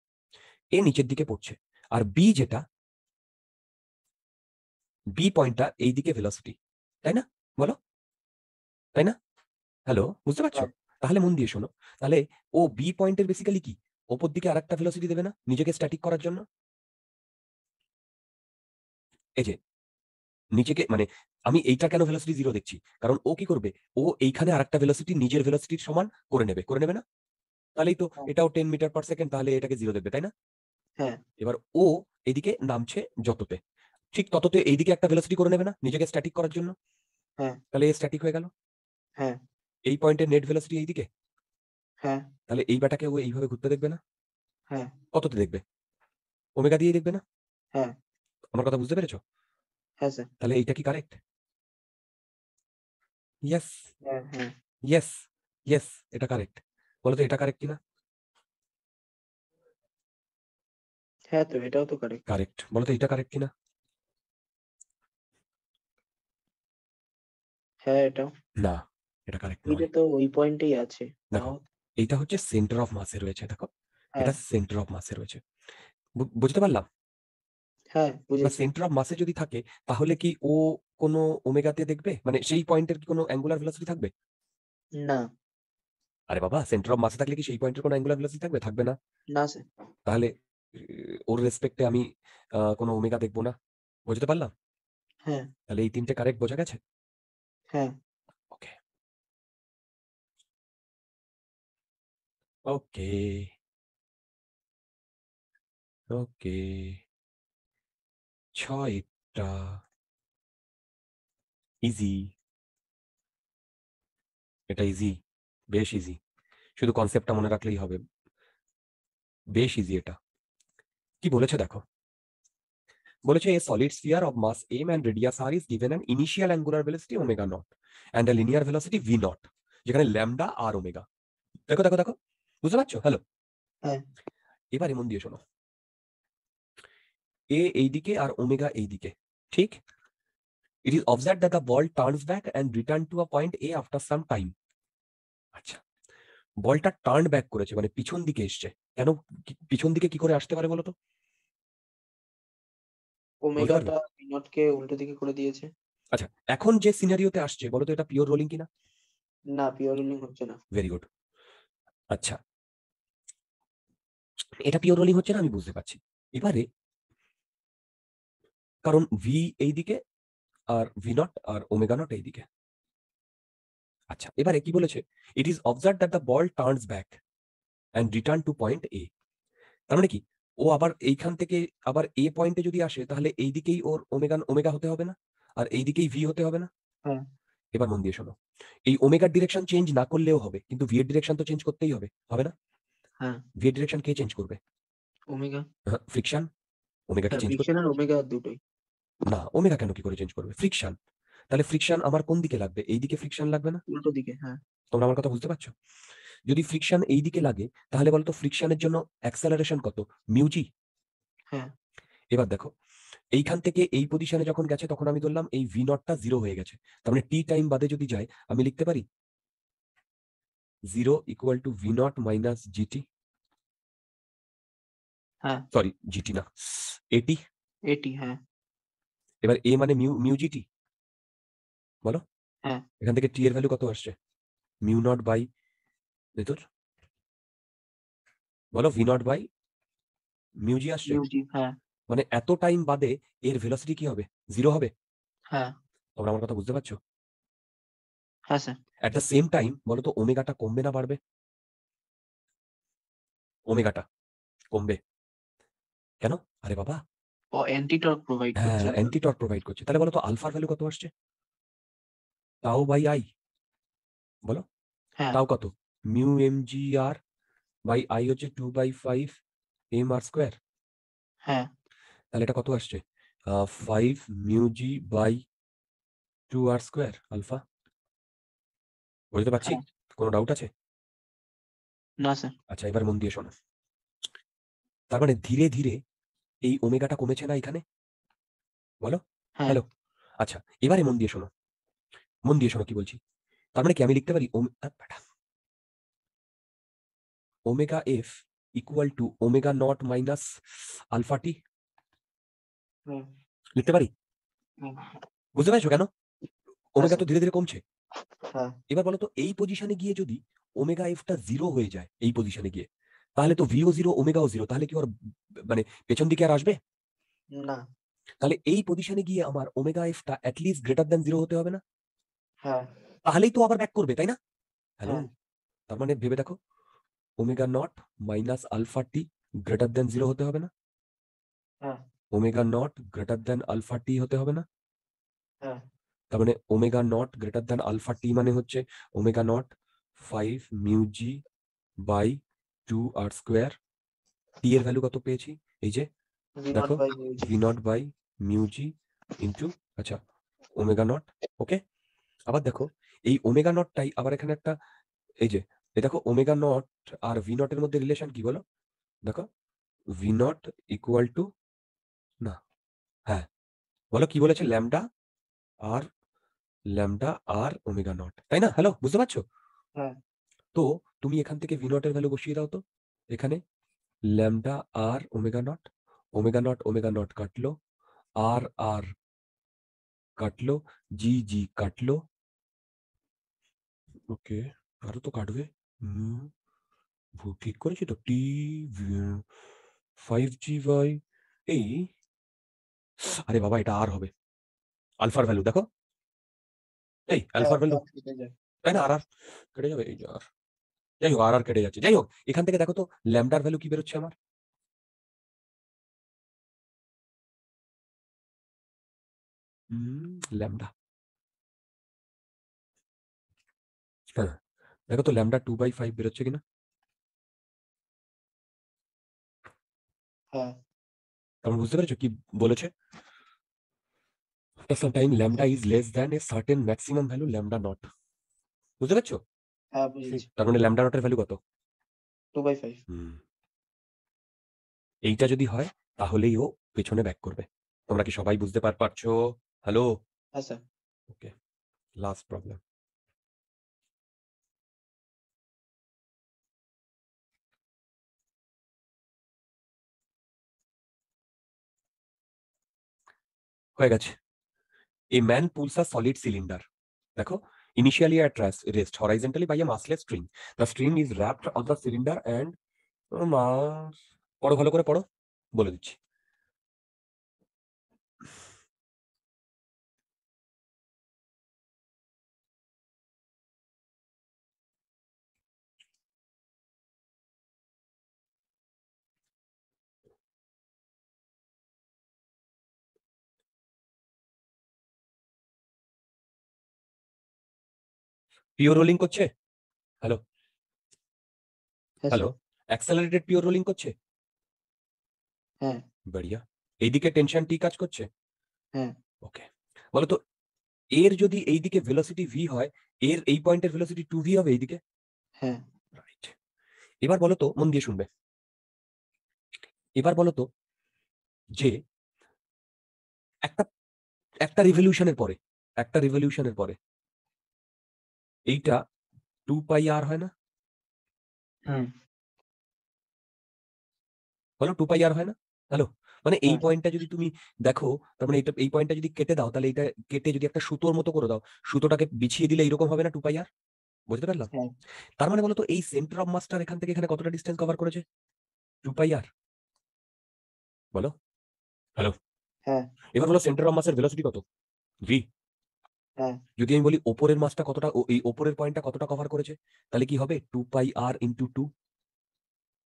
Speaker 1: এ নিচের দিকে পড়ছে, আর বি যেটা, বি পয়েন্টটা এইদিকে ভেলোসিটি, তাই না? বলো, তাই না? হ্যালো, বুঝতে পারছো?
Speaker 2: হ্যাঁ।
Speaker 1: তাহলে মন দিয়ে শোনো, তাহলে ও বি পয়েন্টের বেসিক্যালি কি, ওপর দিকে আরেকটা ভেলোসিটি দেবে না নিজেকে স্ট্যাটিক করার জন্য? এই যে নিচেকে মানে, আমি এইটা কেন ভেলোসিটি জিরো দেখছি, কারণ ও কি করবে, ও এইখানে আরেকটা ভেলোসিটি নিজের ভেলোসিটির সমান করে নেবে না? তাহলেই তো
Speaker 2: হ্যাঁ।
Speaker 1: এটাও 10 মিটার পার সেকেন্ড, তাহলে এটাকে জিরো দেখবে, তাই না?
Speaker 2: হ্যাঁ।
Speaker 1: এবার ও এদিকে নামছে যততে, ঠিক তততে এইদিকে একটা ভেলোসিটি করে নেবে না নিজেকে স্ট্যাটিক করার জন্য?
Speaker 2: হ্যাঁ।
Speaker 1: তাহলে এ স্ট্যাটিক হয়ে গেল।
Speaker 2: হ্যাঁ।
Speaker 1: এই পয়েন্টের নেট ভেলোসিটি এইদিকে,
Speaker 2: হ্যাঁ।
Speaker 1: তাহলে এই ব্যাটাকে ও এইভাবে ঘুরতে দেখবে না?
Speaker 2: হ্যাঁ।
Speaker 1: কততে দেখবে? ওমেগা দিয়ে দেখবে না?
Speaker 2: হ্যাঁ।
Speaker 1: আমার কথা বুঝতে পেরেছো?
Speaker 2: হ্যাঁ স্যার।
Speaker 1: তাহলে এইটা কি কারেক্ট? ইয়েস,
Speaker 2: হ্যাঁ। হ্যাঁ।
Speaker 1: ইয়েস, ইয়েস, এটা কারেক্ট। বলো তো এটা কারেক্ট কিনা?
Speaker 2: হ্যাঁ, তো এটাও তো কারেক্ট।
Speaker 1: কারেক্ট। বলো তো এটা কারেক্ট কিনা?
Speaker 2: হ্যাঁ, এটাও।
Speaker 1: না, এটা কারেক্ট নয়।
Speaker 2: এটা তো ওই পয়েন্টেই আছে।
Speaker 1: দেখো,
Speaker 2: নাও।
Speaker 1: এইটা হচ্ছে সেন্টার অফ মাসে রয়েছে, দেখো,
Speaker 2: হ্যাঁ।
Speaker 1: এটা সেন্টার অফ মাসে রয়েছে। বুঝতে পারলাম?
Speaker 2: হ্যাঁ,
Speaker 1: এবার
Speaker 2: বুঝেছি।
Speaker 1: সেন্টার অফ মাসে যদি থাকে, তাহলে কি ও কোনো ওমেগাতে দেখবে, মানে সেই পয়েন্টের কি কোনো অ্যাঙ্গুলার ভেলোসিটি থাকবে?
Speaker 2: না।
Speaker 1: আরে বাবা, সেন্টার অফ মাসে থাকলে কি সেই পয়েন্টের কোনো অ্যাঙ্গুলার ভেলোসিটি থাকবে? থাকবে না।
Speaker 2: না স্যার।
Speaker 1: তাহলে ওর রেসপেক্টে আমি কোনো ওমেগা দেখবো না। বুঝতে পারলাম?
Speaker 2: হ্যাঁ।
Speaker 1: তাহলে এই তিনটে কারেক্ট, বোঝা গেছে?
Speaker 2: হ্যাঁ।
Speaker 1: ওকে, ওকে, ওকে। ছয়টা ইজি, এটা ইজি, বেশ ইজি, শুধু কনসেপ্টটা মনে রাখলেই হবে। বেশ ইজি এটা। কি বলেছে দেখো, বলেছে a solid sphere of mass m and radius r is given an initial angular velocity omega naught and a linear velocity v naught, যেখানে ল্যামডা আর ওমেগা। দেখো দেখো দেখো, বুঝতে পারছো? হ্যালো,
Speaker 2: হ্যাঁ।
Speaker 1: এবারে মন দিয়ে শোনো, এ এইদিকে আর ওমেগা এইদিকে, ঠিক? ইট is observe that the ball turns back and return to a point A after some time. আচ্ছা, বলটা টার্ন ব্যাক করেছে, মানে পিছন দিকে এসছে। কেন পিছন দিকে কি করে আসতে পারে বলো তো? বলতে পারবে?
Speaker 2: ওমেগাটা নট কে উল্টো দিকে করে দিয়েছে।
Speaker 1: আচ্ছা, এখন যে সিনারিওতে আসছে, বলো তো এটা পিওর রোলিং কিনা?
Speaker 2: না, পিওর রোলিং হচ্ছে না।
Speaker 1: Very good. আচ্ছা, এটা পিওর রোলিং হচ্ছে না, আমি বুঝতে পারছি। এবারে, কারণ ভি এইদিকে আর ভি নট আর ওমেগা নট এইদিকে, আচ্ছা, এবারে কি বলেছে? It is observe that the ball turns back and return to point A. তার মানে কি, ও আবার এইখান থেকে আবার এ পয়েন্টে যদি আসে, তাহলে এই দিকেই ওর ওমেগা ওমেগা হতে হবে না, আর এই দিকেই ভি হতে হবে না?
Speaker 2: হ্যাঁ
Speaker 1: এবার মন দিয়ে শোনো, এই ওমেগার ডিরেকশন চেঞ্জ না করলেও হবে, কিন্তু ভি এর ডিরেকশন তো চেঞ্জ করতেই হবে, হবে না?
Speaker 2: হ্যাঁ
Speaker 1: ভি এর ডিরেকশন কে চেঞ্জ করবে?
Speaker 2: ওমেগা।
Speaker 1: ফ্রিকশন। ওমেগা কি
Speaker 2: হ্যাঁ
Speaker 1: চেঞ্জ করবে?
Speaker 2: ফ্রিকশন আর ওমেগা দুটোই।
Speaker 1: না, ওমেগা কেন কি করে চেঞ্জ করবে? ফ্রিকশন। তাহলে ফ্রিকশন আমার কোন দিকে লাগবে? এই দিকে ফ্রিকশন লাগবে না?
Speaker 2: উল্টো দিকে, হ্যাঁ।
Speaker 1: তোমরা আমার কথা বুঝতে পারছো? যদি ফ্রিকশন এই দিকে লাগে, তাহলে বলতো ফ্রিকশনের জন্য অ্যাক্সেলারেশন কত? মিউজি।
Speaker 2: হ্যাঁ
Speaker 1: এবার দেখো, এইখান থেকে এই পজিশনে যখন গেছে, তখন আমি ধরলাম এই ভি নটটা জিরো হয়ে গেছে। তার মানে টি টাইম বাদে যদি যায়, আমি লিখতে পারি zero equal to V naught minus GT.
Speaker 2: হ্যাঁ
Speaker 1: সরি, জিটি না, এটি।
Speaker 2: এটি, হ্যাঁ
Speaker 1: এবার এ মানে মিউ মিউ জিটি, বলো।
Speaker 2: হ্যাঁ
Speaker 1: এখান থেকে টি এর ভ্যালু কত আসছে? মিউ নট বাই ভেতর, বলো, ভি নট বাই মিউ জি আসছে।
Speaker 2: মিউজি, হ্যাঁ
Speaker 1: মানে এত টাইম বাদে এর ভেলোসিটি কি হবে? জিরো হবে।
Speaker 2: হ্যাঁ
Speaker 1: তোমরা আমার কথা বুঝতে পারছো?
Speaker 2: হ্যাঁ sir.
Speaker 1: At the same time বলো তো, ওমেগাটা কমবে না বাড়বে? ওমেগাটা কমবে কেন? আরে বাবা,
Speaker 2: ও অ্যান্টি টর্ক প্রোভাইড
Speaker 1: হ্যাঁ,
Speaker 2: করছে।
Speaker 1: অ্যান্টি টর্ক প্রোভাইড করছে। তাহলে বলো তো আলফার ভ্যালু কত আসছে? তাও বাই আই, বলো।
Speaker 2: হ্যাঁ
Speaker 1: তাও কত? Mu M G R by I হচ্ছে 2/5 এম আর স্কোয়ার।
Speaker 2: হ্যাঁ
Speaker 1: তাহলে এটা কত আসছে? 5 mu G by 2 R square alpha. বুঝতে পারছি?
Speaker 2: হ্যাঁ।
Speaker 1: কোনো ডাউট আছে?
Speaker 2: না স্যার।
Speaker 1: আচ্ছা, এবার মন দিয়ে শোনো। তার মানে ধীরে ধীরে এই ওমেগাটা কমেছে না এখানে, বলো।
Speaker 2: হ্যাঁ
Speaker 1: হ্যালো। আচ্ছা, এবারে মন দিয়ে শোনো, মন দিয়ে শোনো কি বলছি। তার মানে কি আমি লিখতে পারি omega F equal to omega naught minus alpha T?
Speaker 2: হ্যাঁ
Speaker 1: লিখতে পারি?
Speaker 2: হ্যাঁ
Speaker 1: বুঝতে পারছো কেন? Omega
Speaker 2: sir.
Speaker 1: তো ধীরে ধীরে কমছে।
Speaker 2: হ্যাঁ
Speaker 1: এবার বলো তো, এই পজিশনে গিয়ে যদি ওমেগা এফটা জিরো হয়ে যায়, এই পজিশনে গিয়ে, তাহলে তো ভিও জিরো ওমেগাও জিরো, তাহলে কি ওর মানে পেছন দিকে আর আসবে?
Speaker 2: না।
Speaker 1: তাহলে এই পজিশনে গিয়ে আমার ওমেগা এফটা অ্যাটলিস্ট গ্রেটার দ্যান জিরো হতে হবে না?
Speaker 2: হ্যাঁ
Speaker 1: তাহলেই তো আবার ব্যাক করবে, তাই না? হ্যালো।
Speaker 2: হ্যাঁ
Speaker 1: তার মানে ভেবে দেখো, omega naught minus alpha t greater than zero হতে হবে না?
Speaker 2: হ্যাঁ
Speaker 1: omega naught greater than alpha t হতে হবে না?
Speaker 2: হ্যাঁ
Speaker 1: তার মানে omega naught greater than alpha t মানে হচ্ছে omega naught 5 mu G by 2 R square. T এর ভ্যালু কত পেয়েছি? এই যে
Speaker 2: ভি নট
Speaker 1: দেখো,
Speaker 2: by mu g.
Speaker 1: V naught by mu g into, আচ্ছা, ওমেগা নট। ওকে। আবার দেখো, এই ওমেগা নটটাই আবার এখানে একটা, এই যে, এই দেখো omega naught R V naught এর মধ্যে রিলেশন কি বলো? দেখো, ভি নট ইকুয়াল টু, না, হ্যাঁ, বলো কি বলেছে? Lambda R lambda R omega naught, তাই না? হ্যালো, বুঝতে পারছো?
Speaker 2: হ্যাঁ
Speaker 1: তো তুমি এখান থেকে ভি নট এর ভ্যালু বসিয়ে দাও তো এখানে। Lambda R omega naught, omega naught omega naught কাটলো, আর আর কাটলো, জি জি কাটলো। ওকে, আরো তো কাটবে। হুম, ঠিক করেছি তো। টি 5G বাই এই, আরে বাবা, এটা আর হবে। আলফার ভ্যালু দেখো, এই
Speaker 2: হ্যাঁ
Speaker 1: আলফার ভ্যালু,
Speaker 2: কেটে যায়।
Speaker 1: তাই না? আর আর কেটে যাবে, এই যে আর, যাই হোক, আর আর কেটে যাচ্ছে। যাই হোক, এখান থেকে দেখো তো ল্যামডার ভ্যালু কি বেরোচ্ছে আমার? ল্যামডা, হ্যাঁ, দেখো তো ল্যামডা 2/5 বেরোচ্ছে কিনা?
Speaker 2: হ্যাঁ
Speaker 1: তোমরা বুঝতে পেরেছো কি বলেছে? Sometime lambda is less than a certain maximum value lambda not. বুঝতে পারছো?
Speaker 2: হ্যাঁ বুঝেছি।
Speaker 1: তার মানে ল্যামডা নটের ভ্যালু কত?
Speaker 2: 2/5।
Speaker 1: হুম, এইটা যদি হয়, তাহলেই ও পেছনে ব্যাক করবে। তোমরা কি সবাই বুঝতে পারছো? হ্যালো।
Speaker 2: হ্যাঁ স্যার।
Speaker 1: ওকে, লাস্ট প্রবলেম। হয়ে গেছে। A man pulls a solid cylinder. দেখো, initially at rest horizontally by a massless string. The string is wrapped on the cylinder and mass, পড়ো ভালো করে পড়ো, বলে দিচ্ছি। পিওর রোলিং করছে? হ্যালো
Speaker 2: হ্যাঁ
Speaker 1: hello
Speaker 2: sir.
Speaker 1: Accelerated pure rolling করছে?
Speaker 2: হ্যাঁ
Speaker 1: বড়িয়া। এইদিকে টেনশন টি কাজ করছে?
Speaker 2: হ্যাঁ
Speaker 1: ওকে। বলো তো, এর যদি এইদিকে ভেলোসিটি ভি হয়, এর এই পয়েন্টের ভেলোসিটি 2v হবে এইদিকে?
Speaker 2: হ্যাঁ
Speaker 1: রাইট। এবার বলো তো, মন দিয়ে শুনবে, এবার বলো তো যে একটা একটা রিভলিউশনের পরে, একটা রিভলিউশনের পরে এইটা 2πr হয় না?
Speaker 2: হুম
Speaker 1: বলো 2πr হয় না? হ্যালো, মানে এই
Speaker 2: হ্যাঁ
Speaker 1: পয়েন্টটা যদি তুমি দেখো, তার মানে এই পয়েন্টটা যদি কেটে দাও, তাহলে এটা কেটে যদি একটা সুতোর মতো করে দাও, সুতোটাকে বিছিয়ে দিলে এরকম হবে না 2πr? বুঝতে পারলাম?
Speaker 2: হ্যাঁ
Speaker 1: তার মানে বলো তো, এই সেন্টার অফ মাসটার এখান থেকে এখানে কতটা ডিস্টেন্স কভার করেছে? 2πr। বলো। হ্যালো।
Speaker 2: হ্যাঁ
Speaker 1: এবার বলো সেন্টার অফ মাসের ভেলোসিটি কত? ভি।
Speaker 2: হ্যাঁ
Speaker 1: যদি আমি বলি ওপরের মাসটা কতটা, এই ওপরের পয়েন্টটা কতটা কভার করেছে, তাহলে কি হবে? 2πr into 2।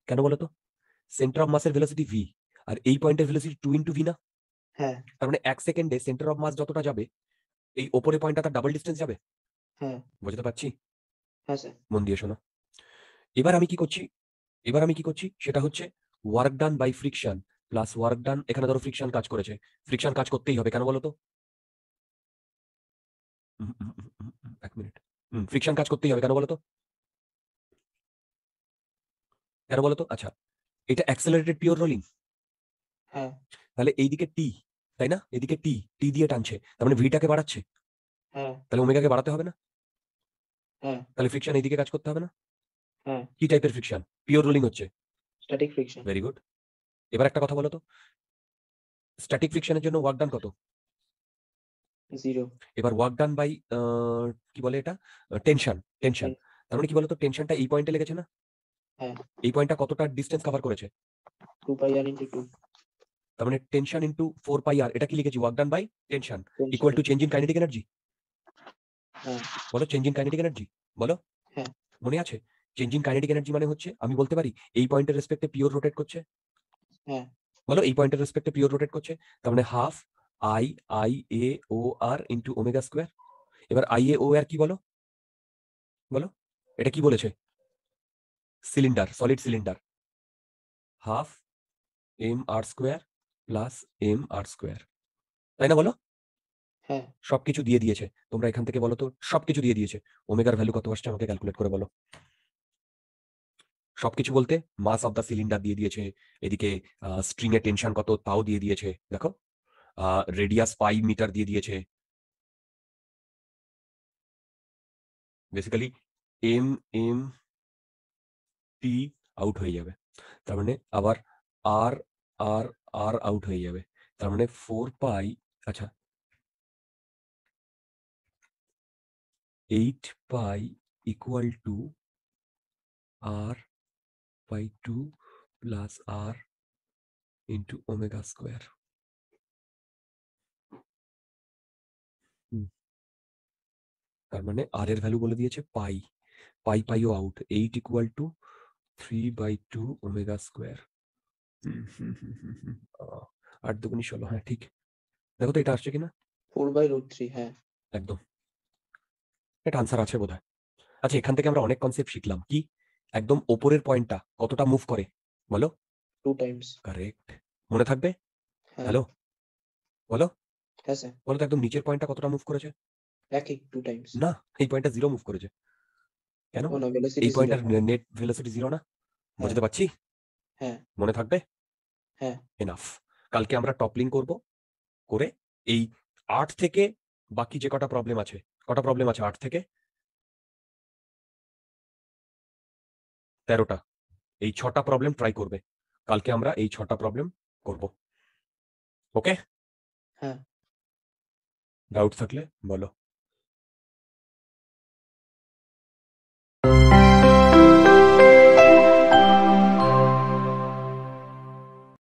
Speaker 1: কেন বলো তো? সেন্টার অফ মাসের ভেলোসিটি ভি, আর এই পয়েন্টের ভেলোসিটি 2 ইন্টু ভি না?
Speaker 2: হ্যাঁ
Speaker 1: তার মানে 1 সেকেন্ডে সেন্টার অফ মাস যতটা যাবে, এই ওপরের পয়েন্টটা তার ডাবল ডিস্টেন্স যাবে।
Speaker 2: হ্যাঁ
Speaker 1: বুঝতে পারছি?
Speaker 2: হ্যাঁ স্যার।
Speaker 1: মন দিয়ে শোনো। এবার আমি কি করছি, এবার আমি কি করছি সেটা হচ্ছে work done by friction plus work done. এখানে ধরো ফ্রিকশন কাজ করেছে, ফ্রিকশন কাজ করতেই হবে, কেন বলো তো? 1 মিনিট। ফ্রিকশন কাজ করতেই হবে, কেন বলো তো? কেন বলো তো? আচ্ছা, এটা অ্যাক্সেলারেটেড পিওর রোলিং,
Speaker 2: হ্যাঁ
Speaker 1: তাহলে এইদিকে টি, তাই না? এদিকে টি, টি দিয়ে টানছে, তার মানে ভিটাকে বাড়াচ্ছে,
Speaker 2: হ্যাঁ
Speaker 1: তাহলে ওমেগাকে বাড়াতে হবে না?
Speaker 2: হ্যাঁ
Speaker 1: তাহলে ফ্রিকশন এইদিকে কাজ করতে হবে না?
Speaker 2: হ্যাঁ
Speaker 1: কি টাইপের ফ্রিকশন? পিওর রোলিং হচ্ছে।
Speaker 2: Static friction.
Speaker 1: Very good. এবার একটা কথা বলো তো, স্ট্যাটিক ফ্রিকশনের জন্য ওয়ার্ক ডান কত?
Speaker 2: 0।
Speaker 1: এবার ওয়ার্ক ডান বাই কি বলে এটা, টেনশন, টেনশন। তার মানে কি বলতো, টেনশনটা এই পয়েন্টে লেগেছে না?
Speaker 2: হ্যাঁ
Speaker 1: এই পয়েন্টটা কতটা ডিস্টেন্স কভার করেছে?
Speaker 2: 2πr into 2।
Speaker 1: তার মানে টেনশন ইন্টু 4πr, এটা কি লিখেছি? Work done by tension
Speaker 2: Tension.
Speaker 1: Equal to change in kinetic energy.
Speaker 2: হ্যাঁ
Speaker 1: বলো চেঞ্জ ইন কাইনেটিক এনার্জি, বলো।
Speaker 2: হ্যাঁ
Speaker 1: মনে আছে? চেঞ্জ ইন কাইনেটিক এনার্জি মানে হচ্ছে, আমি বলতে পারি এই পয়েন্টের রেসপেক্টে পিওর রোটেট করছে।
Speaker 2: হ্যাঁ
Speaker 1: বলো এই পয়েন্টের রেসপেক্টে পিওর রোটেট করছে, তার মানে half I I A O R into omega square. এবার আই এ ও আর কি বলো? বলো, এটা কি বলেছে? Cylinder, solid cylinder, half M R square plus M R square, তাই না? বলো।
Speaker 2: হ্যাঁ
Speaker 1: সবকিছু দিয়ে দিয়েছে, তোমরা এখান থেকে বলো তো, সবকিছু দিয়ে দিয়েছে। ওমেগার ভ্যালু কত আসছে আমাকে ক্যালকুলেট করে বলো। সবকিছু বলতে মাস অফ দ্য সিলিন্ডার দিয়ে দিয়েছে, এদিকে স্ট্রিং এর টেনশন কত তাও দিয়ে দিয়েছে, দেখো রেডিয়াস পাই মিটার দিয়ে দিয়েছে। Basically M M T out হয়ে যাবে, তার মানে আবার আর আর আর আউট হয়ে যাবে, তার মানে 4π, আচ্ছা 8π equal to r by 2 plus r into omega square. তার মানে আর এর ভ্যালু বলে দিয়েছে পাই, পাই পাইও out, 8 equal to 3/2 omega square. 8 দুগুনি 16, হ্যাঁ ঠিক। দেখো তো এটা আসছে কিনা?
Speaker 2: 4/√3। হ্যাঁ
Speaker 1: একদম, এটা আনসার আছে বোধহয়। আচ্ছা, এখান থেকে আমরা অনেক কনসেপ্ট শিখলাম। কি? একদম ওপরের পয়েন্টটা কতটা মুভ করে, বলো।
Speaker 2: 2 টাইমস।
Speaker 1: কারেক্ট। মনে থাকবে?
Speaker 2: হ্যাঁ
Speaker 1: হ্যালো, বলো।
Speaker 2: হ্যাঁ স্যার।
Speaker 1: বলো তো একদম নিচের পয়েন্টটা কতটা মুভ করেছে?
Speaker 2: একই 2 টাইমস।
Speaker 1: না, এই পয়েন্টটা 0 মুভ করেছে। কেন?
Speaker 2: ও না, ভেলোসিটি
Speaker 1: এই
Speaker 2: 0।
Speaker 1: পয়েন্টের নেট ভেলোসিটি 0 না?
Speaker 2: হ্যাঁ
Speaker 1: বুঝতে পারছি?
Speaker 2: হ্যাঁ
Speaker 1: মনে থাকবে?
Speaker 2: হ্যাঁ
Speaker 1: এনাফ। কালকে আমরা টপলিং করব, করে এই 8 থেকে বাকি যে কটা প্রবলেম আছে, কটা প্রবলেম আছে 8 থেকে 13টা, এই 6টা প্রবলেম ট্রাই করবে। কালকে আমরা এই 6টা প্রবলেম করব। ওকে?
Speaker 2: হ্যাঁ।
Speaker 1: ডাউট থাকলে বলো।